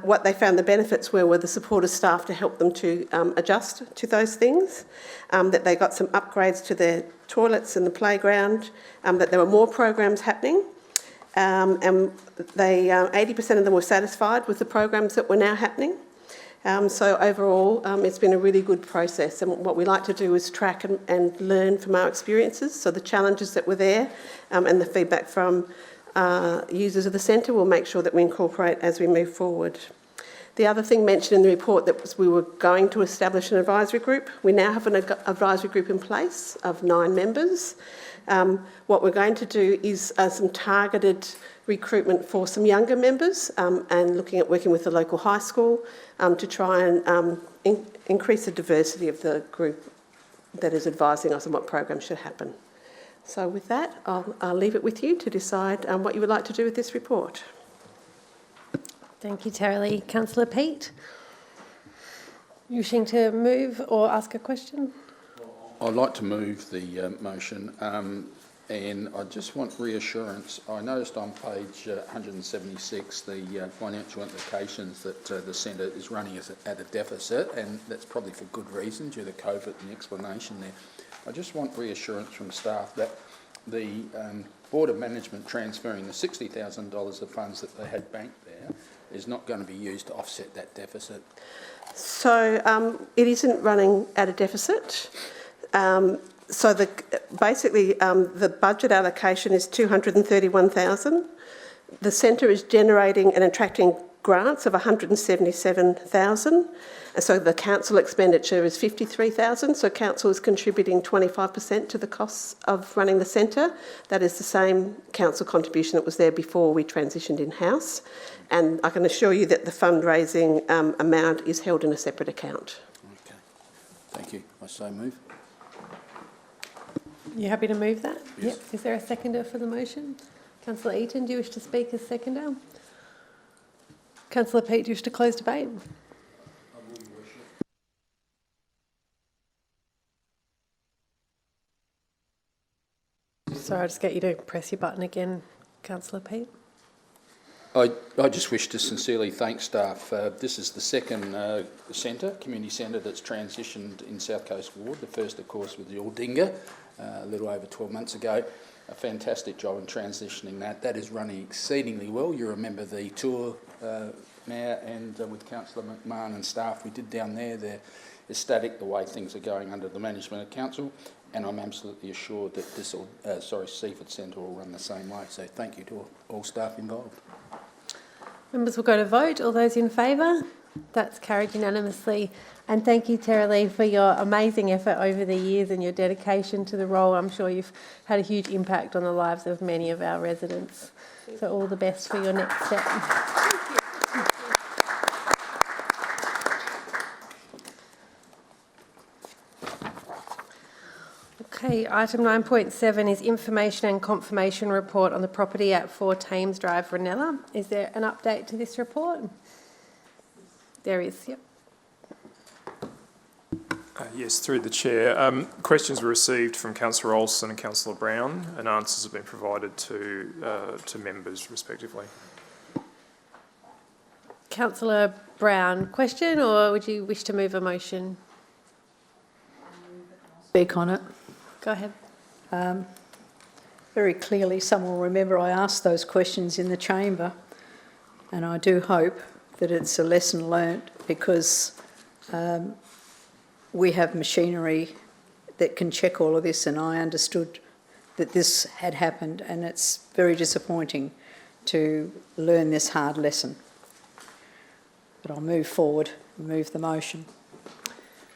What they found the benefits were the support of staff to help them to adjust to those things, that they got some upgrades to their toilets and the playground, that there were more programs happening, and 80% of them were satisfied with the programs that were now happening. So overall, it's been a really good process, and what we like to do is track and learn from our experiences. So the challenges that were there and the feedback from users of the centre, we'll make sure that we incorporate as we move forward. The other thing mentioned in the report that was we were going to establish an advisory group. We now have an advisory group in place of 9 members. What we're going to do is some targeted recruitment for some younger members and looking at working with the local high school to try and increase the diversity of the group that is advising us on what programs should happen. So with that, I'll leave it with you to decide what you would like to do with this report. Thank you, Taralee. Councillor Peet, you wishing to move or ask a question? I'd like to move the motion, and I just want reassurance. I noticed on page 176 the financial implications that the centre is running at a deficit, and that's probably for good reason due to COVID and the explanation there. I just want reassurance from staff that the Board of Management transferring the $60,000 of funds that they had banked there is not going to be used to offset that deficit. So it isn't running at a deficit. So basically the budget allocation is $231,000. The centre is generating and attracting grants of $177,000. So the council expenditure is $53,000. So council is contributing 25% to the costs of running the centre. That is the same council contribution that was there before we transitioned in-house. And I can assure you that the fundraising amount is held in a separate account. Okay. Thank you. I so move. You happy to move that? Yes. Yep. Is there a seconder for the motion? Councillor Eaton, do you wish to speak as seconder? Councillor Peet, do you wish to close debate? Sorry, I'll just get you to press your button again, Councillor Peet. I just wish to sincerely thank staff. This is the second centre, community centre, that's transitioned in South Coast Ward. The first, of course, was the Willunga a little over 12 months ago. A fantastic job in transitioning that. That is running exceedingly well. You remember the tour, Mayor, and with Councillor McMahon and staff we did down there. They're ecstatic the way things are going under the management of council, and I'm absolutely assured that this Seaford Centre will run the same way. So thank you to all staff involved. Members will go to vote. All those in favour? That's carried unanimously. And thank you, Taralee, for your amazing effort over the years and your dedication to the role. I'm sure you've had a huge impact on the lives of many of our residents. So all the best for your next step. Okay, item 9.7 is information and confirmation report on the property at 4 Thames Drive, Reynella. Is there an update to this report? There is, yep. Yes, through the Chair. Questions were received from Councillor Olsen and Councillor Brown, and answers have been provided to members respectively. Councillor Brown, question, or would you wish to move a motion? Speak on it. Go ahead. Very clearly, some will remember I asked those questions in the chamber, and I do hope that it's a lesson learnt, because we have machinery that can check all of this, and I understood that this had happened, and it's very disappointing to learn this hard lesson. But I'll move forward and move the motion.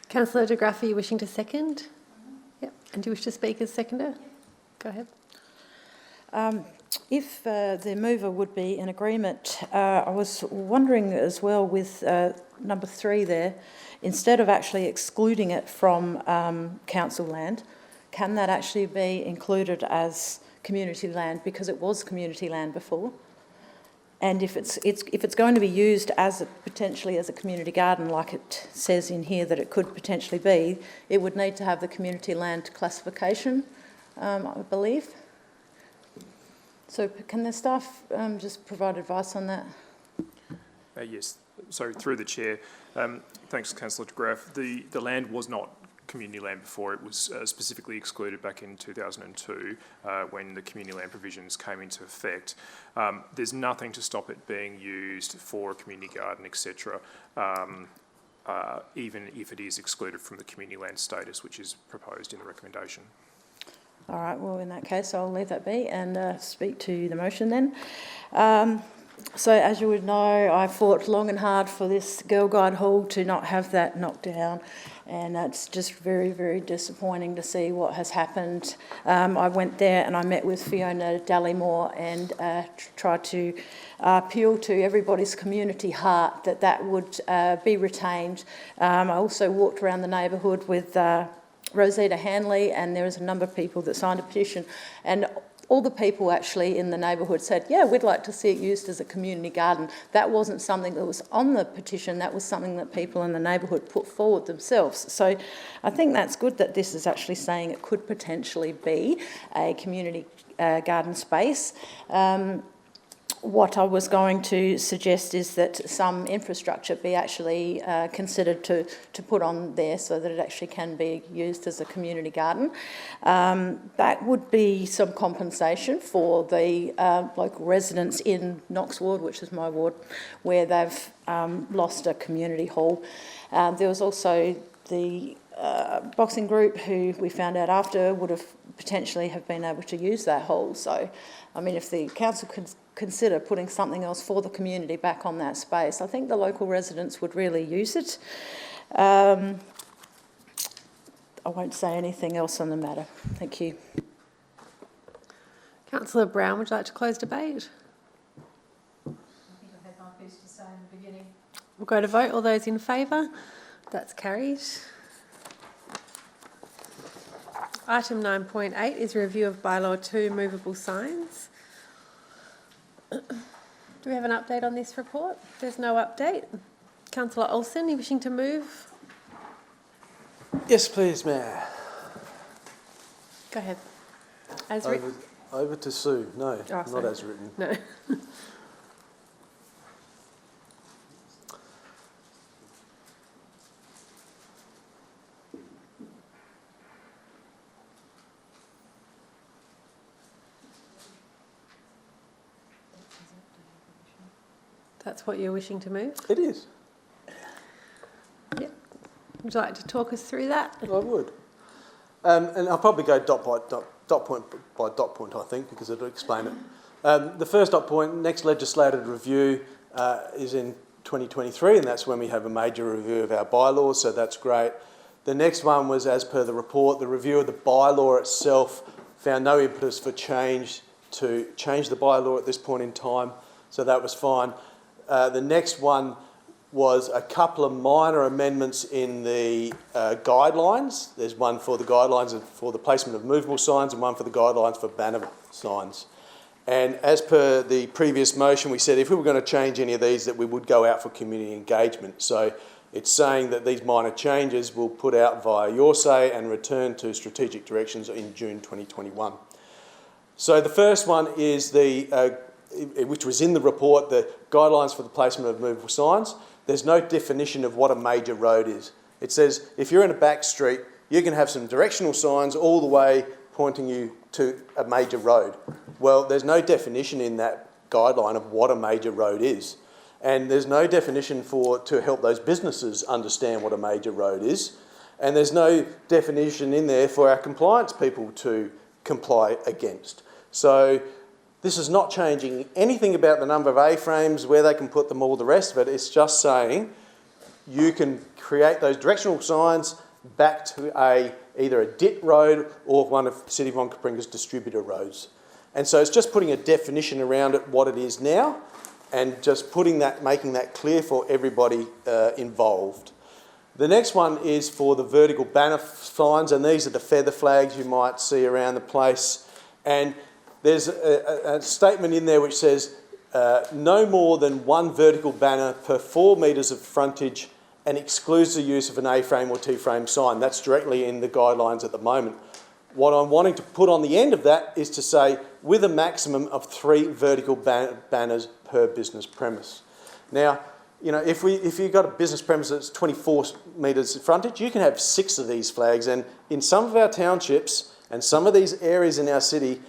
Councillor de Graaf, are you wishing to second? Yep. And do you wish to speak as seconder? Go ahead. If the mover would be in agreement, I was wondering as well with number 3 there, instead of actually excluding it from council land, can that actually be included as community land, because it was community land before? And if it's going to be used as potentially as a community garden, like it says in here that it could potentially be, it would need to have the community land classification, I believe. So can the staff just provide advice on that? Yes. So through the Chair, thanks, Councillor de Graaf. The land was not community land before. It was specifically excluded back in 2002 when the community land provisions came into effect. There's nothing to stop it being used for a community garden, etc., even if it is excluded from the community land status, which is proposed in the recommendation. All right, well, in that case, I'll leave that be and speak to the motion then. So, as you would know, I fought long and hard for this Girl Guide Hall to not have that knocked down, and it's just very, very disappointing to see what has happened. I went there and I met with Fiona Dallymore and tried to appeal to everybody's community heart that that would be retained. I also walked around the neighbourhood with Rosita Hanley, and there was a number of people that signed a petition, and all the people actually in the neighbourhood said, yeah, we'd like to see it used as a community garden. That wasn't something that was on the petition, that was something that people in the neighbourhood put forward themselves. So I think that's good that this is actually saying it could potentially be a community garden space. What I was going to suggest is that some infrastructure be actually considered to put on there so that it actually can be used as a community garden. That would be some compensation for the local residents in Knox Ward, which is my ward, where they've lost a community hall. There was also the boxing group who we found out after would have potentially have been able to use that hall. So, I mean, if the council could consider putting something else for the community back on that space, I think the local residents would really use it. I won't say anything else on the matter. Thank you. Councillor Brown, would you like to close debate? I think I had my piece to say in the beginning. We'll go to vote. All those in favour? That's carried. Item 9.8 is review of Bylaw 2, Moveable Signs. Do we have an update on this report? There's no update. Councillor Olsen, are you wishing to move? Yes, please, Mayor. Go ahead. As written. Over to Sue. No, Oh, not as written. No. That's what you're wishing to move? It is. Yep. Would you like to talk us through that? I would. And I'll probably go dot point by dot point, I think, because it'll explain it. The first dot point, next legislative review is in 2023, and that's when we have a major review of our bylaws, so that's great. The next one was, as per the report, the review of the bylaw itself found no impetus for change to change the bylaw at this point in time, so that was fine. The next one was a couple of minor amendments in the guidelines. There's one for the guidelines for the placement of movable signs and one for the guidelines for banner signs. And as per the previous motion, we said if we were going to change any of these, that we would go out for community engagement. So it's saying that these minor changes will put out via your say and return to strategic directions in June 2021. So the first one is which was in the report, the guidelines for the placement of movable signs. There's no definition of what a major road is. It says if you're in a back street, you can have some directional signs all the way pointing you to a major road. Well, there's no definition in that guideline of what a major road is. And there's no definition to help those businesses understand what a major road is. And there's no definition in there for our compliance people to comply against. So this is not changing anything about the number of A-frames, where they can put them, all the rest of it. It's just saying you can create those directional signs back to either a DIT road or one of City of Onkaparinga's distributor roads. And so it's just putting a definition around it, what it is now, and just making that clear for everybody involved. The next one is for the vertical banner signs, and these are the feather flags you might see around the place. And there's a statement in there which says no more than one vertical banner per 4 metres of frontage and excludes the use of an A-frame or T-frame sign. That's directly in the guidelines at the moment. What I'm wanting to put on the end of that is to say with a maximum of 3 vertical banners per business premise. Now, you know, if you've got a business premise that's 24 metres frontage, you can have 6 of these flags. And in some of our townships and some of these areas in our city,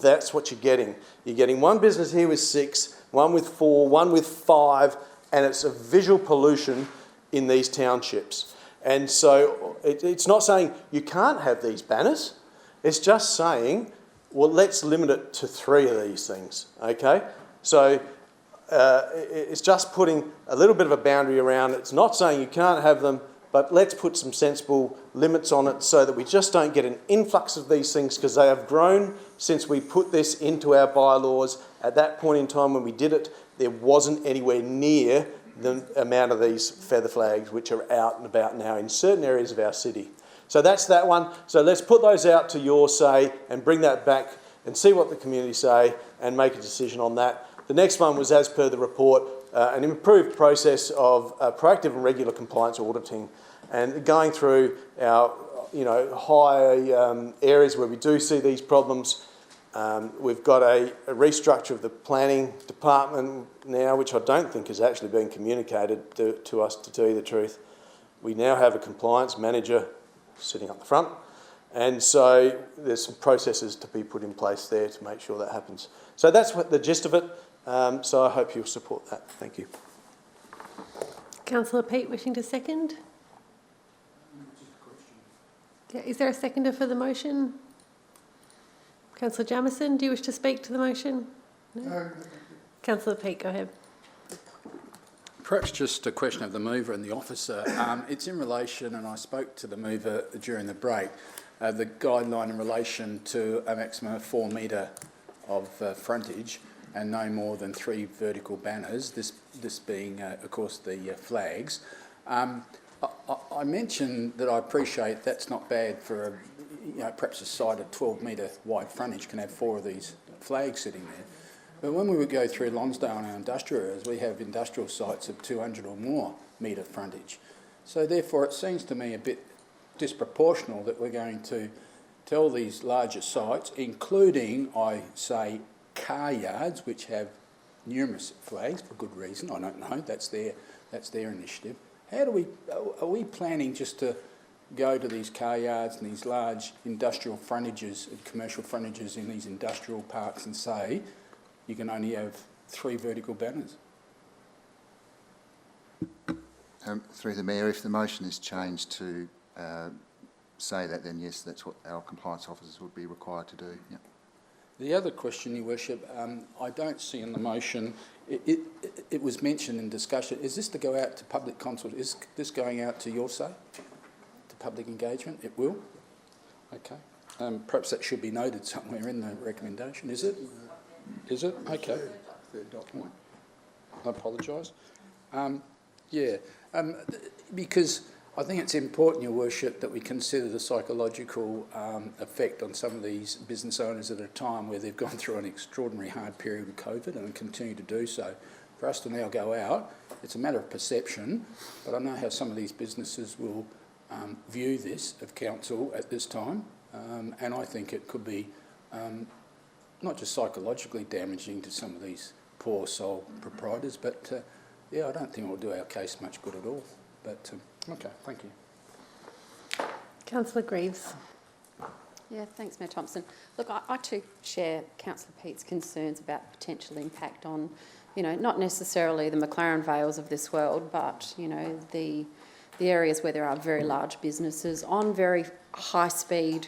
that's what you're getting. You're getting one business here with 6, one with 4, one with 5, and it's a visual pollution in these townships. And so it's not saying you can't have these banners. It's just saying, well, let's limit it to 3 of these things, okay? So it's just putting a little bit of a boundary around it. It's not saying you can't have them, but let's put some sensible limits on it so that we just don't get an influx of these things, because they have grown since we put this into our bylaws. At that point in time when we did it, there wasn't anywhere near the amount of these feather flags which are out and about now in certain areas of our city. So that's that one. So let's put those out to your say and bring that back and see what the community say and make a decision on that. The next one was, as per the report, an improved process of proactive and regular compliance auditing and going through our high areas where we do see these problems. We've got a restructure of the planning department now, which I don't think has actually been communicated to us, to tell you the truth. We now have a compliance manager sitting up the front, and so there's some processes to be put in place there to make sure that happens. So that's what the gist of it. So I hope you'll support that. Thank you. Councillor Peet wishing to second? Yeah, is there a seconder for the motion? Councillor Jamieson, do you wish to speak to the motion? No. Councillor Peet, go ahead. Perhaps just a question of the mover and the officer. It's in relation, and I spoke to the mover during the break, the guideline in relation to a maximum of 4 metre of frontage and no more than 3 vertical banners, this being, of course, the flags. I mentioned that I appreciate that's not bad for perhaps a site of 12 metre wide frontage can have 4 of these flags sitting there. But when we would go through Lonsdale and our industrial areas, we have industrial sites of 200 or more metre frontage. So therefore it seems to me a bit disproportional that we're going to tell these larger sites, including, I say, car yards, which have numerous flags for good reason, I don't know, that's their initiative. Are we planning just to go to these car yards and these large industrial frontages and commercial frontages in these industrial parks and say you can only have 3 vertical banners? Through the Mayor, if the motion is changed to say that, then yes, that's what our compliance officers would be required to do. Yep. The other question, Your Worship, I don't see in the motion, it was mentioned in discussion, is this to go out to public consult? Is this going out to your say, to public engagement? It will? Okay. Perhaps that should be noted somewhere in the recommendation. Is it? Is it? Okay. Third document. I apologise. Yeah, because I think it's important, Your Worship, that we consider the psychological effect on some of these business owners at a time where they've gone through an extraordinary hard period with COVID and continue to do so. For us to now go out, it's a matter of perception, but I know how some of these businesses will view this of council at this time, and I think it could be not just psychologically damaging to some of these poor sole proprietors, but yeah, I don't think it will do our case much good at all. But okay, thank you. Councillor Greaves. Yeah, thanks, Mayor Thompson. Look, I too share Councillor Peate's concerns about potential impact on, you know, not necessarily the McLaren Vales of this world, but, you know, the areas where there are very large businesses on very high-speed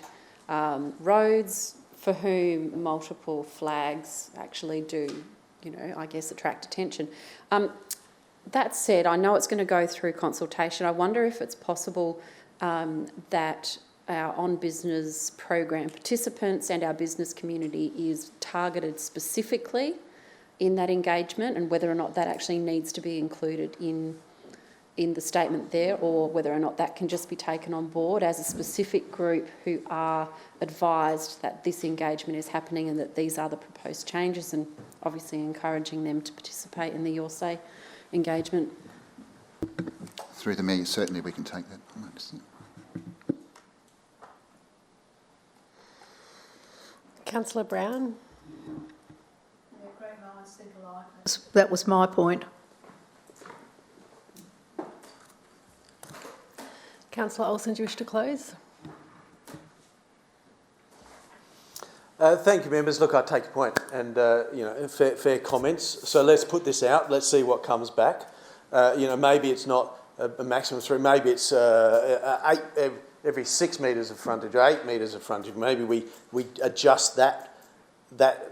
roads for whom multiple flags actually do, you know, I guess attract attention. That said, I know it's going to go through consultation. I wonder if it's possible that our on-business program participants and our business community is targeted specifically in that engagement, and whether or not that actually needs to be included in the statement there, or whether or not that can just be taken on board as a specific group who are advised that this engagement is happening and that these are the proposed changes, and obviously encouraging them to participate in the Your Say engagement. Through the Mayor, certainly we can take that on notice. Councillor Brown. That was my point. Councillor Olsen, do you wish to close? Thank you, members. Look, I take your point, and you know, fair comments. So let's put this out. Let's see what comes back. You know, maybe it's not a maximum of 3. Maybe it's 8 every 6 metres of frontage, or 8 metres of frontage. Maybe we adjust that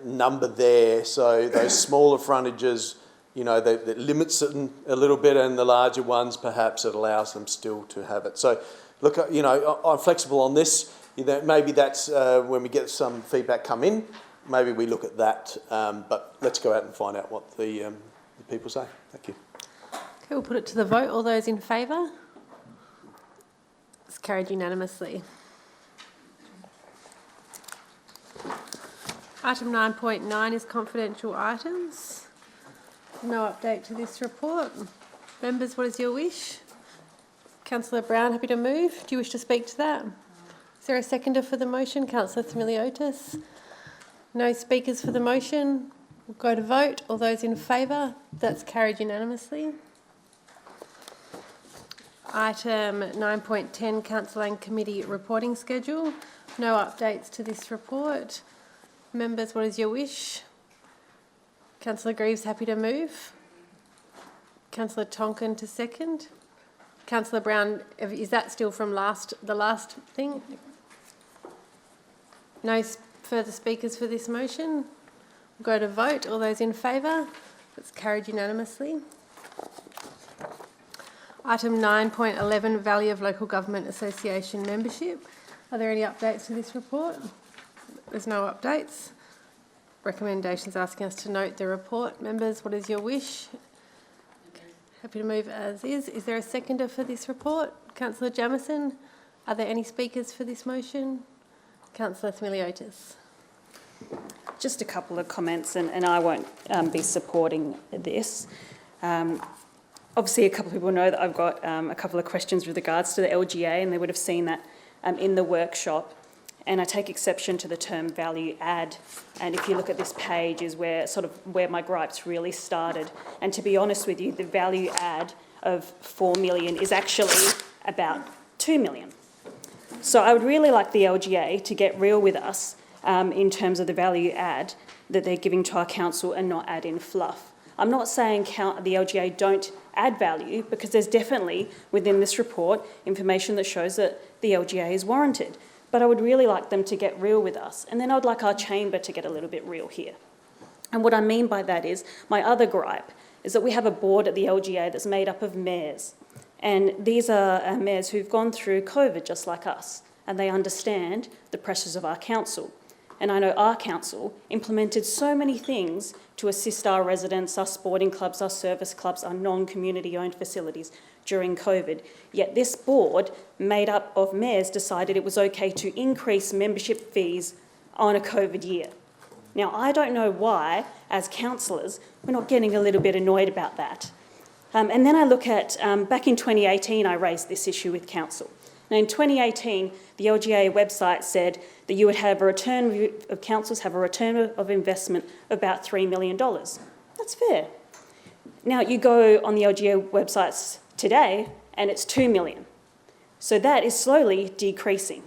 number there, so those smaller frontages, you know, that limits it a little bit, and the larger ones perhaps it allows them still to have it. So, look, you know, I'm flexible on this. You know, maybe that's when we get some feedback come in, maybe we look at that. But let's go out and find out what the people say. Thank you. Okay, we'll put it to the vote. All those in favour? It's carried unanimously. Item 9.9 is confidential items. No update to this report. Members, what is your wish? Councillor Brown, happy to move. Do you wish to speak to that? Is there a seconder for the motion? Councillor Thamiliotis. No speakers for the motion. We'll go to vote. All those in favour? That's carried unanimously. Item 9.10, Council and Committee reporting schedule. No updates to this report. Members, what is your wish? Councillor Greaves, happy to move. Councillor Tonkin to second. Councillor Brown, is that still from the last thing? No further speakers for this motion. We'll go to vote. All those in favour? That's carried unanimously. Item 9.11, Value of Local Government Association membership. Are there any updates to this report? There's no updates. Recommendations asking us to note the report. Members, what is your wish? Happy to move as is. Is there a seconder for this report? Councillor Jamieson. Are there any speakers for this motion? Councillor Thamiliotis. Just a couple of comments, and I won't be supporting this. Obviously, a couple of people know that I've got a couple of questions with regards to the LGA, and they would have seen that in the workshop. And I take exception to the term value add. And if you look at this page is where my gripes really started. And to be honest with you, the value add of 4 million is actually about 2 million. So I would really like the LGA to get real with us in terms of the value add that they're giving to our council and not add in fluff. I'm not saying the LGA don't add value, because there's definitely within this report information that shows that the LGA is warranted. But I would really like them to get real with us. And then I'd like our chamber to get a little bit real here. And what I mean by that is, my other gripe is that we have a board at the LGA that's made up of mayors. And these are mayors who've gone through COVID just like us, and they understand the pressures of our council. and I know our council implemented so many things to assist our residents, our sporting clubs, our service clubs, our non-community owned facilities during COVID. Yet this board, made up of mayors, decided it was okay to increase membership fees on a COVID year. Now, I don't know why, as councillors, we're not getting a little bit annoyed about that. And then I look at, back in 2018, I raised this issue with council. Now, in 2018, the LGA website said that you would have a return of councils have a return of investment of about $3 million. That's fair. Now, you go on the LGA websites today, and it's $2 million. So that is slowly decreasing.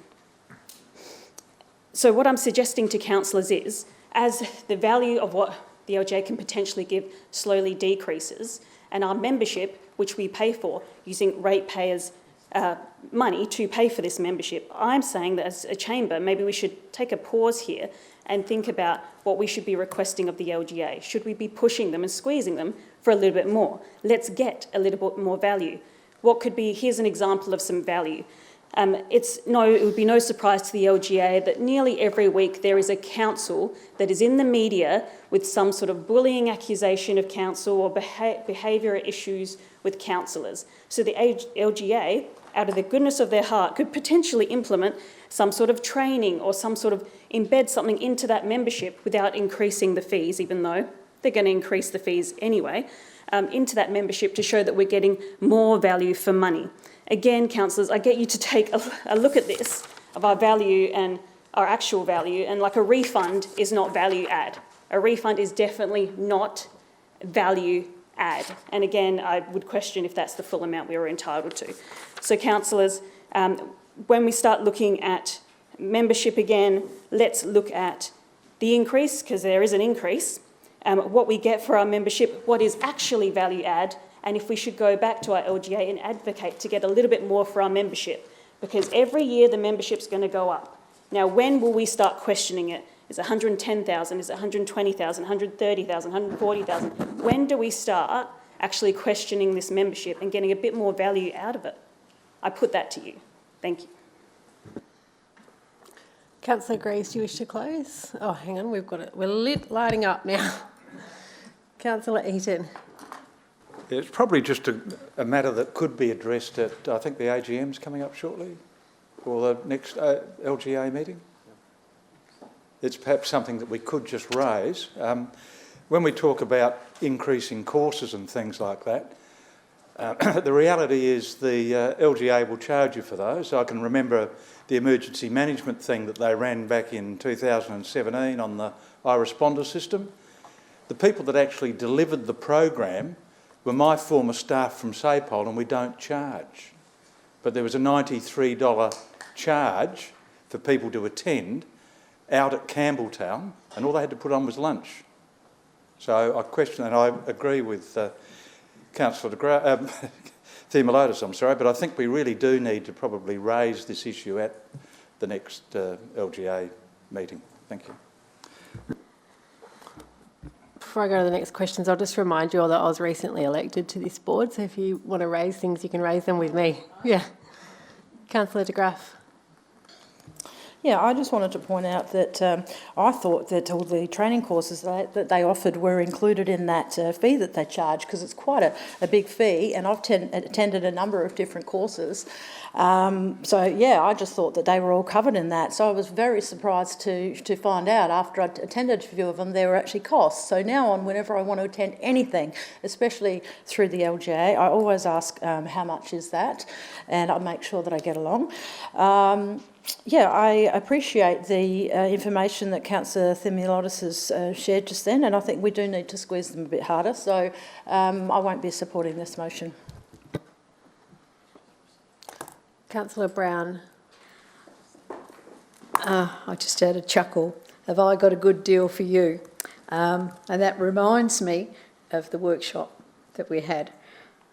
So what I'm suggesting to councillors is, as the value of what the LGA can potentially give slowly decreases, and our membership, which we pay for using ratepayers' money to pay for this membership, I'm saying that as a chamber, maybe we should take a pause here and think about what we should be requesting of the LGA. Should we be pushing them and squeezing them for a little bit more? Let's get a little bit more value. What could be, here's an example of some value. It would be no surprise to the LGA that nearly every week there is a council that is in the media with some sort of bullying accusation of council or behaviour issues with councillors. So the LGA, out of the goodness of their heart, could potentially implement some sort of training or some sort of embed something into that membership without increasing the fees, even though they're going to increase the fees anyway, into that membership to show that we're getting more value for money. Again, councillors, I get you to take a look at this, of our value and our actual value, and like a refund is not value add. A refund is definitely not value add. And again, I would question if that's the full amount we were entitled to. So councillors, when we start looking at membership again, let's look at the increase, because there is an increase, what we get for our membership, what is actually value add, and if we should go back to our LGA and advocate to get a little bit more for our membership, because every year the membership's going to go up. Now, when will we start questioning it? Is it 110,000? Is it 120,000? 130,000? 140,000? When do we start actually questioning this membership and getting a bit more value out of it? I put that to you. Thank you. Councillor Greaves, do you wish to close? Oh, hang on, we've got it. We're lighting up now. Councillor Eaton. It's probably just a matter that could be addressed at, I think the AGM's coming up shortly, or the next LGA meeting. It's perhaps something that we could just raise. When we talk about increasing courses and things like that, the reality is the LGA will charge you for those. I can remember the emergency management thing that they ran back in 2017 on the iResponder system. The people that actually delivered the program were my former staff from SAPOL, and we don't charge. But there was a $93 charge for people to attend out at Campbelltown, and all they had to put on was lunch. So I question, and I agree with Councillor Theomalotis, I'm sorry, but I think we really do need to probably raise this issue at the next LGA meeting. Thank you. Before I go to the next questions, I'll just remind you all that I was recently elected to this board, so if you want to raise things, you can raise them with me. Yeah. Councillor de Graaf. Yeah, I just wanted to point out that I thought that all the training courses that they offered were included in that fee that they charge, because it's quite a big fee, and I've attended a number of different courses. So, yeah, I just thought that they were all covered in that. So I was very surprised to find out after I'd attended a few of them, there were actually costs. So now on, whenever I want to attend anything, especially through the LGA, I always ask how much is that, and I make sure that I get along. Yeah, I appreciate the information that Councillor Theomalotis has shared just then, and I think we do need to squeeze them a bit harder, so I won't be supporting this motion. Councillor Brown. I just had a chuckle. Have I got a good deal for you? And that reminds me of the workshop that we had.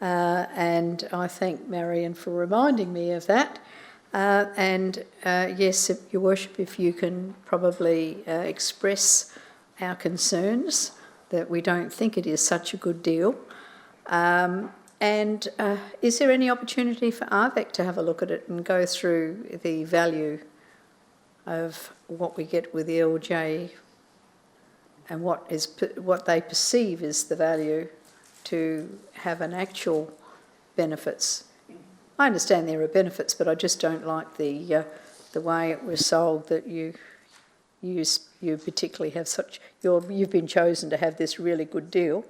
And I thank Marion for reminding me of that. Yes, Your Worship, if you can probably express our concerns that we don't think it is such a good deal. Is there any opportunity for ARVEC to have a look at it and go through the value of what we get with the LJ and what they perceive is the value to have an actual benefits. I understand there are benefits, but I just don't like the way it was sold that you particularly have you've been chosen to have this really good deal.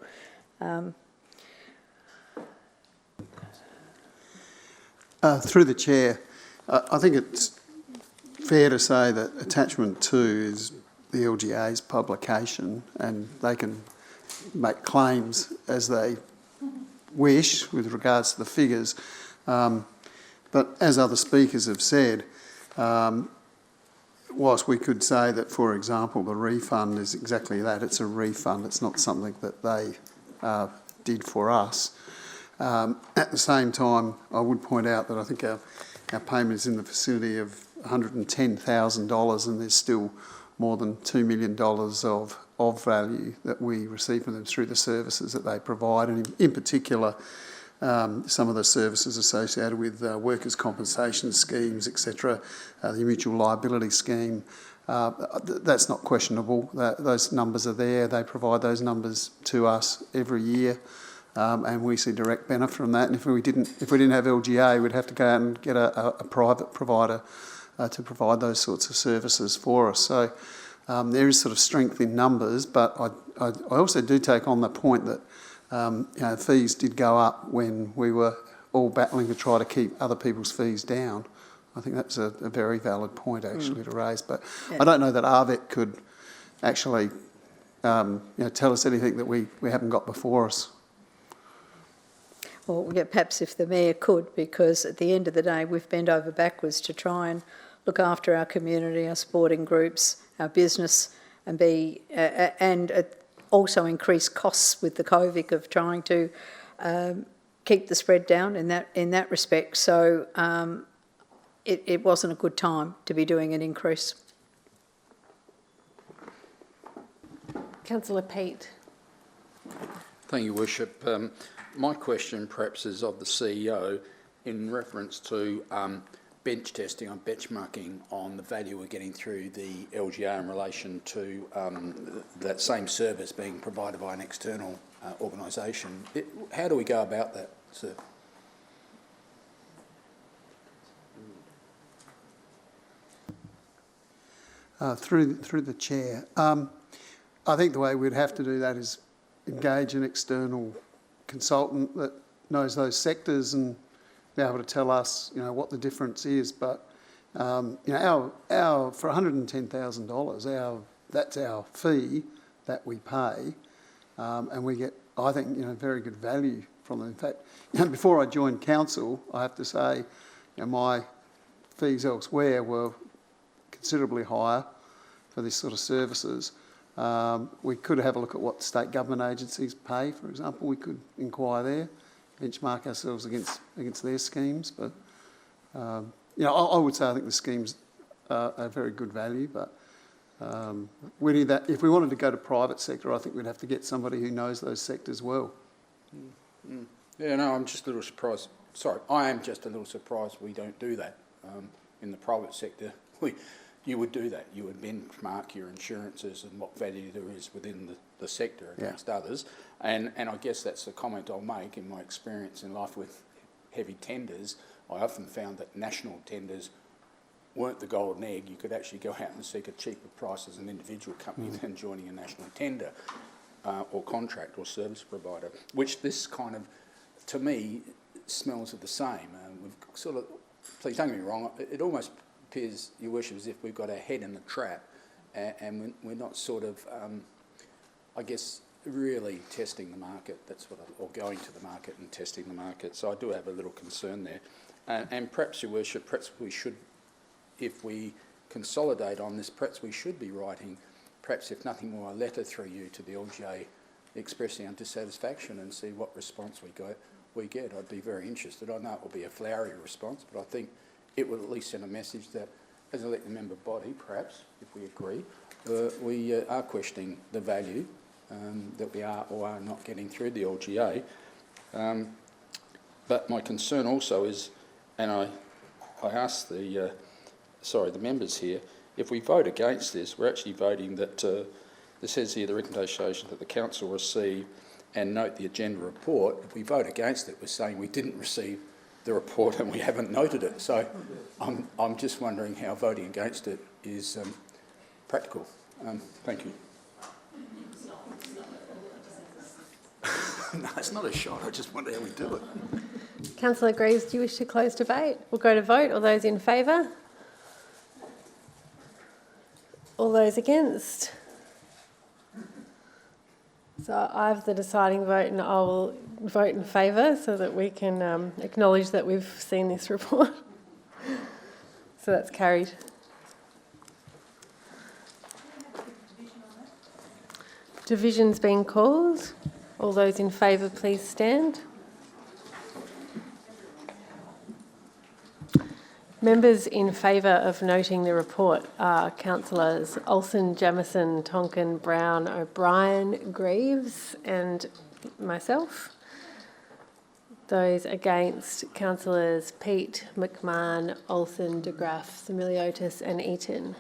Through the chair, I think it's fair to say that attachment 2 is the LGA's publication, and they can make claims as they wish with regards to the figures. But as other speakers have said, whilst we could say that, for example, the refund is exactly that, it's a refund, it's not something that they did for us. At the same time, I would point out that I think our payment is in the vicinity of $110,000, and there's still more than $2 million of value that we receive from them through the services that they provide, and in particular, some of the services associated with workers' compensation schemes, etc., the mutual liability scheme. That's not questionable. Those numbers are there. They provide those numbers to us every year, and we see direct benefit from that. And if we didn't have LGA, we'd have to go out and get a private provider to provide those sorts of services for us. So there is sort of strength in numbers, but I also do take on the point that fees did go up when we were all battling to try to keep other people's fees down. I think that's a very valid point actually to raise, but I don't know that ARVET could actually tell us anything that we haven't got before us. Well, yeah, perhaps if the Mayor could, because at the end of the day we've bent over backwards to try and look after our community, our sporting groups, our business, and also increase costs with the COVID of trying to keep the spread down in that respect. So it wasn't a good time to be doing an increase. Councillor Peet. Thank you, Worship. My question perhaps is of the CEO in reference to bench testing on benchmarking on the value we're getting through the LGA in relation to that same service being provided by an external organisation. How do we go about that, sir? Through the chair, I think the way we'd have to do that is engage an external consultant that knows those sectors and be able to tell us, what the difference is. But our for $110,000, that's our fee that we pay, and we get, I think, very good value from them. In fact, before I joined council, I have to say, my fees elsewhere were considerably higher for this sort of services. We could have a look at what state government agencies pay, for example. We could inquire there, benchmark ourselves against their schemes. But I would say I think the schemes are very good value. But we need that. If we wanted to go to private sector, I think we'd have to get somebody who knows those sectors well. Yeah, no, I'm just a little surprised. Sorry, I am just a little surprised we don't do that in the private sector. You would do that. You would benchmark your insurances and what value there is within the sector against others. And I guess that's the comment I'll make. In my experience in life with heavy tenders, I often found that national tenders weren't the golden egg. You could actually go out and seek a cheaper price as an individual company than joining a national tender or contract or service provider, which this kind of, to me, smells of the same. We've sort of, please don't get me wrong, it almost appears, Your Worship, as if we've got our head in the trap and we're not sort of, I guess, really testing the market. That's what or going to the market and testing the market. So I do have a little concern there. And perhaps, Your Worship, perhaps we should, if we consolidate on this, perhaps we should be writing, perhaps if nothing more, a letter through you to the LGA expressing our dissatisfaction and see what response we get. I'd be very interested. I know it will be a flowery response, but I think it will at least send a message that, as an elected member body, perhaps, if we agree, we are questioning the value that we are or are not getting through the LGA. But my concern also is, and I asked the members here, if we vote against this, we're actually voting that, it says here the recommendation that the council receive and note the agenda report. If we vote against it, we're saying we didn't receive the report and we haven't noted it. So I'm just wondering how voting against it is practical. Thank you. No, it's not a shot. I just wonder how we do it. Councillor Greaves, do you wish to close debate? We'll go to vote. All those in favour? All those against? So I have the deciding vote and I will vote in favour so that we can acknowledge that we've seen this report. So that's carried. Division's been called. All those in favour, please stand. Members in favour of noting the report are Councillors Olsen, Jamieson, Tonkin, Brown, O'Brien, Greaves and myself. Those against, Councillors Peat, McMahon, Olsen, De Graaf, Similiotis and Eaton.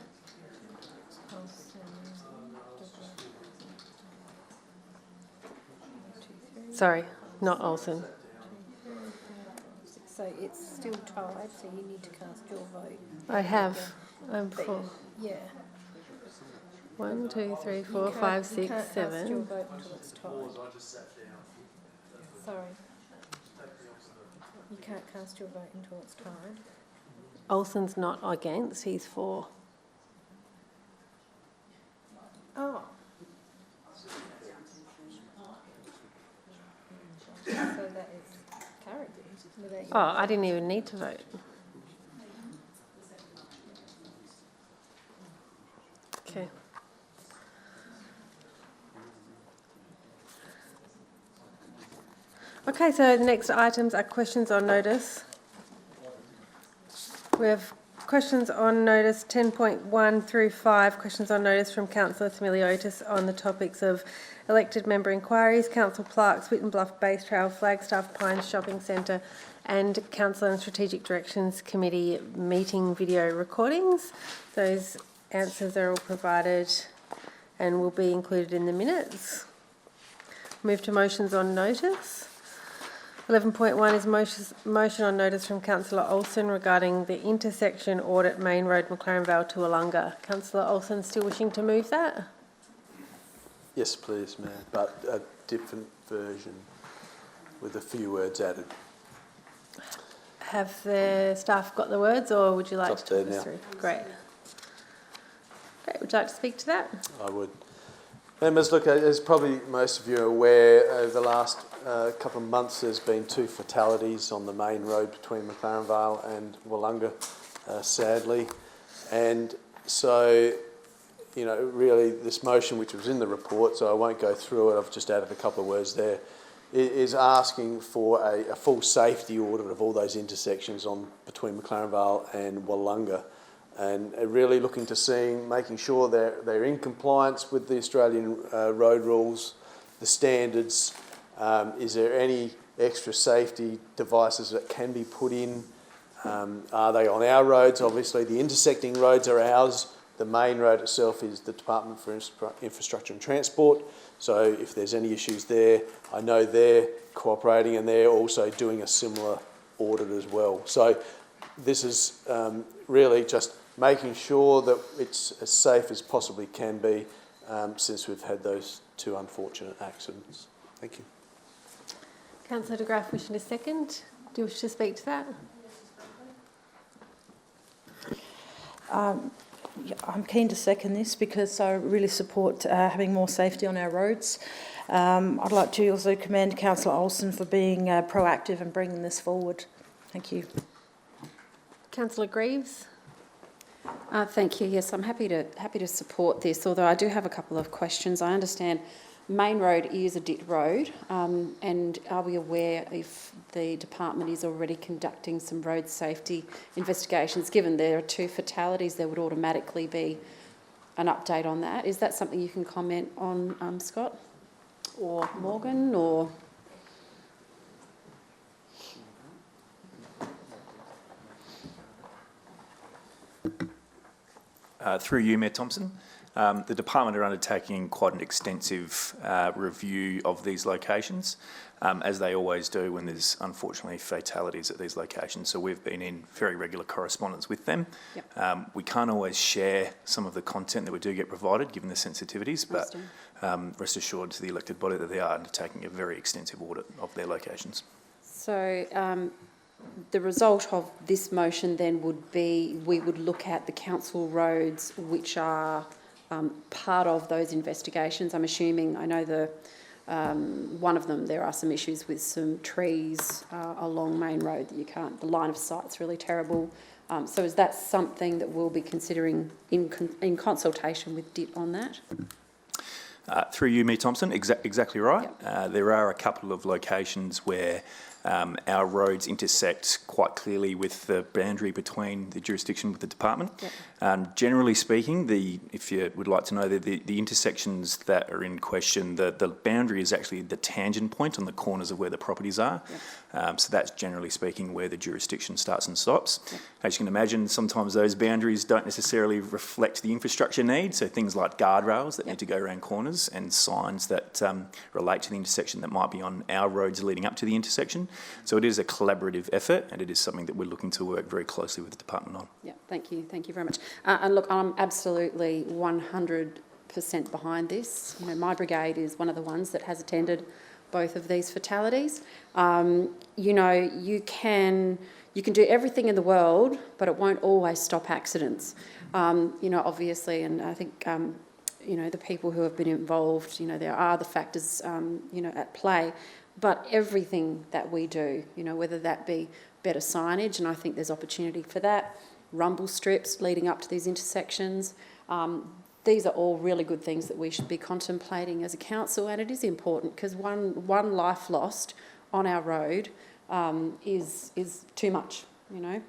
Sorry, not Olsen. So it's still tied, so you need to cast your vote. I have. I'm for. Yeah. 1, 2, 3, 4, 5, 6, 7. You can't cast your vote until it's tied. Sorry. You can't cast your vote until it's tied. Olsen's not against, he's for. Oh. So that is carried. Oh, I didn't even need to vote. Okay. Okay, so the next items are questions on notice. We have questions on notice 10.1 through 5, questions on notice from Councillor Similiotis on the topics of elected member inquiries, Council Plaques, Whitten Bluff Base Trail, Flagstaff Pines Shopping Centre and Council and Strategic Directions Committee meeting video recordings. Those answers are all provided and will be included in the minutes. Move to motions on notice. 11.1 is motion on notice from Councillor Olsen regarding the intersection audit Main Road McLaren Vale to Willunga. Councillor Olsen still wishing to move that? Yes, please, Mayor, but a different version with a few words added. Have the staff got the words or would you like to talk us through? Great. Great, would you like to speak to that? I would. Members, look, as probably most of you are aware, over the last couple of months there's been 2 fatalities on the main road between McLaren Vale and Willunga, sadly. And so, you know, really this motion, which was in the report, so I won't go through it, I've just added a couple of words there, is asking for a full safety audit of all those intersections between McLaren Vale and Willunga. And really looking to making sure they're in compliance with the Australian road rules, the standards. Is there any extra safety devices that can be put in? Are they on our roads? Obviously, the intersecting roads are ours. The main road itself is the Department for Infrastructure and Transport. So if there's any issues there, I know they're cooperating and they're also doing a similar audit as well. So this is really just making sure that it's as safe as possibly can be since we've had those 2 unfortunate accidents. Thank you. Councillor De Graaf wishing to second. Do you wish to speak to that? Yeah, I'm keen to second this because I really support having more safety on our roads. I'd like to also commend Councillor Olsen for being proactive and bringing this forward. Thank you. Councillor Greaves. Thank you. Yes, I'm happy to support this, although I do have a couple of questions. I understand Main Road is a DIT road, and are we aware if the department is already conducting some road safety investigations? Given there are 2 fatalities, there would automatically be an update on that. Is that something you can comment on, Scott or Morgan, or? Through you, Mayor Thompson, the department are undertaking quite an extensive review of these locations, as they always do when there's unfortunately fatalities at these locations. So we've been in very regular correspondence with them. Yep. We can't always share some of the content that we do get provided, given the sensitivities, but rest assured to the elected body that they are undertaking a very extensive audit of their locations. So the result of this motion then would be we would look at the council roads which are part of those investigations. I'm assuming, I know the one of them, there are some issues with some trees along Main Road that you can't, the line of sight's really terrible. So is that something that we'll be considering in consultation with DIT on that? Through you, Mayor Thompson, exactly right. Yep. There are a couple of locations where our roads intersect quite clearly with the boundary between the jurisdiction with the department. Yep. Generally speaking, if you would like to know, the intersections that are in question, the boundary is actually the tangent point on the corners of where the properties are. Yep. So that's generally speaking where the jurisdiction starts and stops. Yep. As you can imagine, sometimes those boundaries don't necessarily reflect the infrastructure needs, so things like guardrails that need to go around corners and signs that relate to the intersection that might be on our roads leading up to the intersection. So it is a collaborative effort, and it is something that we're looking to work very closely with the department on. Yeah, thank you very much. And look, I'm absolutely 100% behind this. You know, my brigade is one of the ones that has attended both of these fatalities. You know, you can do everything in the world, but it won't always stop accidents. You know, obviously, and I think you know, the people who have been involved, you know, there are the factors you know, at play. But everything that we do, you know, whether that be better signage, and I think there's opportunity for that, rumble strips leading up to these intersections, these are all really good things that we should be contemplating as a council, and it is important because one life lost on our road is too much, you know.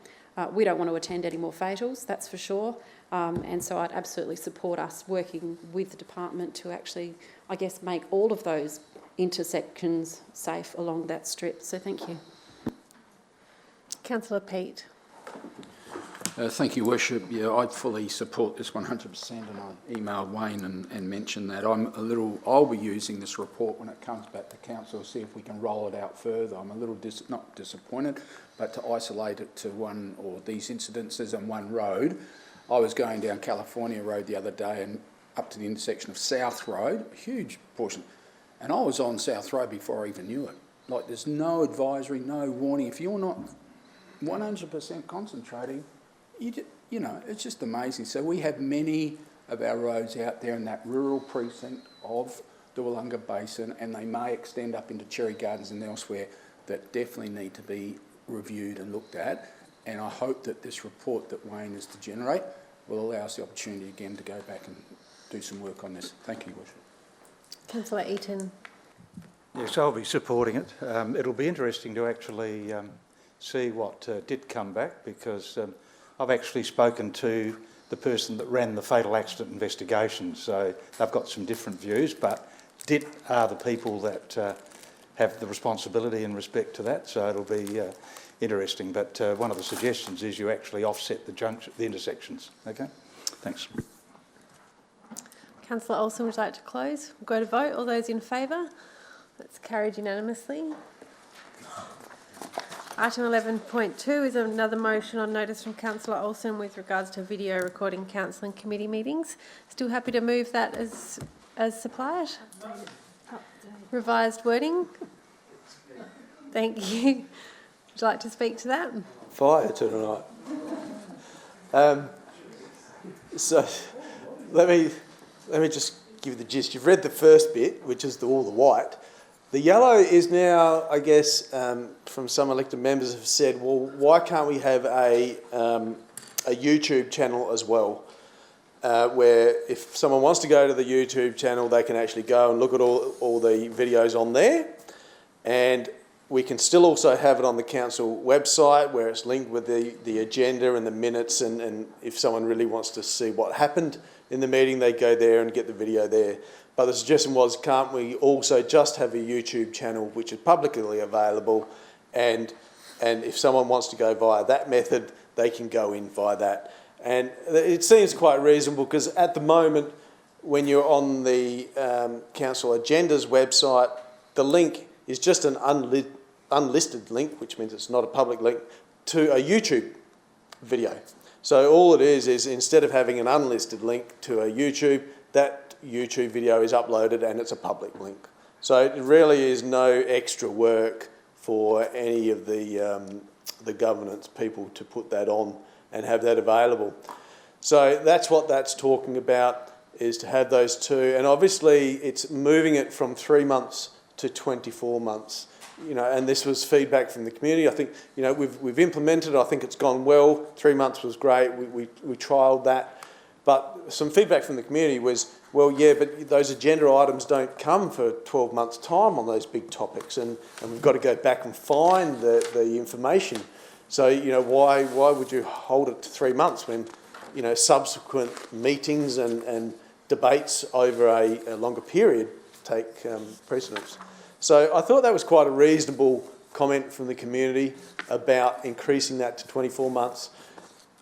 We don't want to attend any more fatals, that's for sure, and so I'd absolutely support us working with the department to actually, I guess, make all of those intersections safe along that strip. So thank you. Councillor Peet. Thank you, Worship. Yeah, I fully support this 100%, and I emailed Wayne and mentioned that. I'll be using this report when it comes back to council, see if we can roll it out further. I'm a little not disappointed, but to isolate it to one or these incidences on one road. I was going down California Road the other day and up to the intersection of South Road, a huge portion. And I was on South Road before I even knew it. Like, there's no advisory, no warning. If you're not 100% concentrating, you know, it's just amazing. So we have many of our roads out there in that rural precinct of the Willunga Basin, and they may extend up into Cherry Gardens and elsewhere, that definitely need to be reviewed and looked at. And I hope that this report that Wayne is to generate will allow us the opportunity again to go back and do some work on this. Thank you, Worship. Councillor Eaton. Yes, I'll be supporting it. It'll be interesting to actually see what did come back, because I've actually spoken to the person that ran the fatal accident investigation, so they've got some different views, but DIT are the people that have the responsibility in respect to that, so it'll be interesting. But one of the suggestions is you actually offset the intersections. Okay, thanks. Councillor Olsen, would you like to close? We'll go to vote. All those in favour? That's carried unanimously. Item 11.2 is another motion on notice from Councillor Olsen with regards to video recording council and committee meetings. Still happy to move that as supplied? Revised wording? Thank you. Would you like to speak to that? Fire tonight. So let me just give you the gist. You've read the first bit, which is all the white. The yellow is now, I guess, from some elected members have said, well, why can't we have a YouTube channel as well, where if someone wants to go to the YouTube channel, they can actually go and look at all the videos on there, and we can still also have it on the council website where it's linked with the agenda and the minutes, and if someone really wants to see what happened in the meeting, they go there and get the video there. But the suggestion was, can't we also just have a YouTube channel which is publicly available, and if someone wants to go via that method, they can go in via that. And it seems quite reasonable because at the moment, when you're on the council agendas website, the link is just an unlisted link, which means it's not a public link, to a YouTube video. So all it is instead of having an unlisted link to a YouTube, that YouTube video is uploaded and it's a public link. So it really is no extra work for any of the governance people to put that on and have that available. So that's what that's talking about, is to have those two. And obviously it's moving it from 3 months to 24 months. You know, and this was feedback from the community. I think, you know, we've implemented it. I think it's gone well. 3 months was great. We trialled that. But some feedback from the community was, well, yeah, but those agenda items don't come for 12 months' time on those big topics, and we've got to go back and find the information. So, you know, why would you hold it to 3 months when, you know, subsequent meetings and debates over a longer period take precedence? So I thought that was quite a reasonable comment from the community about increasing that to 24 months.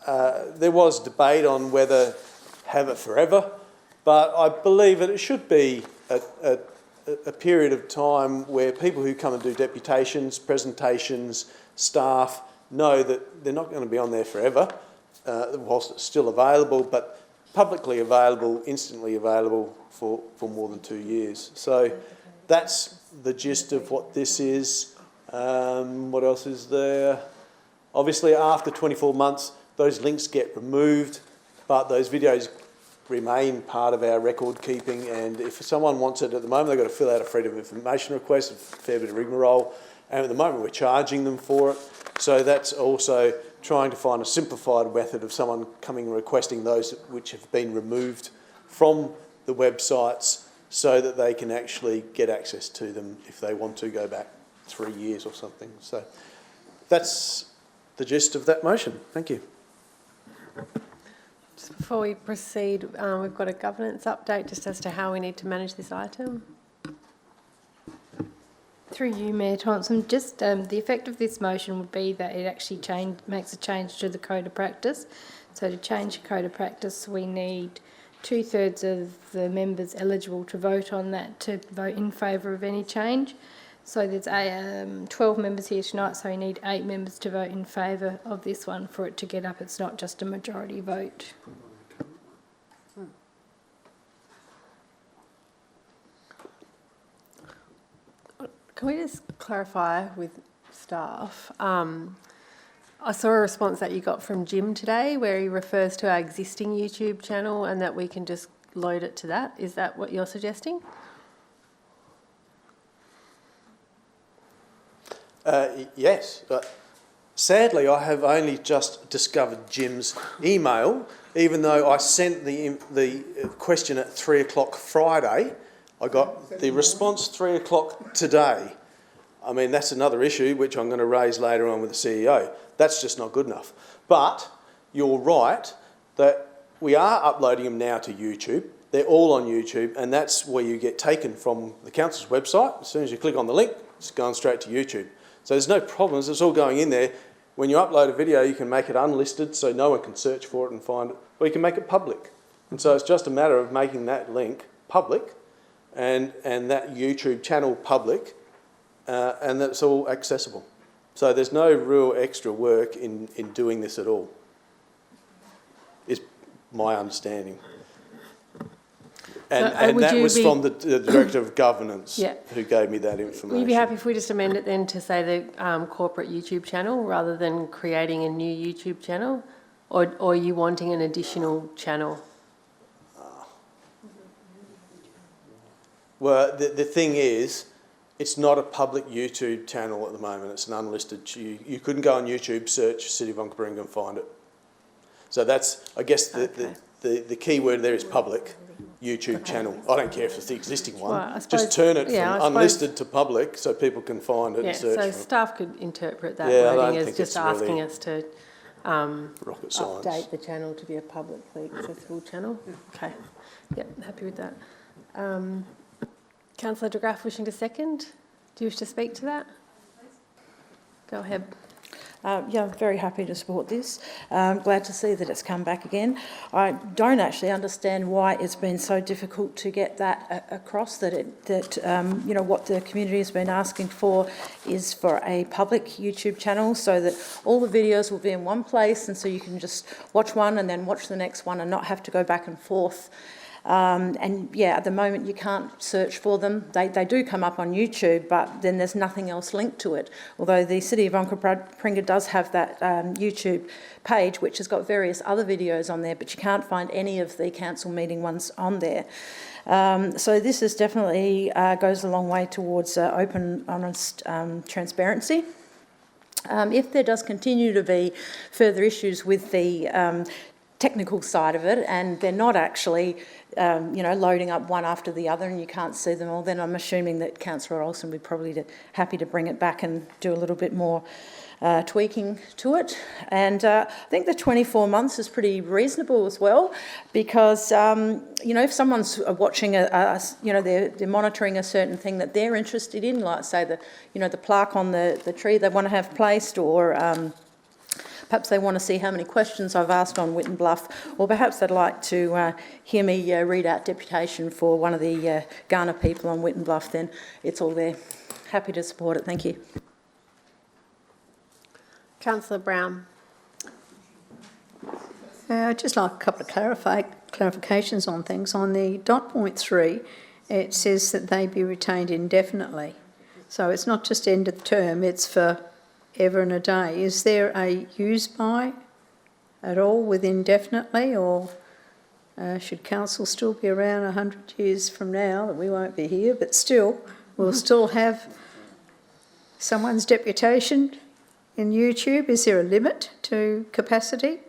There was debate on whether have it forever, but I believe that it should be a period of time where people who come and do deputations, presentations, staff know that they're not going to be on there forever, whilst it's still available, but publicly available, instantly available for more than 2 years. So that's the gist of what this is. What else is there? Obviously, after 24 months, those links get removed, but those videos remain part of our record keeping. And if someone wants it at the moment, they've got to fill out a freedom of information request, a fair bit of rigmarole. And at the moment, we're charging them for it. So that's also trying to find a simplified method of someone coming and requesting those which have been removed from the websites, so that they can actually get access to them if they want to go back 3 years or something. So that's the gist of that motion. Thank you. Just before we proceed, we've got a governance update just as to how we need to manage this item. Through you, Mayor Thompson, just the effect of this motion would be that it actually makes a change to the Code of Practice. So to change the Code of Practice, we need 2/3 of the members eligible to vote on that to vote in favour of any change. So there's 12 members here tonight, so we need 8 members to vote in favour of this one for it to get up. It's not just a majority vote. Can we just clarify with staff? I saw a response that you got from Jim today where he refers to our existing YouTube channel and that we can just load it to that. Is that what you're suggesting? Yes, but sadly I have only just discovered Jim's email, even though I sent the question at 3 o'clock Friday. I got the response 3 o'clock today. I mean, that's another issue which I'm going to raise later on with the CEO. That's just not good enough. But you're right that we are uploading them now to YouTube. They're all on YouTube, and that's where you get taken from the council's website. As soon as you click on the link, it's going straight to YouTube. So there's no problems. It's all going in there. When you upload a video, you can make it unlisted so no one can search for it and find it, or you can make it public. And so it's just a matter of making that link public and that YouTube channel public, and that's all accessible. So there's no real extra work in doing this at all, is my understanding. And that was from the Director of Governance who gave me that information. Would you be happy if we just amend it then to say the corporate YouTube channel rather than creating a new YouTube channel? Or are you wanting an additional channel? Well, the thing is, it's not a public YouTube channel at the moment. It's an unlisted. You couldn't go on YouTube, search City of Onkaparinga and find it. So that's, I guess, the key word there is public YouTube channel. I don't care if it's the existing one. Well, just turn it from unlisted to public so people can find it and search for it. So staff could interpret that wording as just asking really us to rocket science. Update the channel to be a publicly accessible channel. Okay. Yep, happy with that. Councillor de Graaf wishing to second. Do you wish to speak to that? Go ahead. Yeah, I'm very happy to support this. Glad to see that it's come back again. I don't actually understand why it's been so difficult to get that across, that you know, what the community has been asking for is for a public YouTube channel so that all the videos will be in one place, and so you can just watch one and then watch the next one and not have to go back and forth. And yeah, at the moment you can't search for them. They do come up on YouTube, but then there's nothing else linked to it. Although the City of Onkaparinga does have that YouTube page, which has got various other videos on there, but you can't find any of the council meeting ones on there. So this is definitely goes a long way towards open, honest transparency. If there does continue to be further issues with the technical side of it, and they're not actually, you know, loading up one after the other and you can't see them all, then I'm assuming that Councillor Olsen would probably be happy to bring it back and do a little bit more tweaking to it. And I think the 24 months is pretty reasonable as well, because, you know, if someone's watching you know, they're monitoring a certain thing that they're interested in, like say you know, the plaque on the tree they want to have placed, or perhaps they want to see how many questions I've asked on Whitten Bluff, or perhaps they'd like to hear me read out deputation for one of the Ghana people on Whitten Bluff, then it's all there. Happy to support it. Thank you. Councillor Brown. I'd just like a couple of clarifications on things. On the dot point 3, it says that they be retained indefinitely. So it's not just end of term, it's for ever and a day. Is there a use by at all with indefinitely, or should council still be around 100 years from now, that we won't be here, but still we'll still have someone's deputation in YouTube? Is there a limit to capacity?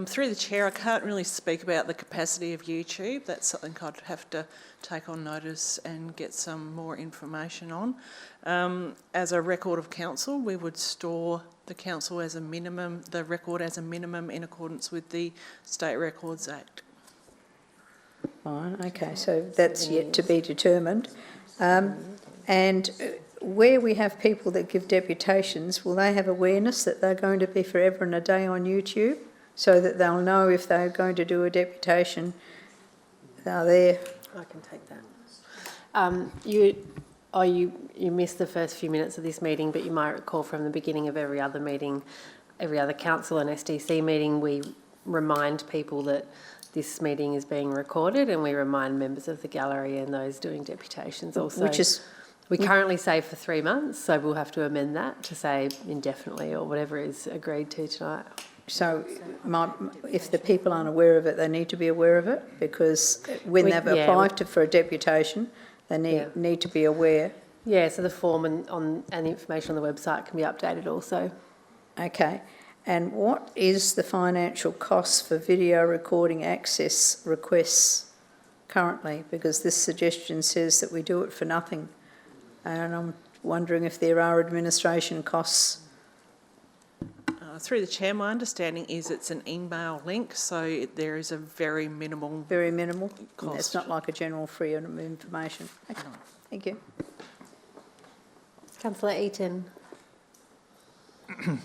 Through the chair, I can't really speak about the capacity of YouTube. That's something I'd have to take on notice and get some more information on. As a record of council, we would store the council as a minimum, the record as a minimum, in accordance with the State Records Act. Fine, okay, so that's yet to be determined. And where we have people that give deputations, will they have awareness that they're going to be forever and a day on YouTube, so that they'll know if they're going to do a deputation, they're there? I can take that. You missed the first few minutes of this meeting, but you might recall from the beginning of every other meeting, every other council and SDC meeting, we remind people that this meeting is being recorded, and we remind members of the gallery and those doing deputations also. Which is... We currently say for 3 months, so we'll have to amend that to say indefinitely, or whatever is agreed to tonight. So if the people aren't aware of it, they need to be aware of it, because when they've applied for a deputation, they need to be aware. Yeah, so the form and the information on the website can be updated also. Okay. And what is the financial cost for video recording access requests currently? Because this suggestion says that we do it for nothing. And I'm wondering if there are administration costs. Through the chair, my understanding is it's an email link, so there is a very minimal cost. It's not like a general free of information. Okay. Thank you. Councillor Eaton.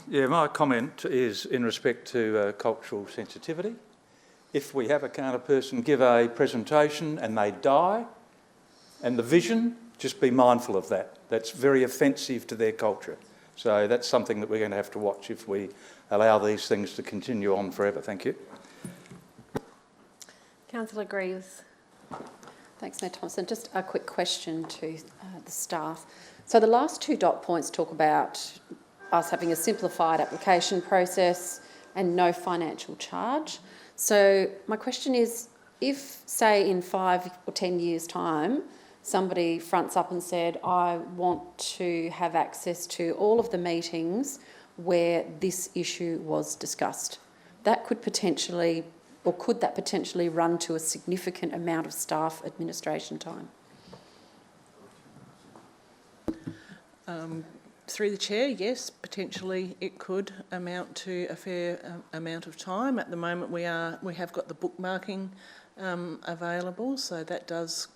Yeah, my comment is in respect to cultural sensitivity. If we have a Kaurna person give a presentation and they die, and the vision, just be mindful of that. That's very offensive to their culture. So that's something that we're going to have to watch if we allow these things to continue on forever. Thank you. Councillor Greaves. Thanks, Mayor Thompson. Just a quick question to the staff. So the last 2 dot points talk about us having a simplified application process and no financial charge. So my question is, if, say, in 5 or 10 years' time, somebody fronts up and said, I want to have access to all of the meetings where this issue was discussed, that could potentially, or could that potentially run to a significant amount of staff administration time? Through the chair, yes, potentially it could amount to a fair amount of time. At the moment, we have got the bookmarking available, so that does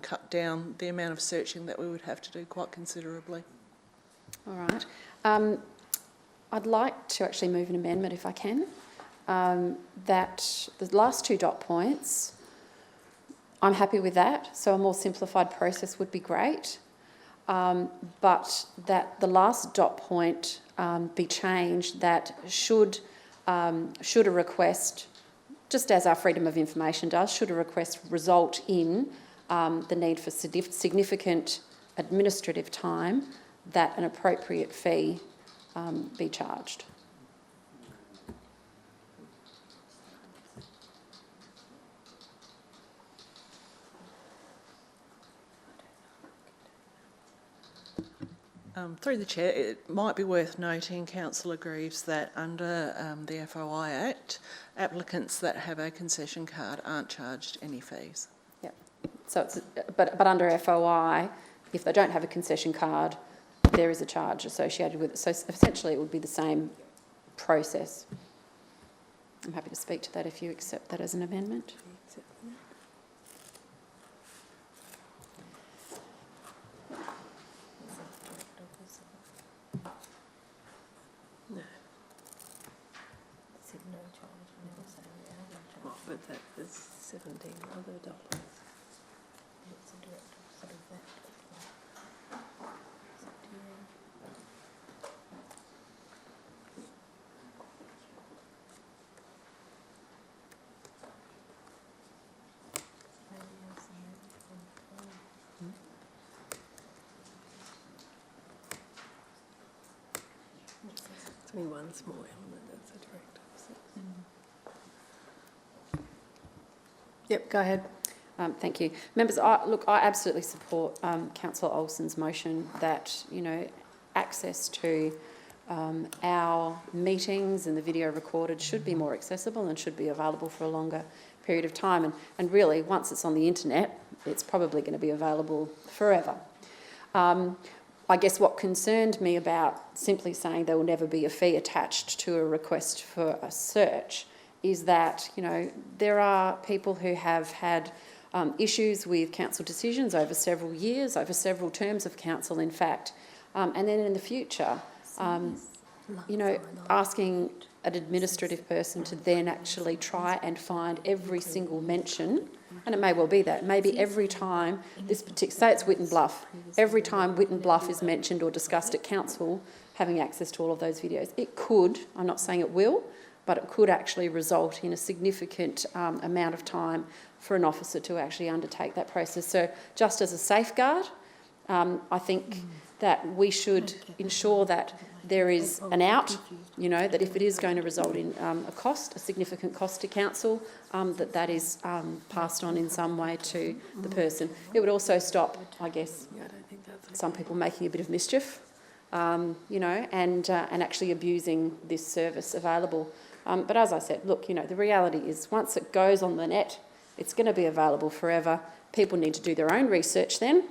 cut down the amount of searching that we would have to do quite considerably. All right. I'd like to actually move an amendment, if I can, that the last 2 dot points, I'm happy with that, so a more simplified process would be great. But that the last dot point be changed, that should a request, just as our freedom of information does, should a request result in the need for significant administrative time, that an appropriate fee be charged. Through the chair, it might be worth noting, Councillor Greaves, that under the FOI Act, applicants that have a concession card aren't charged any fees. Yep. So, but under FOI, if they don't have a concession card, there is a charge associated with it. So essentially, it would be the same process. I'm happy to speak to that if you accept that as an amendment. But that is 17 other documents. It's only one small element that's a direct opposite. Yep, go ahead. Thank you. Members, I absolutely support Councillor Olsen's motion that, access to our meetings and the video recorded should be more accessible and should be available for a longer period of time. And really, once it's on the internet, it's probably going to be available forever. I guess what concerned me about simply saying there will never be a fee attached to a request for a search is that, there are people who have had issues with council decisions over several years, over several terms of council, in fact, and then in the future, asking an administrative person to then actually try and find every single mention, and it may well be that, maybe every time this particular, say it's Whitten Bluff, every time Whitten Bluff is mentioned or discussed at council, having access to all of those videos. It could, I'm not saying it will, but it could actually result in a significant amount of time for an officer to actually undertake that process. So just as a safeguard, I think that we should ensure that there is an out, that if it is going to result in a significant cost to council, that is passed on in some way to the person. It would also stop, I guess, some people making a bit of mischief, and actually abusing this service available. But as I said, look, the reality is once it goes on the net, it's going to be available forever. People need to do their own research then.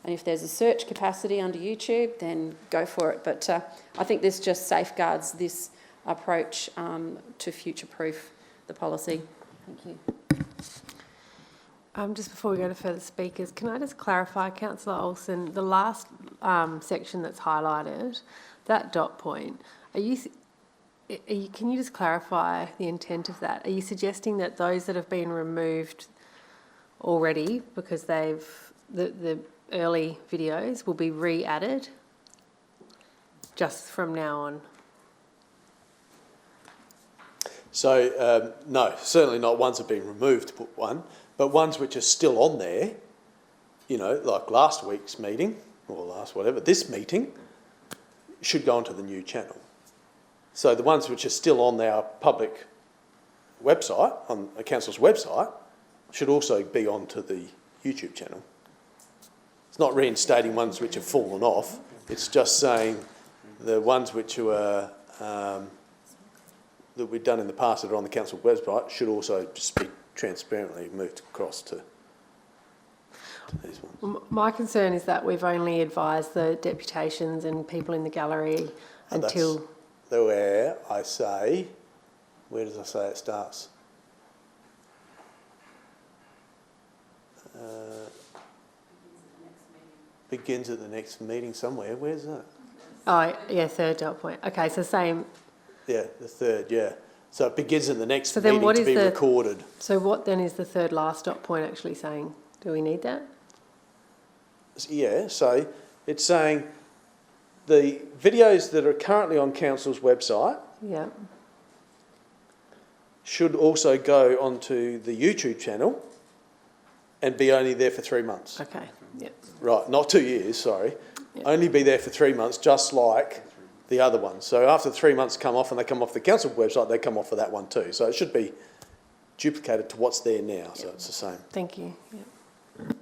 And if there's a search capacity under YouTube, then go for it. But I think this just safeguards this approach to future-proof the policy. Thank you. Just before we go to further speakers, can I just clarify, Councillor Olsen, the last section that's highlighted, that dot point, can you just clarify the intent of that? Are you suggesting that those that have been removed already because the early videos will be re-added just from now on? So, no, certainly not ones that have been removed to put one, but ones which are still on there, like last week's meeting, or this meeting, should go onto the new channel. So the ones which are still on our public website, on the council's website, should also be onto the YouTube channel. It's not reinstating ones which have fallen off. It's just saying the ones which were that we've done in the past that are on the council website should also just be transparently moved across to these ones. My concern is that we've only advised the deputations and people in the gallery until... That's where I say, where does I say it starts? Begins at the next meeting somewhere. Where's that? Oh, yeah, third dot point. Okay, so same... Yeah, the third, yeah. So it begins at the next So then meeting what to is be the... recorded. So what then is the third last dot point actually saying? Do we need that? Yeah, so it's saying the videos that are currently on Council's website Yeah. should also go onto the YouTube channel and be only there for 3 months. Okay, yeah. Right, not 2 years, sorry. Yeah. Only be there for 3 months, just like the other ones. So after 3 months come off and they come off the council website, they come off for that one too. So it should be duplicated to what's there now, so it's the same. Thank you. Yeah.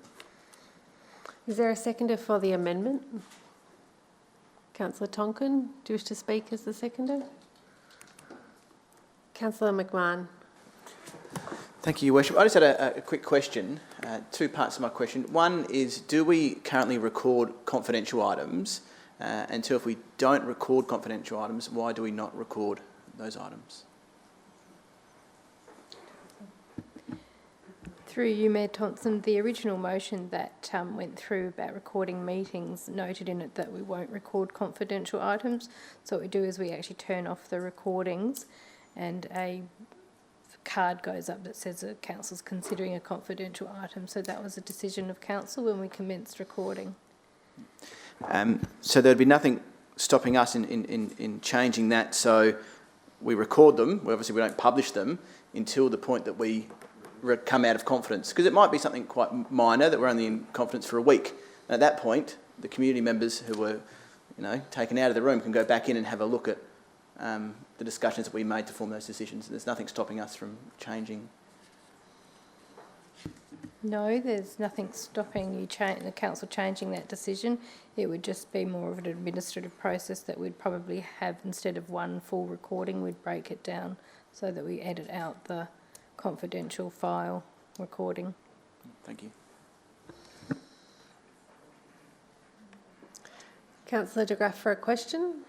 Is there a seconder for the amendment? Councillor Tonkin, do you wish to speak as the seconder? Councillor McMahon. Thank you, Your Worship. I just had a quick question, two parts of my question. One is, do we currently record confidential items? And two, if we don't record confidential items, why do we not record those items? Through you, Mayor Thompson, the original motion that went through about recording meetings noted in it that we won't record confidential items. So what we do is we actually turn off the recordings and a card goes up that says that council's considering a confidential item. So that was a decision of council when we commenced recording. So there'd be nothing stopping us in changing that. So we record them. Obviously, we don't publish them until the point that we come out of confidence, because it might be something quite minor that we're only in confidence for a week. And at that point, the community members who were, taken out of the room can go back in and have a look at the discussions that we made to form those decisions. There's nothing stopping us from changing. No, there's nothing stopping you the council changing that decision. It would just be more of an administrative process that we'd probably have. Instead of one full recording, we'd break it down so that we edit out the confidential file recording. Thank you. Councillor de Graaf for a question.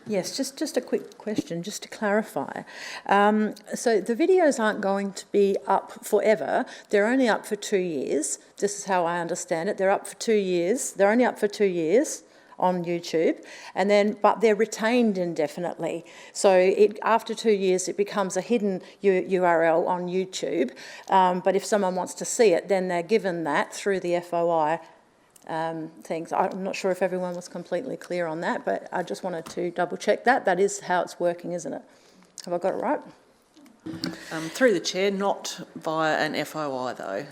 Yes, just a quick question, just to clarify. So the videos aren't going to be up forever. They're only up for 2 years. This is how I understand it. They're up for 2 years. They're only up for 2 years on YouTube, but they're retained indefinitely. So after 2 years, it becomes a hidden URL on YouTube. But if someone wants to see it, then they're given that through the FOI things. I'm not sure if everyone was completely clear on that, but I just wanted to double check that. That is how it's working, isn't it? Have I got it right? Through the chair, not via an FOI though.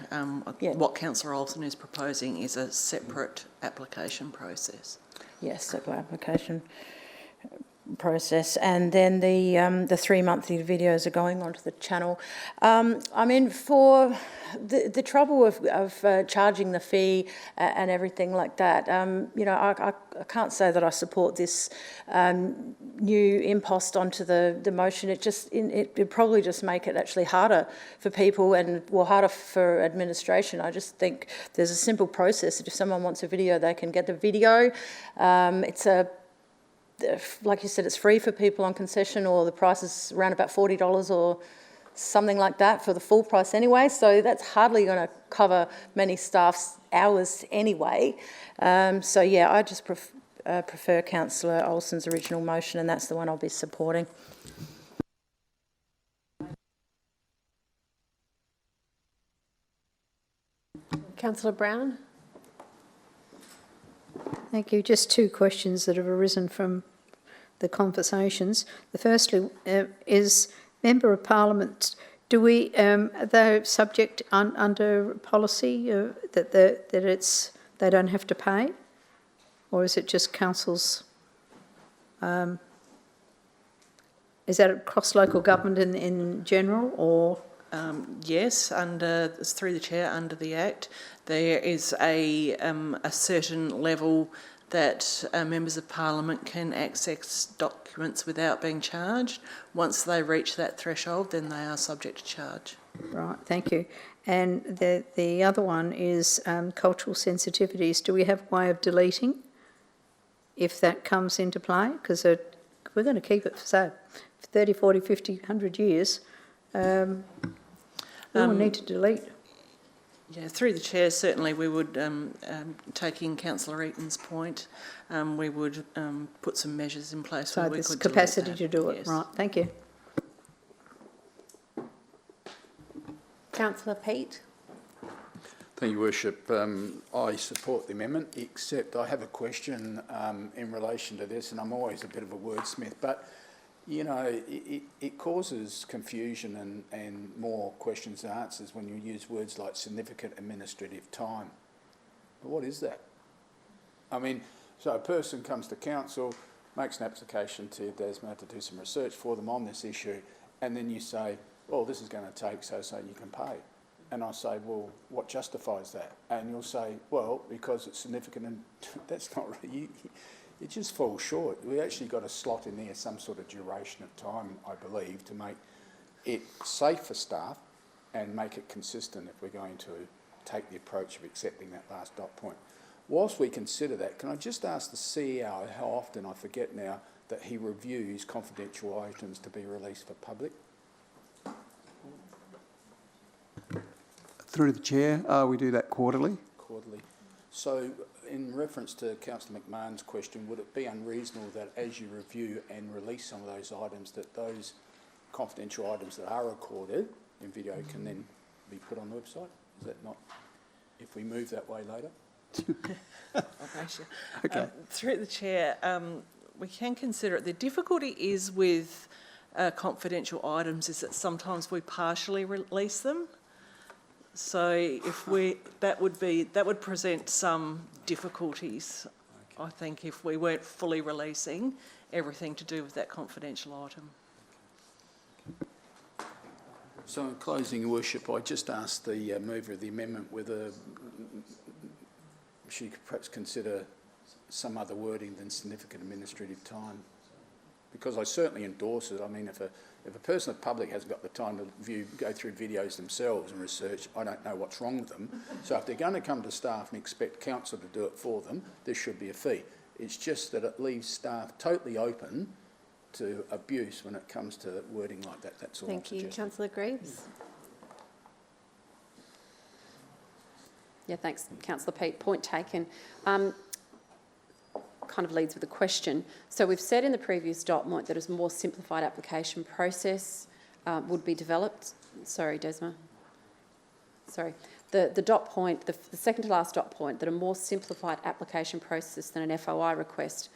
Yeah. What Councillor Olsen is proposing is a separate application process. Yes, separate application process, and then the 3 monthly videos are going onto the channel. I mean, for the trouble of charging the fee and everything like that, I can't say that I support this new impost onto the motion. It probably just make it actually harder for people and harder for administration. I just think there's a simple process. If someone wants a video, they can get the video. Like you said, it's free for people on concession, or the price is around about $40 or something like that for the full price anyway. So that's hardly going to cover many staff's hours anyway. So yeah, I just prefer Councillor Olsen's original motion, and that's the one I'll be supporting. Councillor Brown. Thank you. Just two questions that have arisen from the conversations. The firstly is Member of Parliament. Do we they're subject under policy that they don't have to pay, or is it just councils? Is that across local government in general, or? Yes, through the chair, under the Act, there is a certain level that members of Parliament can access documents without being charged. Once they reach that threshold, then they are subject to charge. Right, thank you. And the other one is cultural sensitivities. Do we have a way of deleting if that comes into play? Because we're going to keep it for, say, 30, 40, 50, 100 years. We will need to delete. Yeah, through the chair, certainly we would, taking Councillor Eaton's point, we would put some measures in place So where we there's could capacity delete to that. do it. Yes. Right, thank you. Councillor Peet. Thank you, Worship. I support the amendment, except I have a question in relation to this, and I'm always a bit of a wordsmith, but, you know, it causes confusion and more questions than answers when you use words like significant administrative time. But what is that? I mean, so a person comes to council, makes an application to DESMA to do some research for them on this issue, and then you say, well, this is going to take so you can pay. And I say, well, what justifies that? And you'll say, well, because it's significant, and that's not really, it just falls short. We actually got a slot in there, some sort of duration of time, I believe, to make it safe for staff and make it consistent if we're going to take the approach of accepting that last dot point. Whilst we consider that, can I just ask the CEO how often, I forget now, that he reviews confidential items to be released for public? Through the chair, we do that quarterly. Quarterly. So in reference to Councillor McMahon's question, would it be unreasonable that as you review and release some of those items, that those confidential items that are recorded in video can then be put on the website? Is that not, if we move that way later? Okay. Through the chair, we can consider it. The difficulty is with confidential items is that sometimes we partially release them. So if that would present some difficulties, okay, I think, if we weren't fully releasing everything to do with that confidential item. So in closing, Your Worship, I just asked the mover of the amendment whether she could perhaps consider some other wording than significant administrative time, because I certainly endorse it. I mean, if a person of public hasn't got the time to go through videos themselves and research, I don't know what's wrong with them. So if they're going to come to staff and expect council to do it for them, there should be a fee. It's just that it leaves staff totally open to abuse when it comes to wording like that. That's all. Thank you. Councillor Greaves. Yeah, thanks, Councillor Peet. Point taken. Kind of leads with a question. So we've said in the previous dot point that a more simplified application process would be developed. Sorry, Desma. Sorry. The dot point, the second to last dot point, that a more simplified application process than an FOI request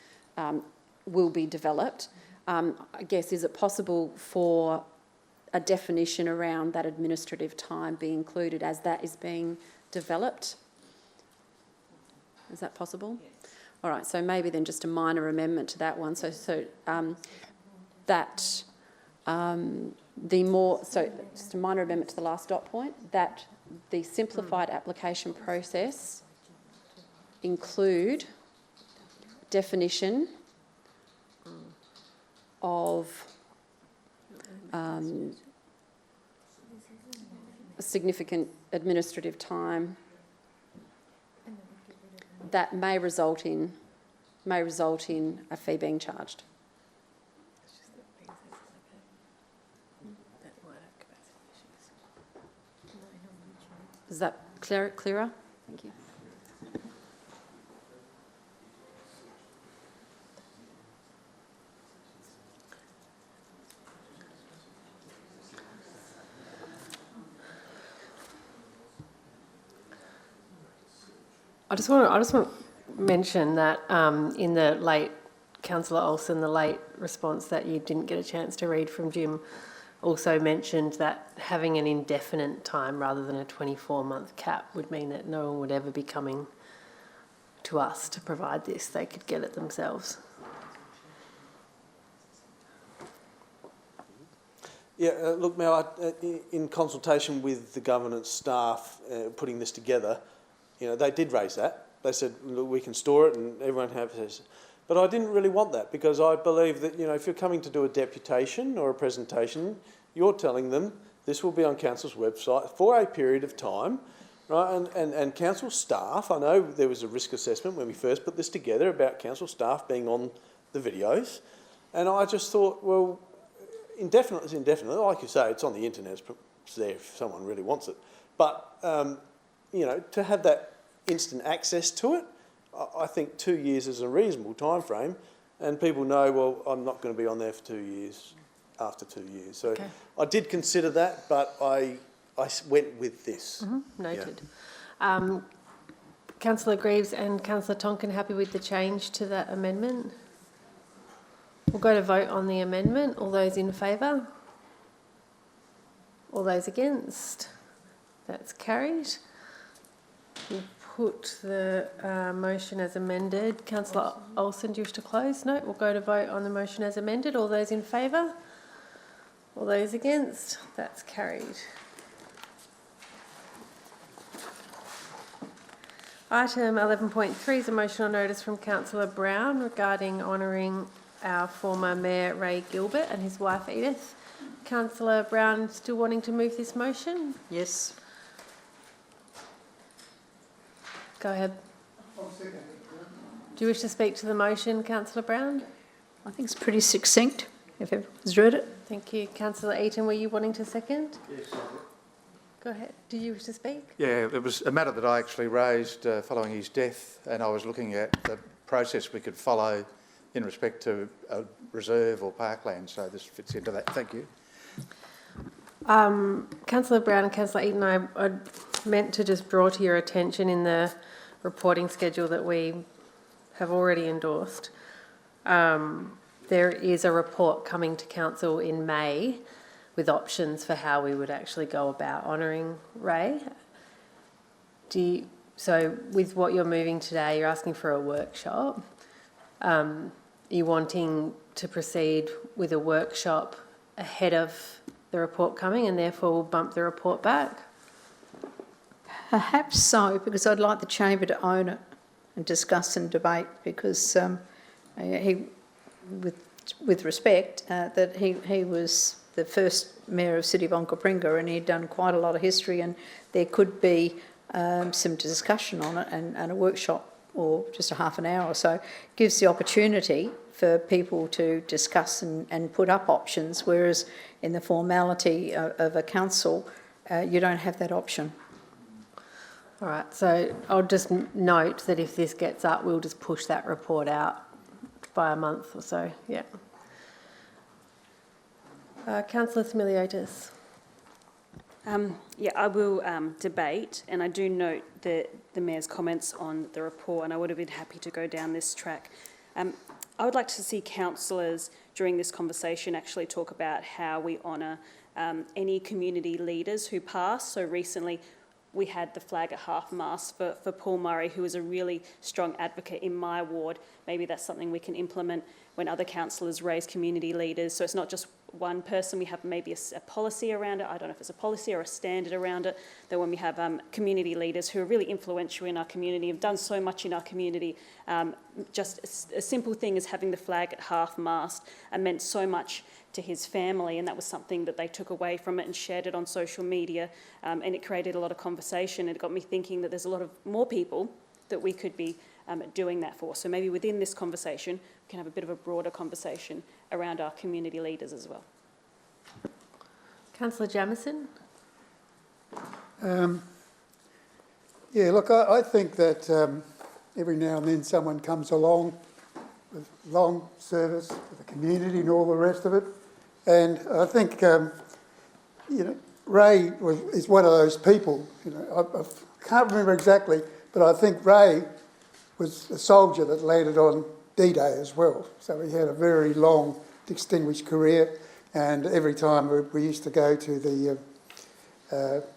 will be developed. I guess, is it possible for a definition around that administrative time be included as that is being developed? Is that possible? Yes. All right, so maybe then just a minor amendment to that one. So just a minor amendment to the last dot point, that the simplified application process include definition of a significant administrative time that may result in a fee being charged. Is that clearer? Thank you. I just want to mention that in the late, Councillor Olsen, the late response that you didn't get a chance to read from Jim, also mentioned that having an indefinite time rather than a 24-month cap would mean that no one would ever be coming to us to provide this. They could get it themselves. Yeah, look, Mel, in consultation with the governance staff putting this together, you know, they did raise that. They said, look, we can store it and everyone has this. But I didn't really want that, because I believe that, you know, if you're coming to do a deputation or a presentation, you're telling them This will be on council's website for a period of time, right? And council staff, I know there was a risk assessment when we first put this together about council staff being on the videos, and I just thought, well, indefinite is indefinite. Like you say, it's on the internet, it's there if someone really wants it. But, you know, to have that instant access to it, I think 2 years is a reasonable time frame, and people know, well, I'm not going to be on there for 2 years after 2 years. So Okay. I did consider that, but I went with this. Noted. Councillor Greaves and Councillor Tonkin, happy with the change to that amendment? We'll go to vote on the amendment. All those in favour? All those against? That's carried. We'll put the motion as amended. Councillor Olsen, do you wish to close? No, we'll go to vote on the motion as amended. All those in favour? All those against? That's carried. Item 11.3 is a motion on notice from Councillor Brown regarding honouring our former Mayor Ray Gilbert and his wife Edith. Councillor Brown still wanting to move this motion? Yes. Go ahead. Do you wish to speak to the motion, Councillor Brown? I think it's pretty succinct, if everyone's read it. Thank you. Councillor Eaton, were you wanting to second? Yes, Go ahead. Do you wish to speak? Yeah, it was a matter that I actually raised following his death, and I was looking at the process we could follow in respect to a reserve or parkland, so this fits into that. Thank you. Councillor Brown and Councillor Eaton, I meant to just draw to your attention in the reporting schedule that we have already endorsed. There is a report coming to Council in May with options for how we would actually go about honouring Ray. So with what you're moving today, you're asking for a workshop. Are you wanting to proceed with a workshop ahead of the report coming and therefore we'll bump the report back? Perhaps so, because I'd like the Chamber to own it and discuss and debate, because he, with respect, that he was the first Mayor of City of Onkaparinga and he'd done quite a lot of history, and there could be some discussion on it, and a workshop or just a half an hour or so gives the opportunity for people to discuss and put up options, whereas in the formality of a council, you don't have that option. All right, so I'll just note that if this gets up, we'll just push that report out by a month or so, yeah. Councillor Smiliotis. Yeah, I will debate, and I do note the Mayor's comments on the report, and I would have been happy to go down this track. I would like to see councillors during this conversation actually talk about how we honour any community leaders who pass. So recently we had the flag at half-mast for Paul Murray, who is a really strong advocate in my ward. Maybe that's something we can implement when other councillors raise community leaders. So it's not just one person, we have maybe a policy around it. I don't know if it's a policy or a standard around it, that when we have community leaders who are really influential in our community, have done so much in our community, just a simple thing as having the flag at half-mast meant so much to his family, and that was something that they took away from it and shared it on social media, and it created a lot of conversation. It got me thinking that there's a lot of more people that we could be doing that for. So maybe within this conversation, we can have a bit of a broader conversation around our community leaders as well. Councillor Jamieson. Yeah, look, I think that every now and then someone comes along with long service for the community and all the rest of it. And I think, you know, Ray is one of those people. You know, I can't remember exactly, but I think Ray was a soldier that landed on D-Day as well. So he had a very long, distinguished career. And every time we used to go to the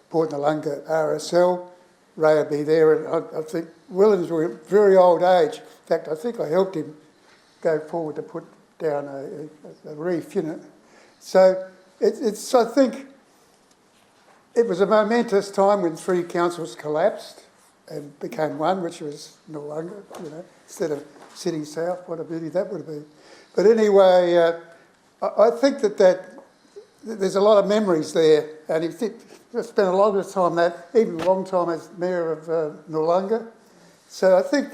Port Willunga RSL, Ray would be there. And I think Willans were a very old age. In fact, I think I helped him go forward to put down a reef, you know. So I think it was a momentous time when three councils collapsed and became one, which was Willunga, you know, instead of City South. What a beauty that would have been. But anyway, I think that there's a lot of memories there, and he spent a lot of time that, even a long time as Mayor of Willunga. So I think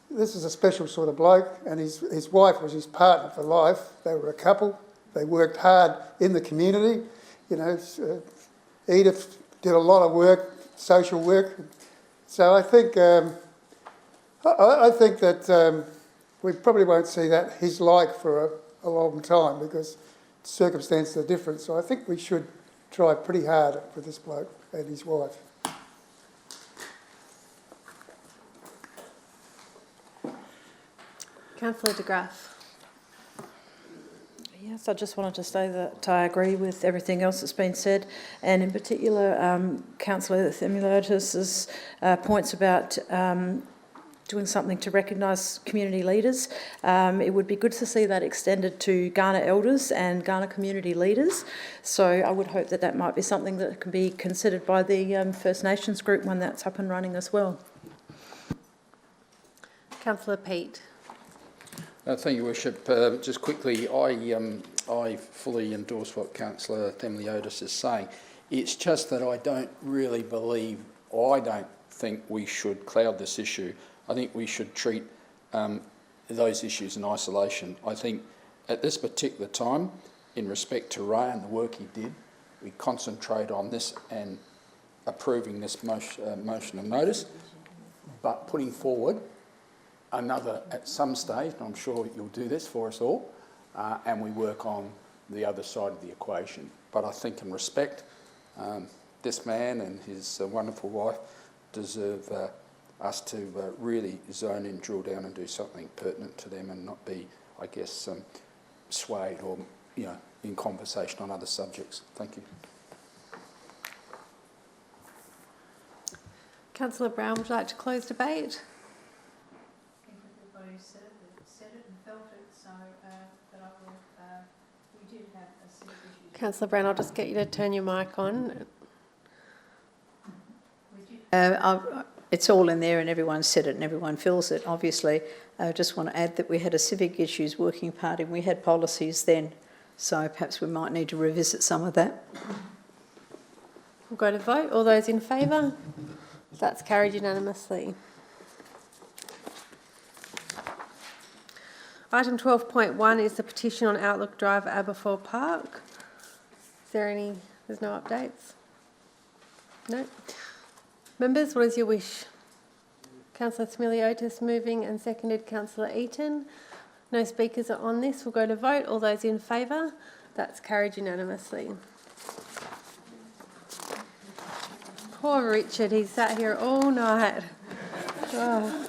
this is a special sort of bloke, and his wife was his partner for life. They were a couple. They worked hard in the community. You know, Edith did a lot of work, social work. So I think I think that we probably won't see that his like for a long time, because circumstances are different. So I think we should try pretty hard for this bloke and his wife. Councillor de Graaf. Yes, I just wanted to say that I agree with everything else that's been said, and in particular, Councillor Themuliotis's points about doing something to recognise community leaders. It would be good to see that extended to Kaurna elders and Kaurna community leaders. So I would hope that that might be something that can be considered by the First Nations group when that's up and running as well. Councillor Peet. Thank you, Worship. Just quickly, I fully endorse what Councillor Themuliotis is saying. It's just that I don't really believe, or I don't think we should cloud this issue. I think we should treat those issues in isolation. I think at this particular time, in respect to Ray and the work he did, we concentrate on this and approving this motion of notice, but putting forward another at some stage, and I'm sure you'll do this for us all, and we work on the other side of the equation. But I think in respect, this man and his wonderful wife deserve us to really zone in, drill down and do something pertinent to them, and not be, I guess, swayed or, you know, in conversation on other subjects. Thank you. Councillor Brown, would you like to close debate? Councillor Brown, I'll just get you to turn your mic on. It's all in there and everyone said it and everyone feels it, obviously. I just want to add that we had a civic issues working party and we had policies then, so perhaps we might need to revisit some of that. We'll go to vote. All those in favour? That's carried unanimously. Item 12.1 is the petition on Outlook Drive, Aberfoyle Park. Is there any? There's no updates? No. Members, what is your wish? Councillor Themuliotis moving and seconded Councillor Eaton. No speakers are on this. We'll go to vote. All those in favour? That's carried unanimously. Poor Richard, he's sat here all night. Oh.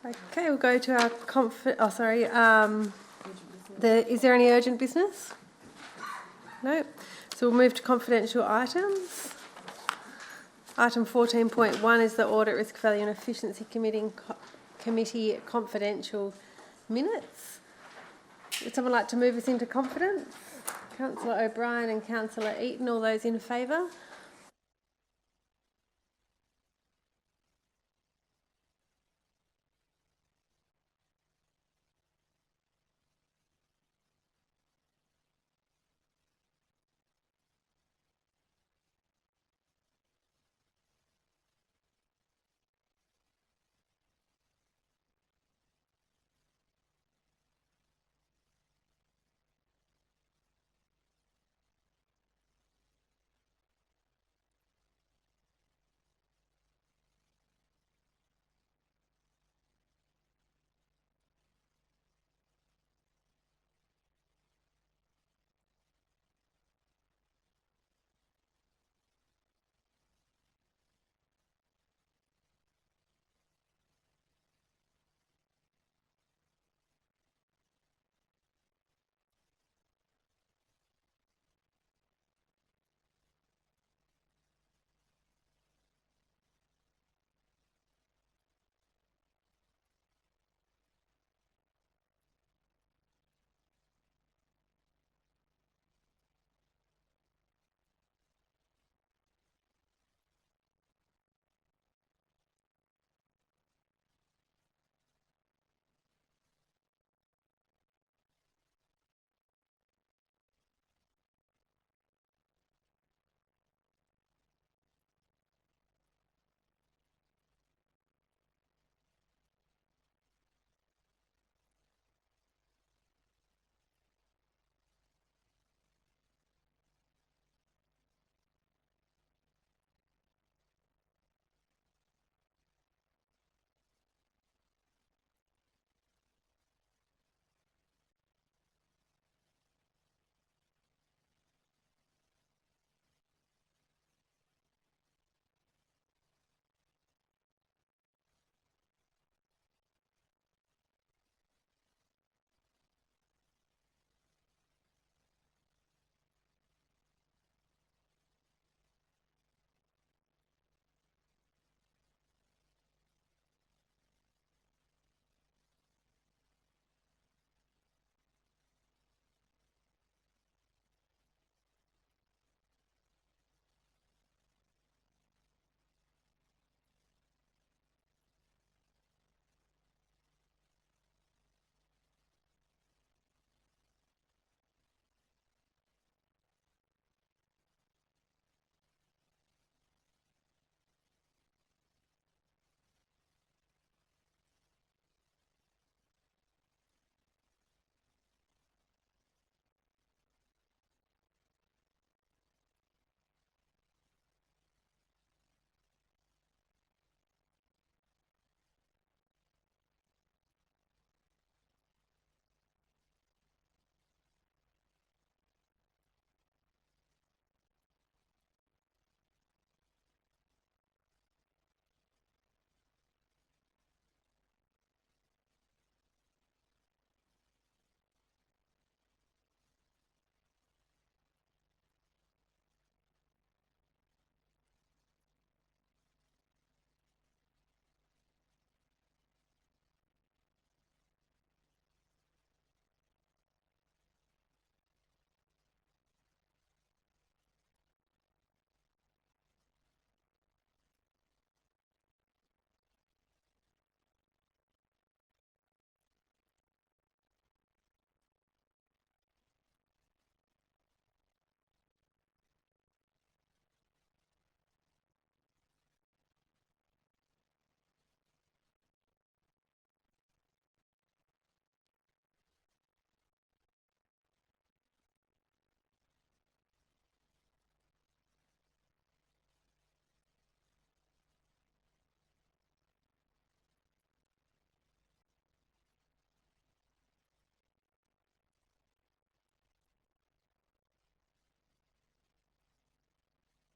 Okay, we'll go to our is there any urgent business? No. So we'll move to confidential items. Item 14.1 is the Audit Risk Value and Efficiency Committee confidential minutes. Would someone like to move us into confidence? Councillor O'Brien and Councillor Eaton, all those in favour?